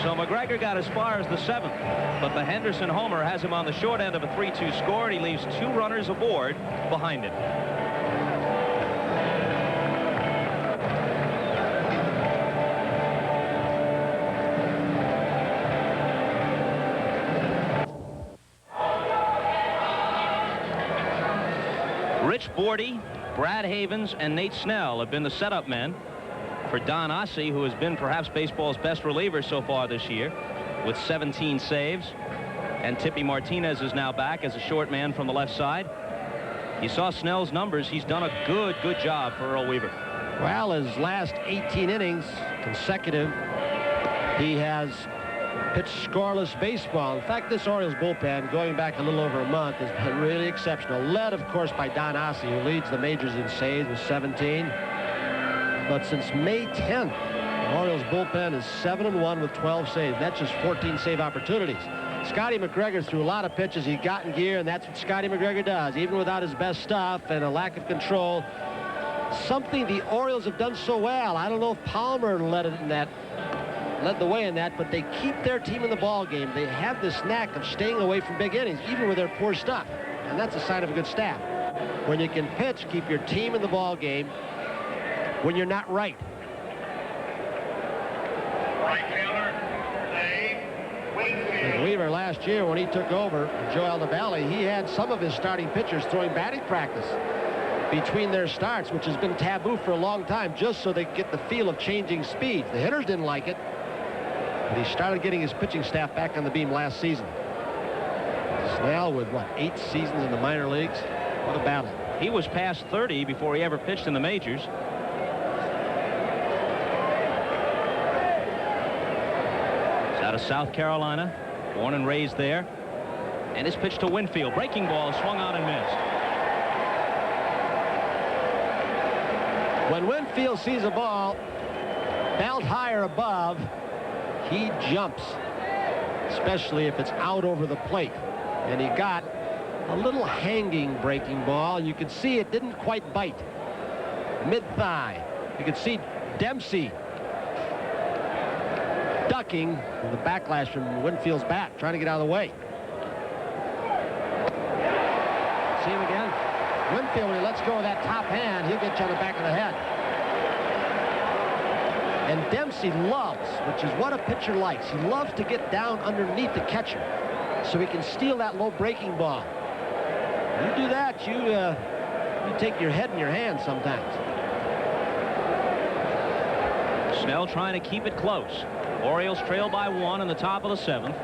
Speaker 3: So McGregor got as far as the 7th, but the Henderson homer has him on the short end of a 3-2 score, and he leaves 2 runners aboard behind him. Rich Bordy, Brad Havens, and Nate Snell have been the setup men for Don Ossie, who has been perhaps baseball's best reliever so far this year with 17 saves. And Tippy Martinez is now back as a short man from the left side. You saw Snell's numbers. He's done a good job for Earl Weaver.
Speaker 4: Well, his last 18 innings consecutive, he has pitched scoreless baseball. In fact, this Orioles bullpen, going back a little over a month, has been really exceptional. Led, of course, by Don Ossie, who leads the majors in saves with 17. But since May 10th, the Orioles bullpen is 7-1 with 12 saves. That's just 14 save opportunities. Scotty McGregor threw a lot of pitches. He got in gear, and that's what Scotty McGregor does. Even without his best stuff and a lack of control, something the Orioles have done so well. I don't know if Palmer led the way in that, but they keep their team in the ball game. They have this knack of staying away from big innings, even with their poor stuff, and that's a sign of a good staff. When you can pitch, keep your team in the ball game when you're not right.
Speaker 7: Right fielder, Dave Winfield.
Speaker 4: Weaver last year, when he took over Joe Aldavale, he had some of his starting pitchers throwing batting practice between their starts, which has been taboo for a long time, just so they could get the feel of changing speeds. The hitters didn't like it, but he started getting his pitching staff back on the beam last season. Snell with, 8 seasons in the minor leagues? What a battle.
Speaker 3: He was past 30 before he ever pitched in the majors. He's out of South Carolina, born and raised there. And his pitch to Winfield. Breaking ball, swung on and missed.
Speaker 4: When Winfield sees a ball belt high or above, he jumps, especially if it's out over the plate. And he got a little hanging breaking ball. You could see it didn't quite bite. Mid-thigh. You could see Dempsey ducking the backlash from Winfield's bat, trying to get out of the way. See him again? Winfield, when he lets go of that top hand, he'll get you on the back of the head. And Dempsey loves, which is what a pitcher likes, he loves to get down underneath the catcher so he can steal that low breaking ball. You do that, you take your head in your hand sometimes.
Speaker 3: Snell trying to keep it close. Orioles trail by 1 in the top of the 7th.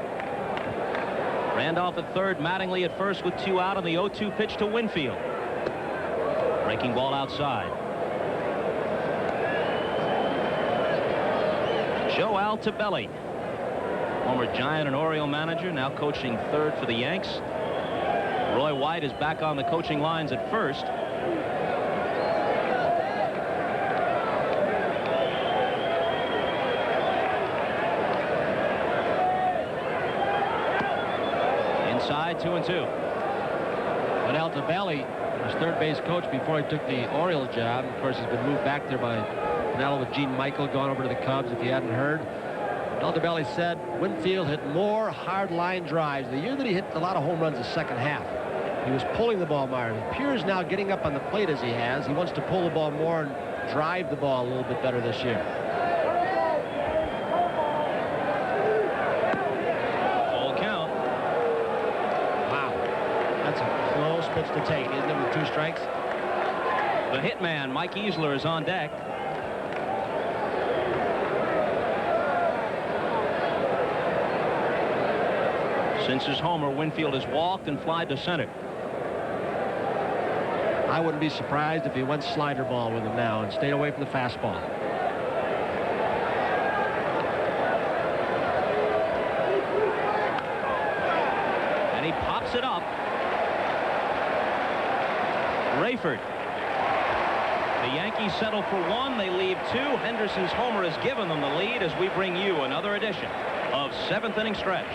Speaker 3: Randolph at third, Mattingly at first with 2 out on the 0-2 pitch to Winfield. Breaking ball outside. Joe Altobelli, former Giant and Oriole manager, now coaching third for the Yanks. Roy White is back on the coaching lines at first. Inside, 2-2.
Speaker 4: But Altobelli was third base coach before he took the Orioles job. Of course, he's been moved back there by Pinello with Gene Michael, gone over to the Cubs, if you hadn't heard. Altobelli said Winfield hit more hard line drives. The year that he hit a lot of home runs the second half, he was pulling the ball more. It appears now, getting up on the plate as he has, he wants to pull the ball more and drive the ball a little bit better this year.
Speaker 3: Full count.
Speaker 4: Wow. That's a close pitch to take, isn't it, with 2 strikes?
Speaker 3: The hitman, Mike Easler, is on deck. Since his homer, Winfield has walked and flied to center.
Speaker 4: I wouldn't be surprised if he went slider ball with him now and stayed away from the fastball.
Speaker 3: And he pops it up. Rayford. The Yankees settle for 1. They leave 2. Henderson's homer has given them the lead as we bring you another edition of 7th inning stretch.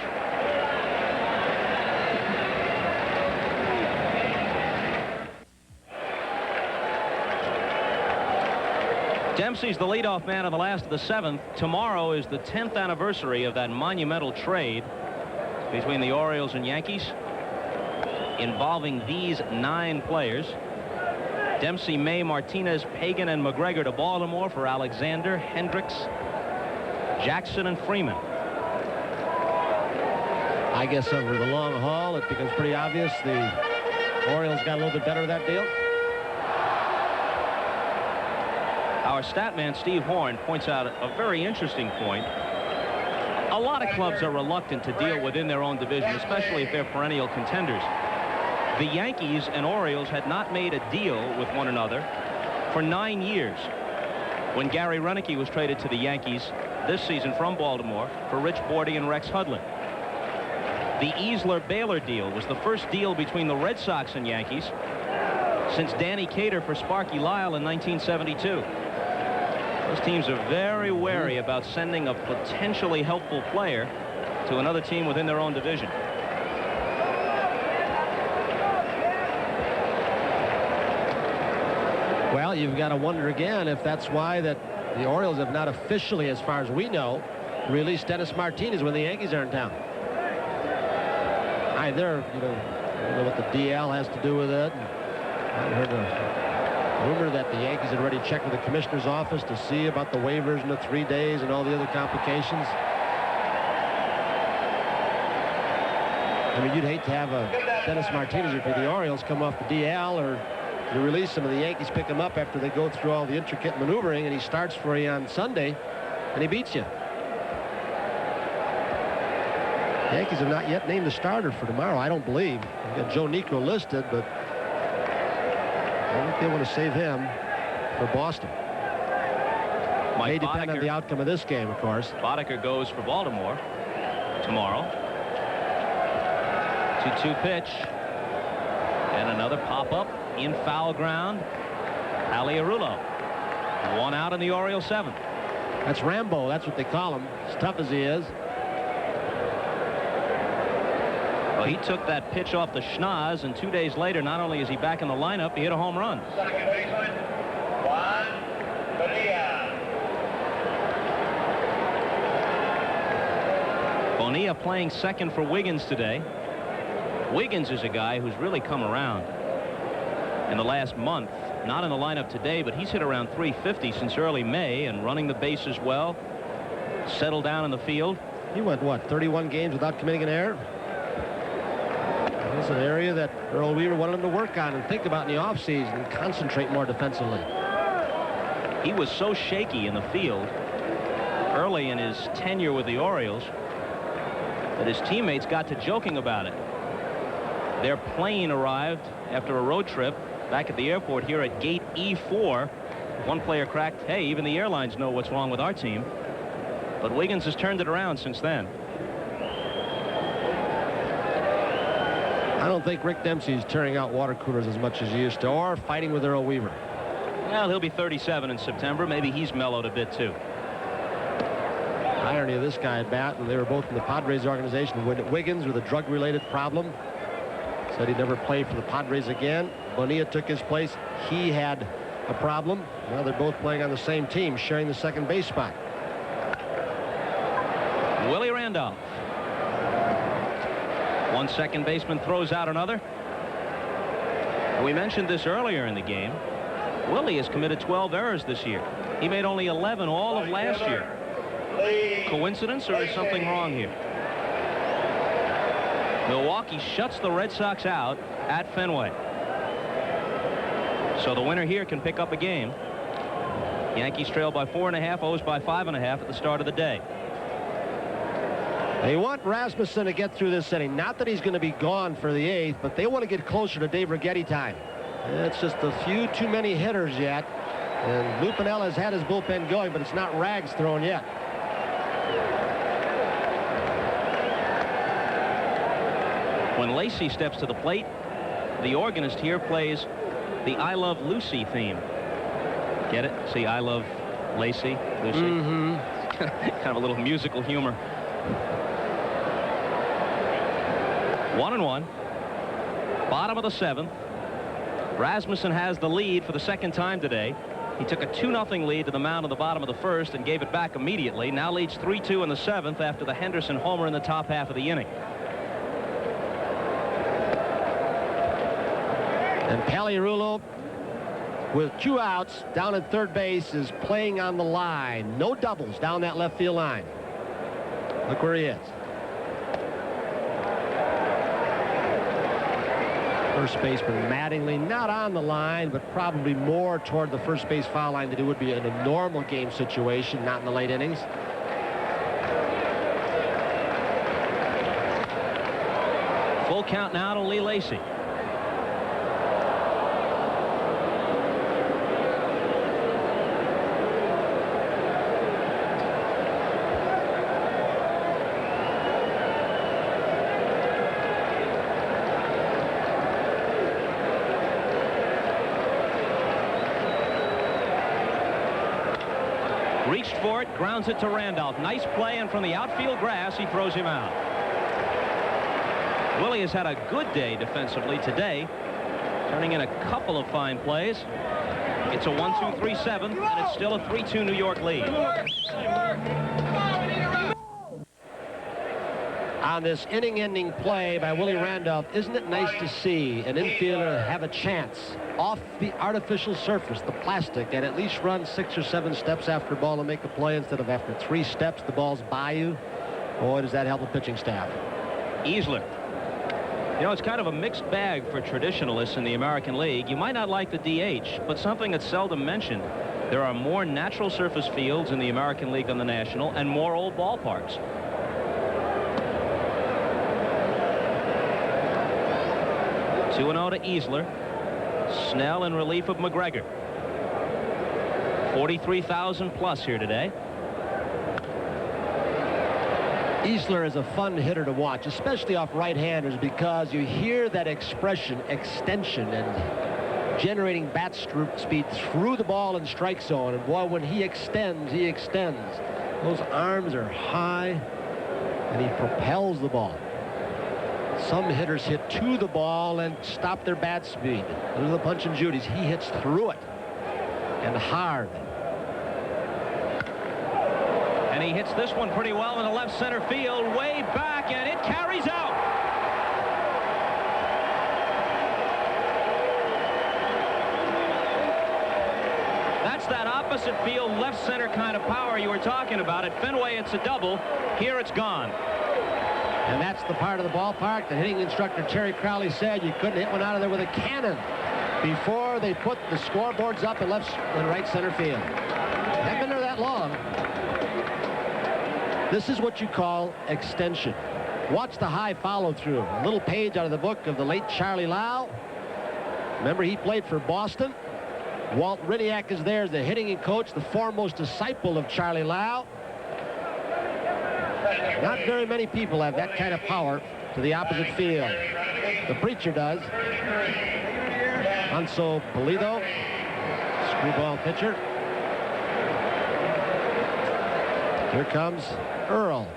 Speaker 3: Dempsey's the leadoff man of the last of the 7th. Tomorrow is the 10th anniversary of that monumental trade between the Orioles and Yankees involving these 9 players. Dempsey, May, Martinez, Pagan, and McGregor to Baltimore for Alexander, Hendricks, Jackson, and Freeman.
Speaker 4: I guess over the long haul, it becomes pretty obvious the Orioles got a little bit better of that deal.
Speaker 3: Our stat man, Steve Horn, points out a very interesting point. A lot of clubs are reluctant to deal within their own division, especially if they're perennial contenders. The Yankees and Orioles had not made a deal with one another for 9 years. When Gary Renicky was traded to the Yankees this season from Baltimore for Rich Bordy and Rex Hudlin. The Easler-Baylor deal was the first deal between the Red Sox and Yankees since Danny Cater for Sparky Lyle in 1972. Those teams are very wary about sending a potentially helpful player to another team within their own division.
Speaker 4: Well, you've got to wonder again if that's why that the Orioles have not officially, as far as we know, released Dennis Martinez when the Yankees are in town. I don't know what the DL has to do with it. I heard a rumor that the Yankees had already checked with the commissioner's office to see about the waivers in the 3 days and all the other complications. I mean, you'd hate to have a Dennis Martinez if you're the Orioles come off the DL, or you release him and the Yankees pick him up after they go through all the intricate maneuvering and he starts for you on Sunday and he beats you. The Yankees have not yet named the starter for tomorrow, I don't believe. They've got Joe Niekro listed, but I think they want to save him for Boston. May depend on the outcome of this game, of course.
Speaker 3: Boddicker goes for Baltimore tomorrow. 2-2 pitch. And another pop-up in foul ground. Aliarulo. One out in the Orioles 7th.
Speaker 4: That's Rambo. That's what they call him. As tough as he is.
Speaker 3: Well, he took that pitch off the schnoz, and 2 days later, not only is he back in the lineup, he hit a home run.
Speaker 7: Second baseman, Juan Bonilla.
Speaker 3: Bonilla playing second for Wiggins today. Wiggins is a guy who's really come around in the last month. Not in the lineup today, but he's hit around 350 since early May and running the bases well. Settled down in the field.
Speaker 4: He went, what, 31 games without committing an error? It's an area that Earl Weaver wanted him to work on and think about in the offseason and concentrate more defensively.
Speaker 3: He was so shaky in the field early in his tenure with the Orioles that his teammates got to joking about it. Their plane arrived after a road trip back at the airport here at gate E4. One player cracked, hey, even the airlines know what's wrong with our team. But Wiggins has turned it around since then.
Speaker 4: I don't think Rick Dempsey's tearing out water coolers as much as he used to, or fighting with Earl Weaver.
Speaker 3: Well, he'll be 37 in September. Maybe he's mellowed a bit, too.
Speaker 4: Irony of this guy at bat, and they were both in the Padres organization. Wiggins with a drug-related problem. Said he'd never play for the Padres again. Bonilla took his place. He had a problem. Now they're both playing on the same team, sharing the second base spot.
Speaker 3: Willie Randolph. One second baseman throws out another. We mentioned this earlier in the game. Willie has committed 12 errors this year. He made only 11 all of last year. Coincidence, or is something wrong here? Milwaukee shuts the Red Sox out at Fenway. So the winner here can pick up a game. Yankees trail by 4.5, O's by 5.5 at the start of the day.
Speaker 4: They want Rasmussen to get through this inning. Not that he's going to be gone for the 8th, but they want to get closer to Dave Righetti time. It's just a few too many hitters yet. And Lupinella has had his bullpen going, but it's not Rags thrown yet.
Speaker 3: When Lacey steps to the plate, the organist here plays the I Love Lucy theme. Get it? See, I love Lacey, Lucy. Kind of a little musical humor. 1-1. Bottom of the 7th. Rasmussen has the lead for the second time today. He took a 2-0 lead to the mound in the bottom of the 1st and gave it back immediately. Now leads 3-2 in the 7th after the Henderson homer in the top half of the inning.
Speaker 4: And Paliarulo, with 2 outs down at third base, is playing on the line. No doubles down that left field line. Look where he is. First baseman Mattingly not on the line, but probably more toward the first base foul line than it would be in a normal game situation, not in the late innings.
Speaker 3: Full count now to Lee Lacey. Reached for it, grounds it to Randolph. Nice play, and from the outfield grass, he throws him out. Willie has had a good day defensively today, turning in a couple of fine plays. It's a 1-2-3-7, and it's still a 3-2 New York lead.
Speaker 4: On this inning-ending play by Willie Randolph, isn't it nice to see an infielder have a chance off the artificial surface, the plastic, and at least run 6 or 7 steps after ball to make a play instead of after 3 steps the ball's by you? Boy, does that help the pitching staff.
Speaker 3: Easler. You know, it's kind of a mixed bag for traditionalists in the American League. You might not like the DH, but something that's seldom mentioned, there are more natural surface fields in the American League than the National, and more old ballparks. 2-0 to Easler. Snell in relief of McGregor. 43,000 plus here today.
Speaker 4: Easler is a fun hitter to watch, especially off right-handers, because you hear that expression, extension, and generating bat speed through the ball in strike zone. And boy, when he extends, Those arms are high, and he propels the ball. Some hitters hit to the ball and stop their bat speed. Those are the punch and judies. He hits through it and hard.
Speaker 3: And he hits this one pretty well in the left center field, way back, and it carries out. That's that opposite field, left center kind of power you were talking about. At Fenway, it's a double. Here, it's gone.
Speaker 4: And that's the part of the ballpark that hitting instructor Terry Crowley said you couldn't hit one out of there with a cannon before they put the scoreboards up in left and right center field. Haven't been there that long. This is what you call extension. Watch the high follow-through. A little page out of the book of the late Charlie Lau. Remember, he played for Boston. Walt Riniak is there as the hitting coach, the foremost disciple of Charlie Lau. Not very many people have that kind of power to the opposite field. The preacher does. Hanso Pulido, screwball pitcher. Here comes Earl.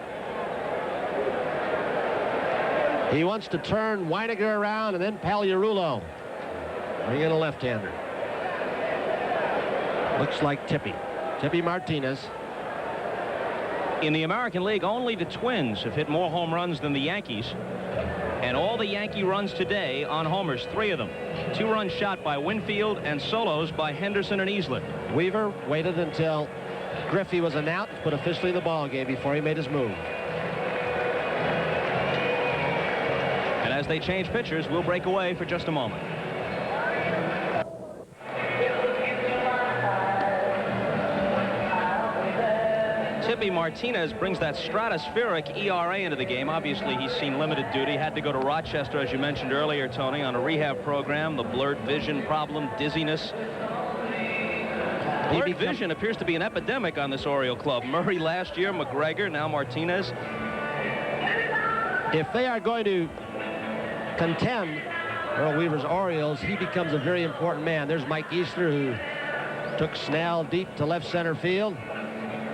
Speaker 4: He wants to turn Weiniger around and then Pagliarulo. Bring in a left-hander. Looks like Tippy Martinez.
Speaker 3: In the American League, only the Twins have hit more home runs than the Yankees. And all the Yankee runs today on homers, 3 of them. 2 runs shot by Winfield and solos by Henderson and Easlett.
Speaker 4: Weaver waited until Griffey was announced, put officially in the ball game before he made his move.
Speaker 3: And as they change pitchers, we'll break away for just a moment. Tippy Martinez brings that stratospheric ERA into the game. Obviously, he's seen limited duty. Had to go to Rochester, as you mentioned earlier, Tony, on a rehab program. The blurred vision problem, dizziness. Blurred vision appears to be an epidemic on this Oriole club. Murray last year, McGregor, now Martinez.
Speaker 4: If they are going to contend, Earl Weaver's Orioles, he becomes a very important man. There's Mike Easter, who took Snell deep to left center field.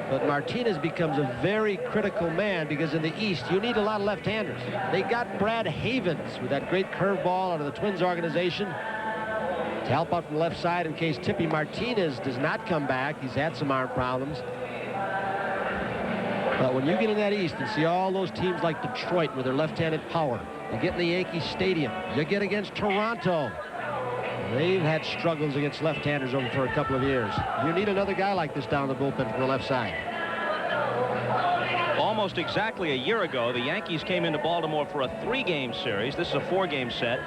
Speaker 4: But Martinez becomes a very critical man because in the East, you need a lot of left-handers. They got Brad Havens with that great curveball out of the Twins organization to help out from the left side in case Tippy Martinez does not come back. He's had some arm problems. But when you get in that East and see all those teams like Detroit with their left-handed power, you get in the Yankee Stadium, you get against Toronto. They've had struggles against left-handers over for a couple of years. You need another guy like this down the bullpen from the left side.
Speaker 3: Almost exactly a year ago, the Yankees came into Baltimore for a 3-game series. This is a 4-game set.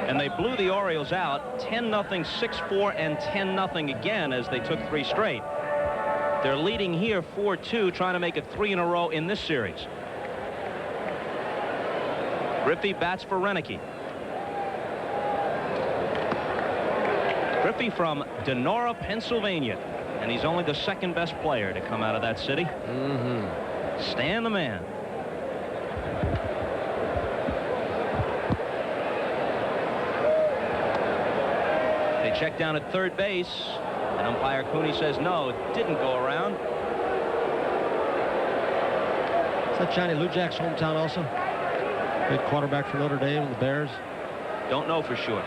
Speaker 3: And they blew the Orioles out 10-0, 6-4, and 10-0 again as they took 3 straight. They're leading here 4-2, trying to make it 3 in a row in this series. Griffey bats for Renicky. Griffey from Donora, Pennsylvania, and he's only the 2nd best player to come out of that city. Stan the man. They check down at third base, and umpire Cooney says no, it didn't go around.
Speaker 4: Is that Johnny Lujak's hometown also? Good quarterback for Notre Dame and the Bears.
Speaker 3: Don't know for sure.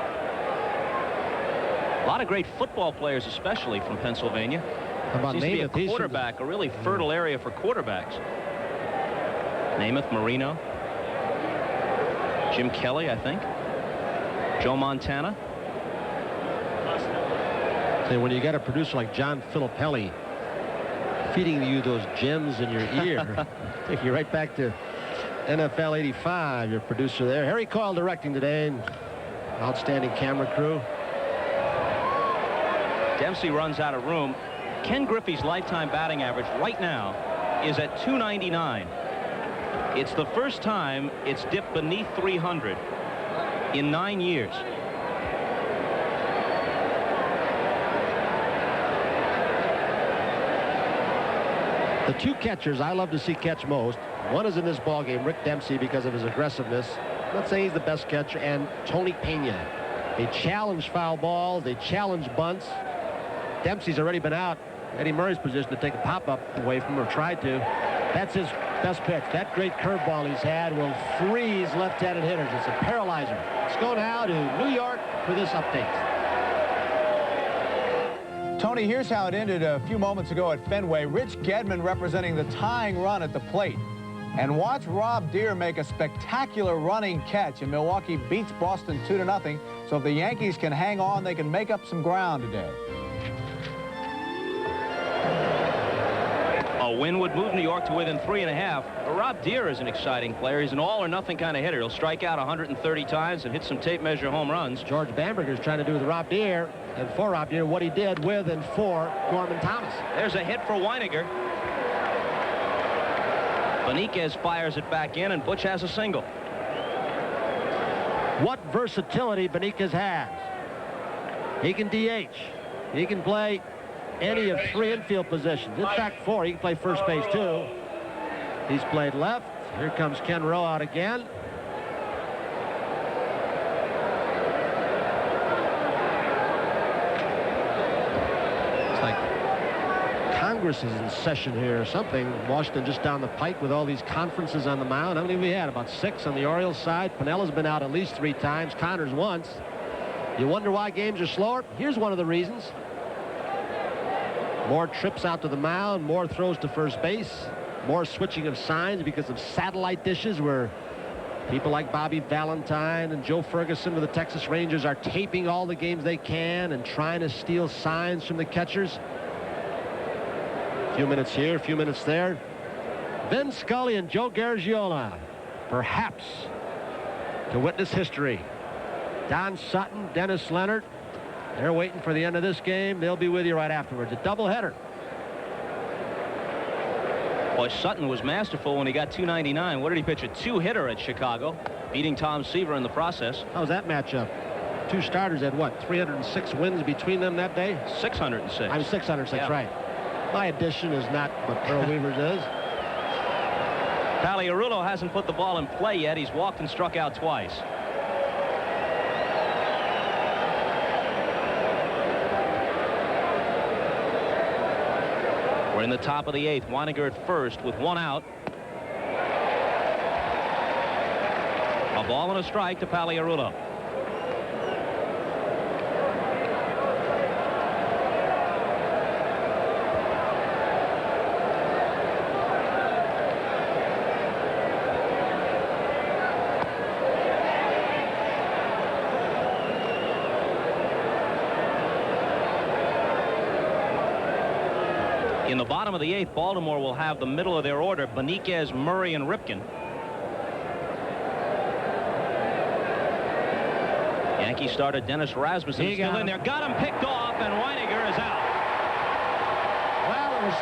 Speaker 3: A lot of great football players, especially from Pennsylvania.
Speaker 4: How about
Speaker 3: Seems
Speaker 4: Namath?
Speaker 3: to be a quarterback, a really fertile area for quarterbacks. Namath, Marino, Jim Kelly, I think, Joe Montana.
Speaker 4: Say, when you got a producer like John Filippelli feeding you those gems in your ear, take you right back to NFL '85. Your producer there, Harry Coyle directing today, and outstanding camera crew.
Speaker 3: Dempsey runs out of room. Ken Griffey's lifetime batting average right now is at .299. It's the first time it's dipped beneath 300 in 9 years.
Speaker 4: The 2 catchers I love to see catch most, one is in this ballgame, Rick Dempsey, because of his aggressiveness. I'm not saying he's the best catcher, and Tony Pena. They challenge foul balls. They challenge bunts. Dempsey's already been out. Eddie Murray's position to take a pop-up away from him, or tried to. That's his best pitch. That great curveball he's had will freeze left-handed hitters. It's a paralyzer. Let's go now to New York for this update.
Speaker 6: Tony, here's how it ended a few moments ago at Fenway. Rich Gedman representing the tying run at the plate. And watch Rob Deere make a spectacular running catch, and Milwaukee beats Boston 2-0. So if the Yankees can hang on, they can make up some ground today.
Speaker 3: A win would move New York to within 3.5. Rob Deere is an exciting player. He's an all-or-nothing kind of hitter. He'll strike out 130 times and hit some tape-measure home runs.
Speaker 4: George Bamberger's trying to do with Rob Deere, and for Rob Deere, what he did with and for Gorman Thomas.
Speaker 3: There's a hit for Weiniger. Beniquez fires it back in, and Butch has a single.
Speaker 4: What versatility Beniquez has. He can DH. He can play any of 3 infield positions. In fact, 4. He can play first base, too. He's played left. Here comes Ken Rowe out again. It's like Congress is in session here or something. Washington just down the pike with all these conferences on the mound. How many have we had? About 6 on the Orioles side. Pinella's been out at least 3 times. Connors once. You wonder why games are slower? Here's one of the reasons. More trips out to the mound, more throws to first base, more switching of signs because of satellite dishes where people like Bobby Valentine and Joe Ferguson with the Texas Rangers are taping all the games they can and trying to steal signs from the catchers. A few minutes here, a few minutes there. Vin Scully and Joe Garagiola, perhaps to witness history. Don Sutton, Dennis Leonard. They're waiting for the end of this game. They'll be with you right afterwards. A doubleheader.
Speaker 3: Boy, Sutton was masterful when he got 299. What did he pitch? A 2-hitter at Chicago, beating Tom Seaver in the process.
Speaker 4: How was that matchup? 2 starters had what? 306 wins between them that day?
Speaker 3: 606.
Speaker 4: I'm 606, yeah. Right. My addition is not what Earl Weaver's is.
Speaker 3: Pagliarulo hasn't put the ball in play yet. He's walked and struck out twice. We're in the top of the 8th. Weiniger at first with 1 out. A ball and a strike to Pagliarulo. In the bottom of the 8th, Baltimore will have the middle of their order: Beniquez, Murray, and Ripken. Yankee starter Dennis Rasmussen still in there. Got him picked off, and Weiniger is out.
Speaker 4: Well, it was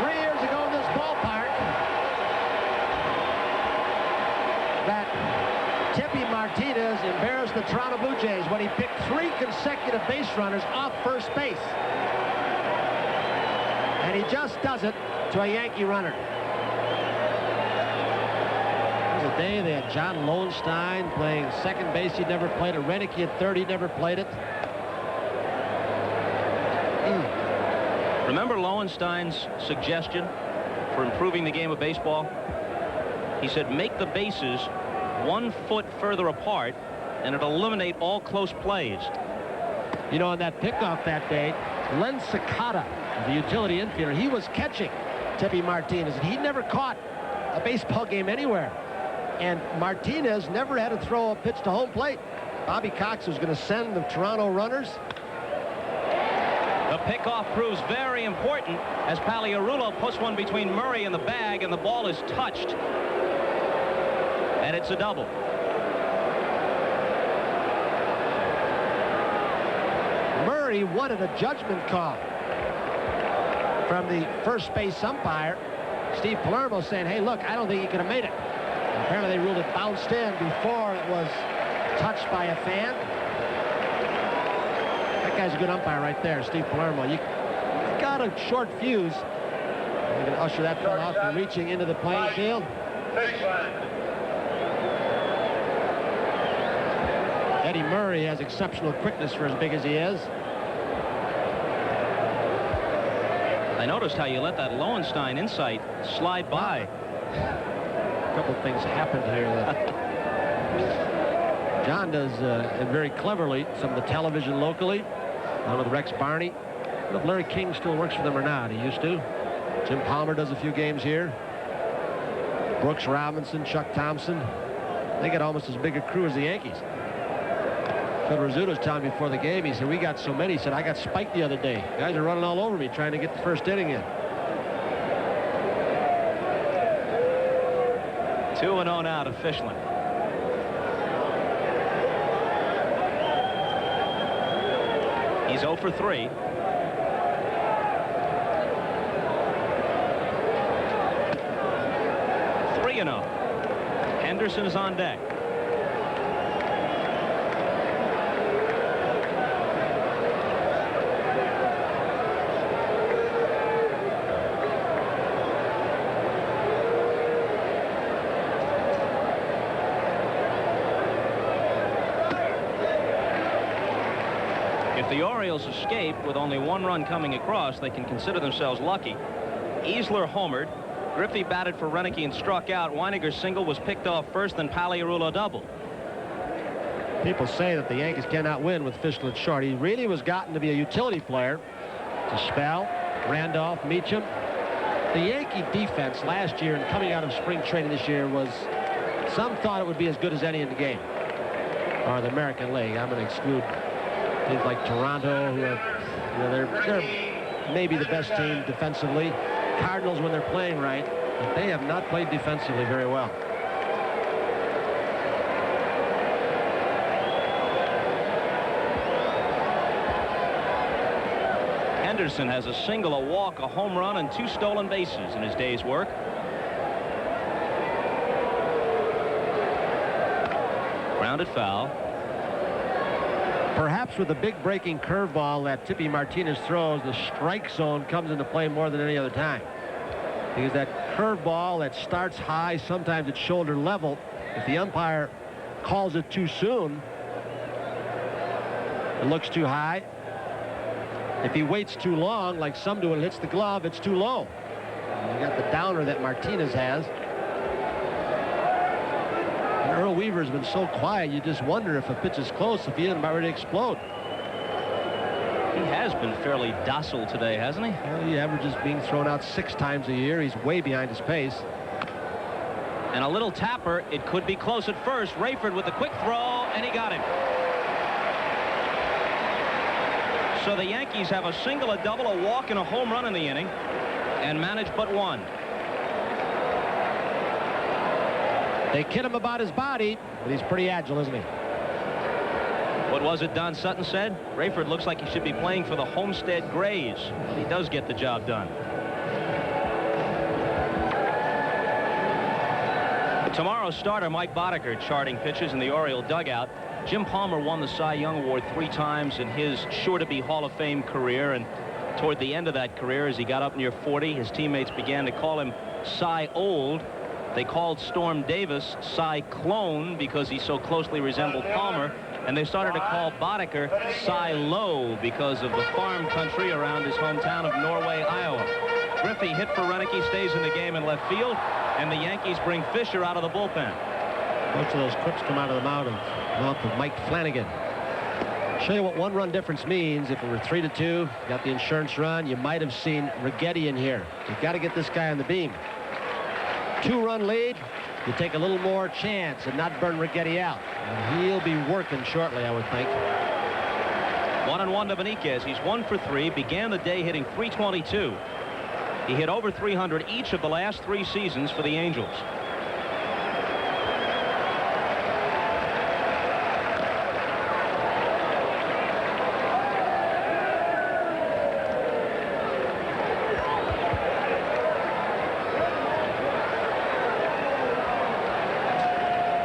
Speaker 4: 3 years ago in this ballpark that Tippy Martinez embarrassed the Toronto Blue Jays when he picked 3 consecutive base runners off first base. And he just does it to a Yankee runner. There was a day they had John Lowenstein playing second base. He'd never played it. Renicky at third. He'd never played it.
Speaker 3: Remember Lowenstein's suggestion for improving the game of baseball? He said, make the bases 1 foot further apart, and it'll eliminate all close plays.
Speaker 4: You know, on that pickoff that day, Len Sakata, the utility infielder, he was catching Tippy Martinez, and he never caught a baseball game anywhere. And Martinez never had to throw a pitch to home plate. Bobby Cox was going to send the Toronto runners.
Speaker 3: The pickoff proves very important as Pagliarulo puts one between Murray and the bag, and the ball is touched. And it's a double.
Speaker 4: Murray wanted a judgment call from the first base umpire, Steve Palermo, saying, hey, look, I don't think he could have made it. And apparently they ruled it bounced in before it was touched by a fan. That guy's a good umpire right there, Steve Palermo. You got a short fuse. You're going to usher that ball off and reaching into the playing field. Eddie Murray has exceptional quickness for as big as he is.
Speaker 3: I noticed how you let that Lowenstein insight slide by.
Speaker 4: A couple of things happened here that John does very cleverly. Some of the television locally, down with Rex Barney. I don't know if Larry King still works for them or not. He used to. Jim Palmer does a few games here. Brooks Robinson, Chuck Thompson. They got almost as big a crew as the Yankees. Phil Rizzuto was telling me before the game, he said, we got so many. He said, I got spiked the other day. Guys are running all over me trying to get the first inning in.
Speaker 3: 2-0 now to Fishland. He's 0 for 3. Henderson is on deck. If the Orioles escape with only 1 run coming across, they can consider themselves lucky. Easler homered. Griffey batted for Renicky and struck out. Weiniger's single was picked off first, then Paliarulo doubled.
Speaker 4: People say that the Yankees cannot win with Fishland short. He really was gotten to be a utility player to Spell, Randolph, Meacham. The Yankee defense last year and coming out of spring training this year was, some thought it would be as good as any in the game, or the American League. I'm going to exclude teams like Toronto, who are, they're maybe the best team defensively. Cardinals when they're playing right, but they have not played defensively very well.
Speaker 3: Henderson has a single, a walk, a home run, and 2 stolen bases in his day's work. Grounded foul.
Speaker 4: Perhaps with the big breaking curveball that Tippy Martinez throws, the strike zone comes into play more than any other time. Because that curveball that starts high, sometimes it's shoulder level. If the umpire calls it too soon, it looks too high. If he waits too long, like some do, and hits the glove, it's too low. You got the downer that Martinez has. And Earl Weaver's been so quiet, you just wonder if a pitch is close, if he isn't about ready to explode.
Speaker 3: He has been fairly docile today, hasn't he?
Speaker 4: Well, he averages being thrown out 6 times a year. He's way behind his pace.
Speaker 3: And a little tapper. It could be close at first. Rayford with the quick throw, and he got him. So the Yankees have a single, a double, a walk, and a home run in the inning, and manage but 1.
Speaker 4: They kid him about his body, but he's pretty agile, isn't he?
Speaker 3: What was it Don Sutton said? Rayford looks like he should be playing for the Homestead Grays. He does get the job done. Tomorrow's starter, Mike Boddicker, charting pitches in the Oriole dugout. Jim Palmer won the Cy Young Award 3 times in his sure-to-be Hall of Fame career, and toward the end of that career, as he got up near 40, his teammates began to call him Cy Old. They called Storm Davis Cy Clone because he so closely resembled Palmer, and they started to call Boddicker Cy Low because of the farm country around his hometown of Norway, Iowa. Griffey hit for Renicky, stays in the game in left field, and the Yankees bring Fisher out of the bullpen.
Speaker 4: Most of those quips come out of the mouth of Mike Flanagan. Show you what 1-run difference means. If it were 3-2, got the insurance run, you might have seen Righetti in here. You've got to get this guy on the beam. 2-run lead, you take a little more chance and not burn Righetti out. And he'll be working shortly, I would think.
Speaker 3: 1-1 to Benitez. He's 1 for 3. Began the day hitting .322. He hit over .300 each of the last 3 seasons for the Angels.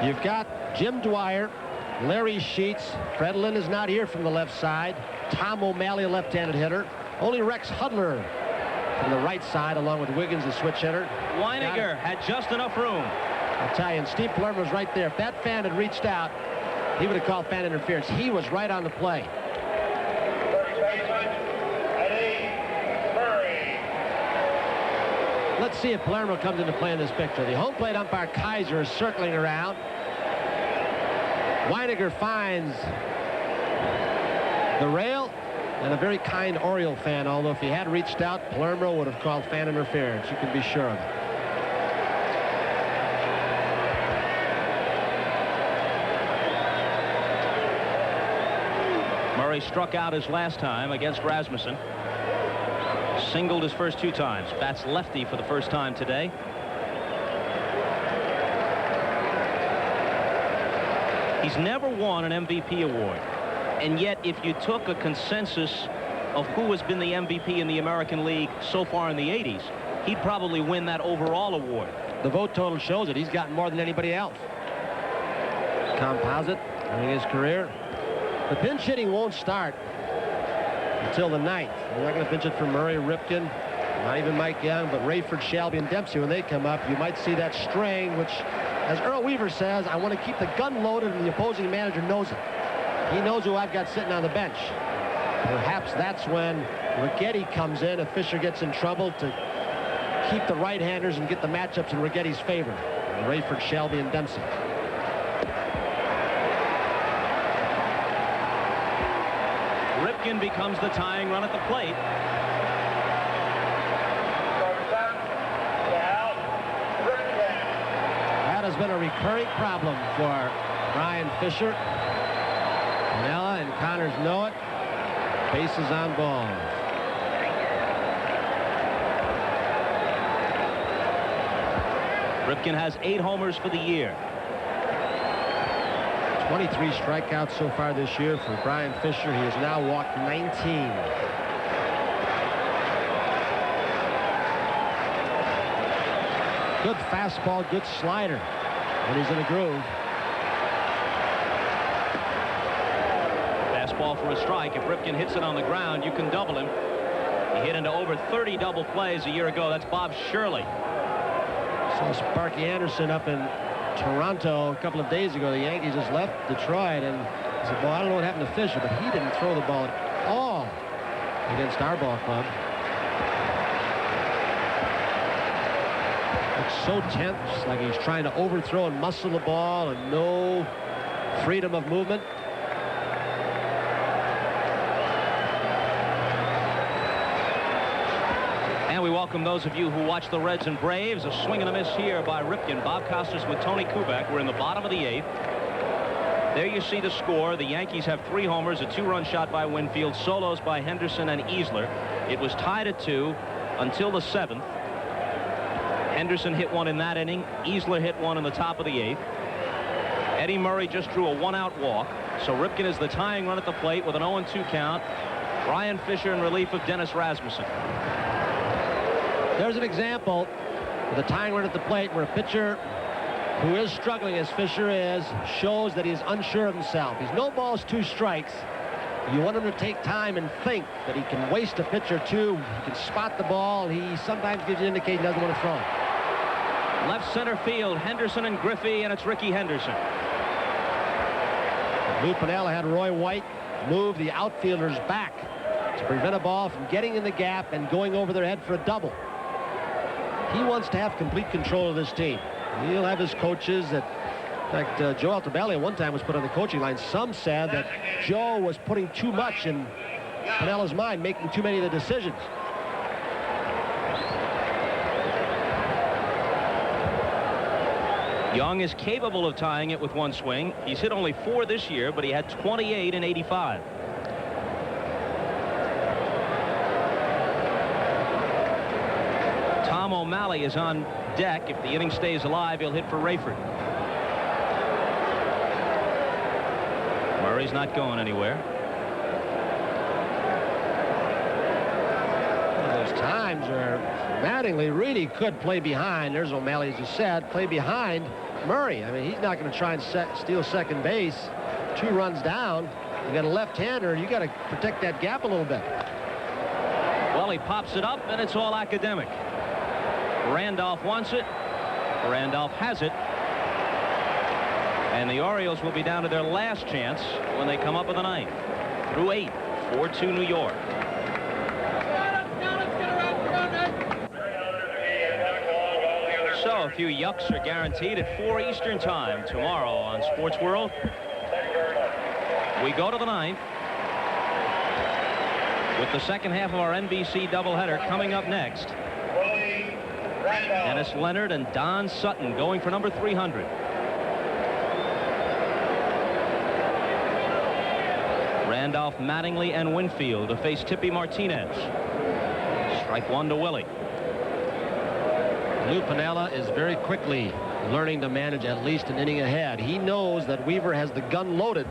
Speaker 4: You've got Jim Dwyer, Larry Sheets. Fred Lynn is not here from the left side. Tom O'Malley, a left-handed hitter. Only Rex Hudler from the right side, along with Wiggins, the switch hitter.
Speaker 3: Weiniger had just enough room.
Speaker 4: I'll tell you, and Steve Palermo was right there. If that fan had reached out, He would have called fan interference. He was right on the play.
Speaker 7: First baseman, Eddie Murray.
Speaker 4: Let's see if Palermo comes into play in this picture. The home plate umpire Kaiser is circling around. Weiniger finds the rail, and a very kind Oriole fan, although if he had reached out, Palermo would have called fan interference. You can be sure of it.
Speaker 3: Murray struck out his last time against Rasmussen. Singled his first 2 times. Bats lefty for the first time today. He's never won an MVP award. And yet, if you took a consensus of who has been the MVP in the American League so far in the 80s, he'd probably win that overall award.
Speaker 4: The vote total shows it. He's gotten more than anybody else. Composite in his career. The pinch hitting won't start until the 9th. We're not going to pinch it for Murray, Ripken, not even Mike Young, but Rayford, Shelby, and Dempsey. When they come up, you might see that string, which, as Earl Weaver says, I want to keep the gun loaded, and the opposing manager knows it. He knows who I've got sitting on the bench. Perhaps that's when Righetti comes in if Fisher gets in trouble, to keep the right-handers and get the matchups in Righetti's favor. Rayford, Shelby, and Dempsey.
Speaker 3: Ripken becomes the tying run at the plate.
Speaker 4: That has been a recurring problem for Brian Fisher. Pinella and Connors know it. Bases on balls.
Speaker 3: Ripken has 8 homers for the year.
Speaker 4: 23 strikeouts so far this year for Brian Fisher. He has now walked 19. Good fastball, good slider when he's in a groove.
Speaker 3: Fastball for a strike. If Ripken hits it on the ground, you can double him. He hit into over 30 double plays a year ago. That's Bob Shirley.
Speaker 4: Saw Sparky Anderson up in Toronto a couple of days ago. The Yankees just left Detroit, and he said, well, I don't know what happened to Fisher, but he didn't throw the ball at all against our ball club. Looks so tense, like he's trying to overthrow and muscle the ball, and no freedom of movement.
Speaker 3: And we welcome those of you who watch the Reds and Braves. A swing and a miss here by Ripken. Bob Costas with Tony Kubek. We're in the bottom of the 8th. There you see the score. The Yankees have 3 homers, a 2-run shot by Winfield, solos by Henderson and Easler. It was tied at 2 until the 7th. Henderson hit one in that inning. Easler hit one in the top of the 8th. Eddie Murray just drew a 1-out walk. So Ripken is the tying run at the plate with an 0-2 count. Brian Fisher in relief of Dennis Rasmussen.
Speaker 4: There's an example with a tying run at the plate where a pitcher who is struggling, as Fisher is, shows that he's unsure of himself. He's no balls, 2 strikes. You want him to take time and think that he can waste a pitch or 2. He can spot the ball. He sometimes gives you an indication he doesn't want to throw it.
Speaker 3: Left center field, Henderson and Griffey, and it's Ricky Henderson.
Speaker 4: Lou Piniella had Roy White move the outfielders back to prevent a ball from getting in the gap and going over their head for a double. He wants to have complete control of this team. He'll have his coaches that, in fact, Joe Altobelli at one time was put on the coaching line. Some said that Joe was putting too much in Pinella's mind, making too many of the decisions.
Speaker 3: Young is capable of tying it with 1 swing. He's hit only 4 this year, but he had 28 in '85. Tom O'Malley is on deck. If the inning stays alive, he'll hit for Rayford. Murray's not going anywhere.
Speaker 4: One of those times where Mattingly really could play behind. There's O'Malley, as you said, play behind Murray. I mean, he's not going to try and steal second base. 2 runs down. You got a left-hander. You got to protect that gap a little bit.
Speaker 3: Well, he pops it up, and it's all academic. Randolph wants it. Randolph has it. And the Orioles will be down to their last chance when they come up with the ninth. Through 8, 4-2 New York. So a few yucks are guaranteed at 4 Eastern time tomorrow on Sports World. We go to the ninth with the second half of our NBC doubleheader coming up next. Dennis Leonard and Don Sutton going for number 300. Randolph, Mattingly, and Winfield to face Tippy Martinez. Strike one to Willie.
Speaker 4: Lou Piniella is very quickly learning to manage at least an inning ahead. He knows that Weaver has the gun loaded.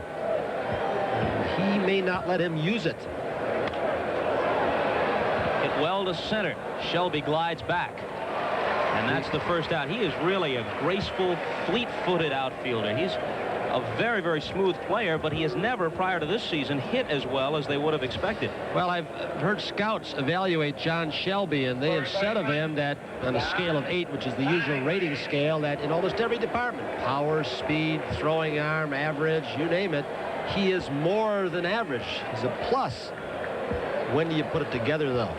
Speaker 4: He may not let him use it.
Speaker 3: Hit well to center. Shelby glides back. And that's the first out. He is really a graceful, fleet-footed outfielder. He's a very, very smooth player, but he has never, prior to this season, hit as well as they would have expected.
Speaker 4: Well, I've heard scouts evaluate John Shelby, and they have said of him that on a scale of 8, which is the usual rating scale, that in almost every department, power, speed, throwing arm, average, you name it, he is more than average. He's a plus. When do you put it together, though?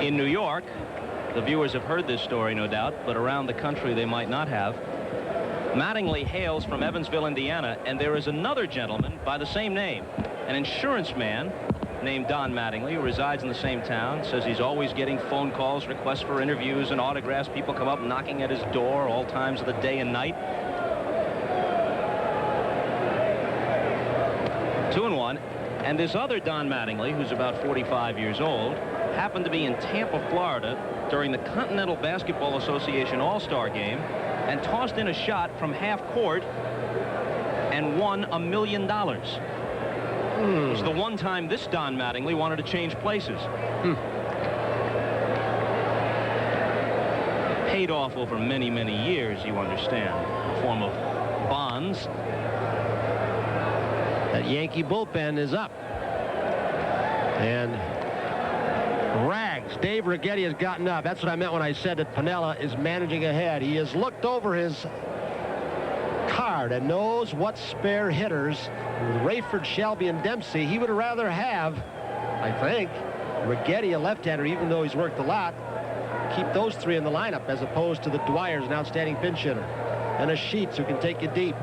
Speaker 3: In New York, the viewers have heard this story, no doubt, but around the country they might not have. Mattingly hails from Evansville, Indiana, and there is another gentleman by the same name, an insurance man named Don Mattingly, who resides in the same town, says he's always getting phone calls, requests for interviews and autographs. People come up knocking at his door all times of the day and night. 2-1. And this other Don Mattingly, who's about 45 years old, happened to be in Tampa, Florida during the Continental Basketball Association All-Star Game and tossed in a shot from half court and won $1 million. It was the one time this Don Mattingly wanted to change places. Paid off over many, many years, you understand, in the form of bonds.
Speaker 4: That Yankee bullpen is up. And Rags, Dave Righetti has gotten up. That's what I meant when I said that Piniella is managing ahead. He has looked over his card and knows what spare hitters, with Rayford, Shelby, and Dempsey, he would rather have, I think, Righetti, a left-hander, even though he's worked a lot, keep those three in the lineup as opposed to the Dwyer's, an outstanding pinch hitter, and a Sheets who can take you deep.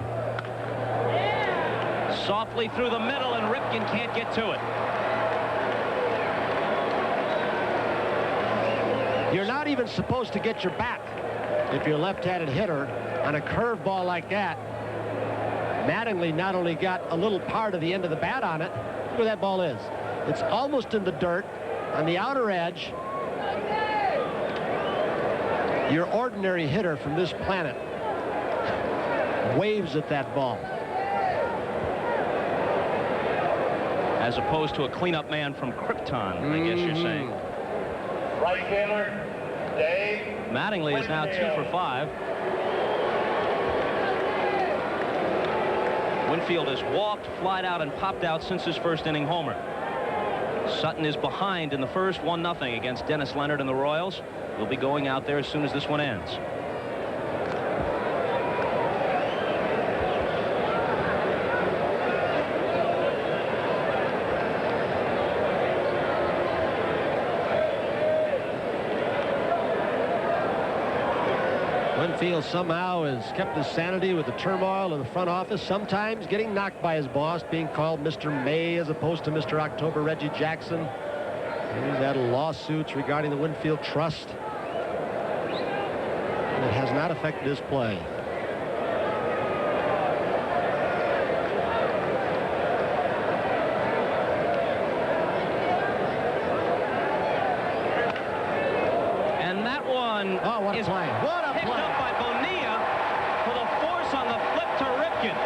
Speaker 3: Softly through the middle, and Ripken can't get to it.
Speaker 4: You're not even supposed to get your back if you're a left-handed hitter on a curveball like that. Mattingly not only got a little part of the end of the bat on it. Look where that ball is. It's almost in the dirt on the outer edge. Your ordinary hitter from this planet waves at that ball.
Speaker 3: As opposed to a cleanup man from Krypton, I guess you're saying.
Speaker 7: Right fielder, Dave.
Speaker 3: Mattingly is now 2 for 5. Winfield has walked, flied out, and popped out since his first inning homer. Sutton is behind in the first, 1-0 against Dennis Leonard and the Royals. He'll be going out there as soon as this one ends.
Speaker 4: Winfield somehow has kept his sanity with the turmoil in the front office, sometimes getting knocked by his boss, being called Mr. May as opposed to Mr. October, Reggie Jackson. He's had lawsuits regarding the Winfield Trust. And it has not affected his play.
Speaker 3: And that one is
Speaker 4: what a
Speaker 3: picked
Speaker 4: play.
Speaker 3: up by Bonilla with a force on the flip to Ripken.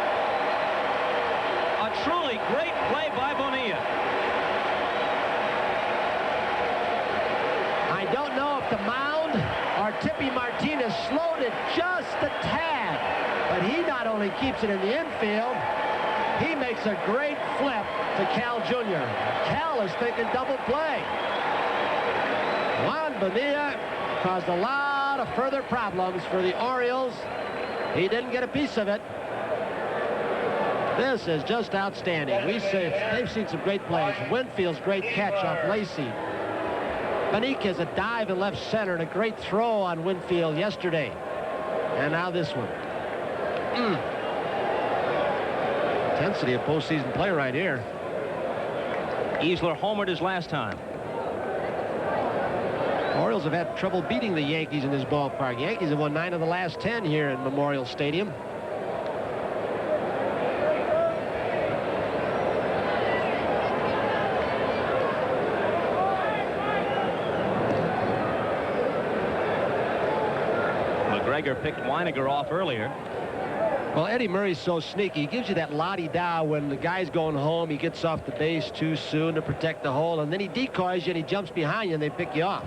Speaker 3: A truly great play by Bonilla.
Speaker 4: I don't know if the mound or Tippy Martinez slowed it just a tad, but he not only keeps it in the infield, he makes a great flip to Cal Jr. Cal is thinking double play. Juan Bonilla caused a lot lot of further problems for the Orioles. He didn't get a piece of it. This is just outstanding. They've seen some great plays. Winfield's great catch off Lacey. Benitez a dive in left center and a great throw on Winfield yesterday. And now this one. Intensity of postseason play right here.
Speaker 3: Easler homered his last time.
Speaker 4: Orioles have had trouble beating the Yankees in this ballpark. Yankees have won 9 of the last 10 here in Memorial Stadium.
Speaker 3: McGregor picked Weiniger off earlier.
Speaker 4: Well, Eddie Murray's so sneaky. He gives you that la-di-da when the guy's going home. He gets off the base too soon to protect the hole, and then he decoys you and he jumps behind you and they pick you off.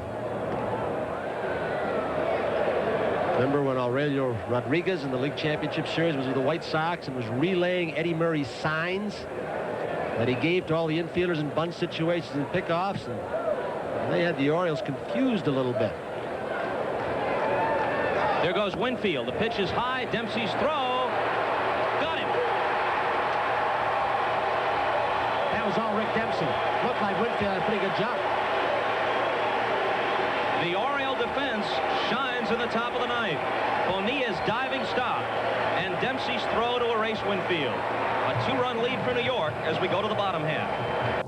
Speaker 4: Remember when Aurelio Rodriguez in the League Championship Series was with the White Sox and was relaying Eddie Murray's signs that he gave to all the infielders in bunt situations and pickoffs, and they had the Orioles confused a little bit.
Speaker 3: There goes Winfield. The pitch is high. Dempsey's throw. Got him.
Speaker 4: That was all Rick Dempsey. Looked like Winfield had a pretty good jump.
Speaker 3: The Oriole defense shines in the top of the ninth. Bonilla's diving stop and Dempsey's throw to erase Winfield. A 2-run lead for New York as we go to the bottom half.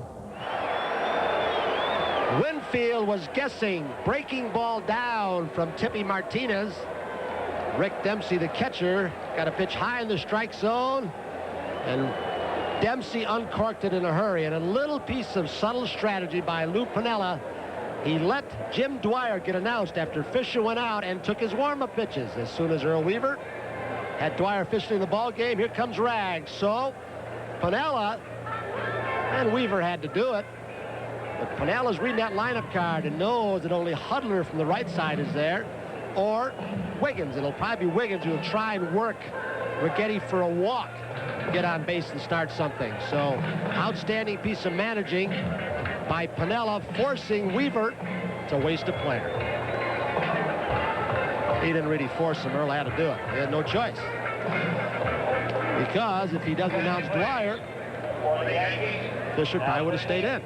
Speaker 4: Winfield was guessing. Breaking ball down from Tippy Martinez. Rick Dempsey, the catcher, got a pitch high in the strike zone, and Dempsey uncorked it in a hurry. And a little piece of subtle strategy by Lou Piniella. He let Jim Dwyer get announced after Fisher went out and took his warm-up pitches. As soon as Earl Weaver had Dwyer officially in the ball game, here comes Rags. So Piniella and Weaver had to do it. But Pinella's reading that lineup card and knows that only Hudler from the right side is there, or Wiggins. It'll probably be Wiggins who will try and work Righetti for a walk, get on base and start something. So outstanding piece of managing by Piniella, forcing Weaver to waste a player. He didn't really force him. Earl had to do it. He had no choice. Because if he doesn't announce Dwyer, Fisher probably would have stayed in.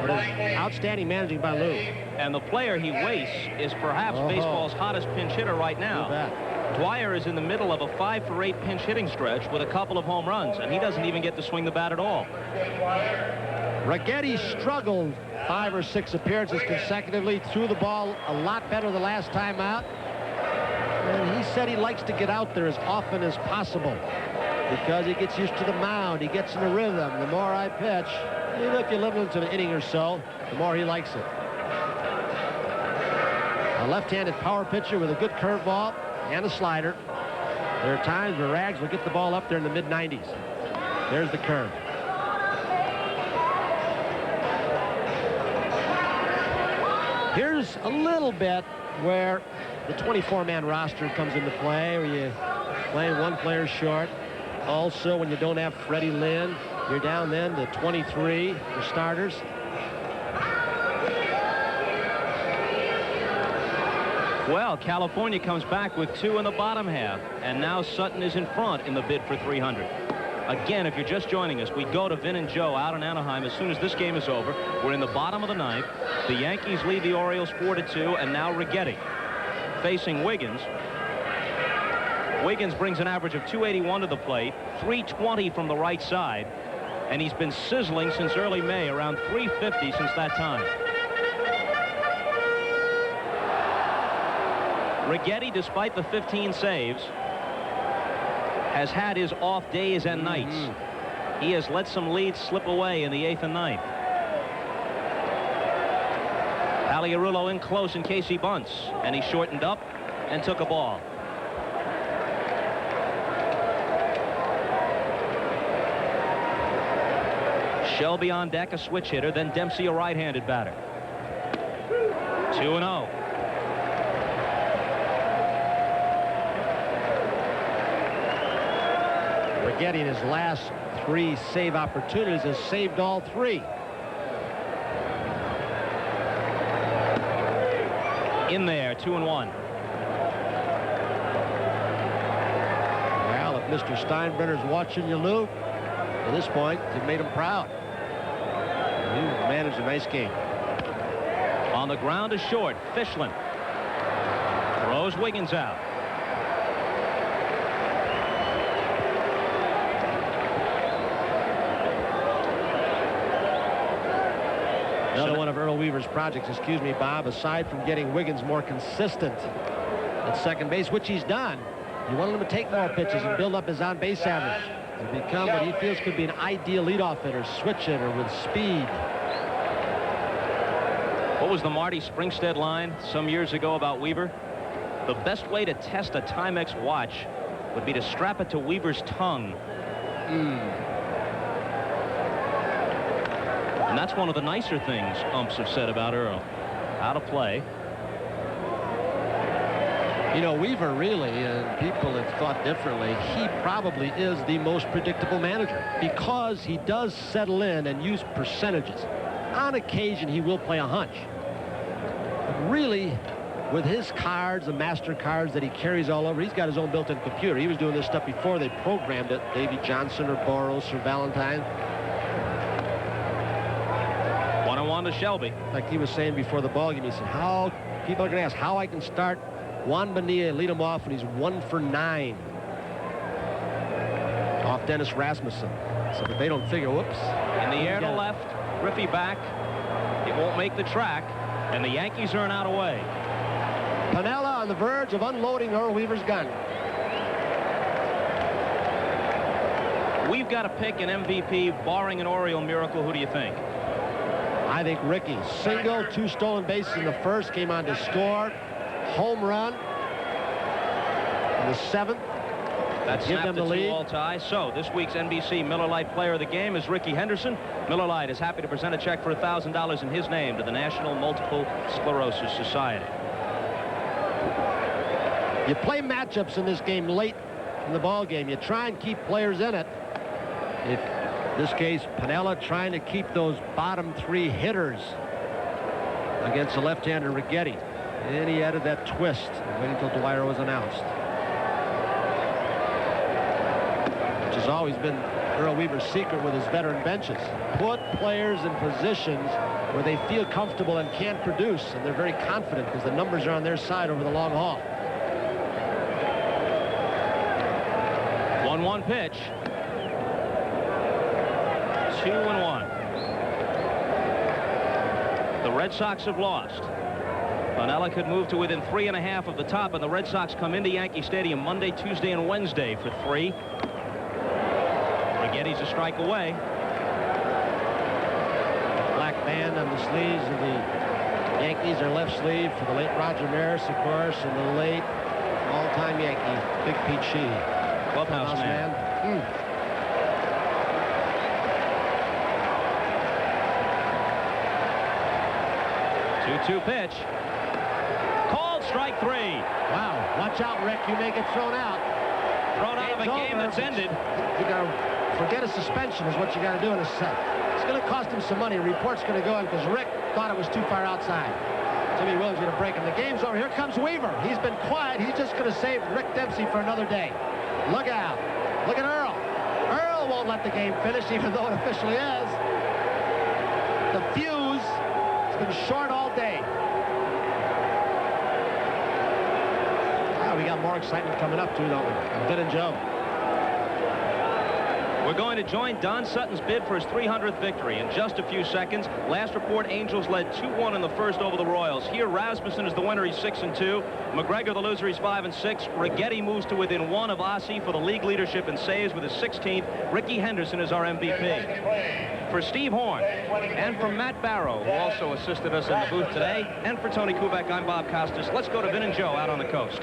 Speaker 4: But outstanding managing by Lou.
Speaker 3: And the player he wastes is perhaps baseball's hottest pinch hitter right now. Dwyer is in the middle of a 5-for-8 pinch hitting stretch with a couple of home runs, and he doesn't even get to swing the bat at all.
Speaker 4: Righetti struggled 5 or 6 appearances consecutively, threw the ball a lot better the last time out. And he said he likes to get out there as often as possible because he gets used to the mound. He gets in a rhythm. The more I pitch, even if you limit him to an inning or so, the more he likes it. A left-handed power pitcher with a good curveball and a slider. There are times where Rags will get the ball up there in the mid-90s. There's the curve. Here's a little bit where the 24-man roster comes into play, where you're playing one player short. Also, when you don't have Freddie Lynn, you're down then to 23 for starters.
Speaker 3: Well, California comes back with 2 in the bottom half, and now Sutton is in front in the bid for 300. Again, if you're just joining us, we go to Vin and Joe out in Anaheim as soon as this game is over. We're in the bottom of the ninth. The Yankees lead the Orioles 4-2, and now Righetti facing Wiggins. Wiggins brings an average of 281 to the plate, 320 from the right side, and he's been sizzling since early May, around 350 since that time. Righetti, despite the 15 saves, has had his off days and nights. He has let some leads slip away in the 8th and 9th. Paliarulo in close in case he bunts, and he shortened up and took a ball. Shelby on deck, a switch hitter, then Dempsey, a right-handed batter. 2-0.
Speaker 4: Righetti in his last 3 save opportunities has saved all 3.
Speaker 3: In there, 2-1.
Speaker 4: Mr. Steinbrenner's watching you, Lou. At this point, you've made him proud. You managed a nice game.
Speaker 3: On the ground is short. Fischlin throws Wiggins out.
Speaker 4: Another one of Earl Weaver's projects, excuse me, Bob, aside from getting Wiggins more consistent at second base, which he's done, you wanted him to take more pitches and build up his on-base average and become what he feels could be an ideal leadoff hitter, switch hitter with speed.
Speaker 3: What was the Marty Springstead line some years ago about Weaver? The best way to test a Timex watch would be to strap it to Weaver's tongue. And that's one of the nicer things umps have said about Earl. Out of play.
Speaker 4: You know, Weaver really, and people have thought differently, he probably is the most predictable manager because he does settle in and use percentages. On occasion, he will play a hunch. But really, with his cards, the master cards that he carries all over, he's got his own built-in computer. He was doing this stuff before they programmed it. Davey Johnson or Boros or Valentine.
Speaker 3: 1-1 to Shelby.
Speaker 4: Like he was saying before the ball game, he said, how people are going to ask how I can start Juan Bonilla and lead him off when he's 1 for 9 off Dennis Rasmussen, so that they don't figure, whoops.
Speaker 3: In the air to left, Griffey back. It won't make the track, and the Yankees are an out away.
Speaker 4: Piniella on the verge of unloading Earl Weaver's gun.
Speaker 3: We've got to pick an MVP, barring an Oriole miracle. Who do you think?
Speaker 4: I think Ricky. Single, 2 stolen bases in the first, came on to score. Home run in the 7th.
Speaker 3: That
Speaker 4: Give them
Speaker 3: snapped
Speaker 4: the
Speaker 3: the
Speaker 4: lead.
Speaker 3: 2-all tie. So this week's NBC Miller Lite Player of the Game is Ricky Henderson. Miller Lite is happy to present a check for $1,000 in his name to the National Multiple Sclerosis Society.
Speaker 4: You play matchups in this game late in the ball game. You try and keep players in it. In this case, Piniella trying to keep those bottom 3 hitters against the left-hander Righetti. And he added that twist, waiting until Dwyer was announced. Which has always been Earl Weaver's secret with his veteran benches. Put players in positions where they feel comfortable and can produce, and they're very confident because the numbers are on their side over the long haul.
Speaker 3: 1-1 pitch. 2-1. The Red Sox have lost. Piniella could move to within 3.5 of the top, and the Red Sox come into Yankee Stadium Monday, Tuesday, and Wednesday for 3. Righetti's a strike away.
Speaker 4: Black band on the sleeves of the Yankees, their left sleeve for the late Roger Maris, of course, and the late all-time Yankee, Big Pete Sheehy.
Speaker 3: Clubhouse man. 2-2 pitch. Called strike 3.
Speaker 4: Wow. Watch out, Rick. You may get thrown out.
Speaker 3: Thrown out of a game that's ended.
Speaker 4: You got to forget a suspension is what you got to do in a set. It's going to cost him some money. A report's going to go in because Rick thought it was too far outside. Jimmy Williams going to break him. The game's over. Here comes Weaver. He's been quiet. He's just going to save Rick Dempsey for another day. Look out. Look at Earl. Earl won't let the game finish, even though it officially is. The fuse has been short all day. We got more excitement coming up, too, don't we? Vin and Joe.
Speaker 3: We're going to join Don Sutton's bid for his 300th victory in just a few seconds. Last report, Angels led 2-1 in the first over the Royals. Here, Rasmussen is the winner. He's 6-2. McGregor, the loser, he's 5-6. Righetti moves to within 1 of Ossie for the league leadership in saves with his 16th. Ricky Henderson is our MVP. For Steve Horn and for Matt Barrow, who also assisted us in the booth today, and for Tony Kubek, I'm Bob Costas. Let's go to Vin and Joe out on the coast.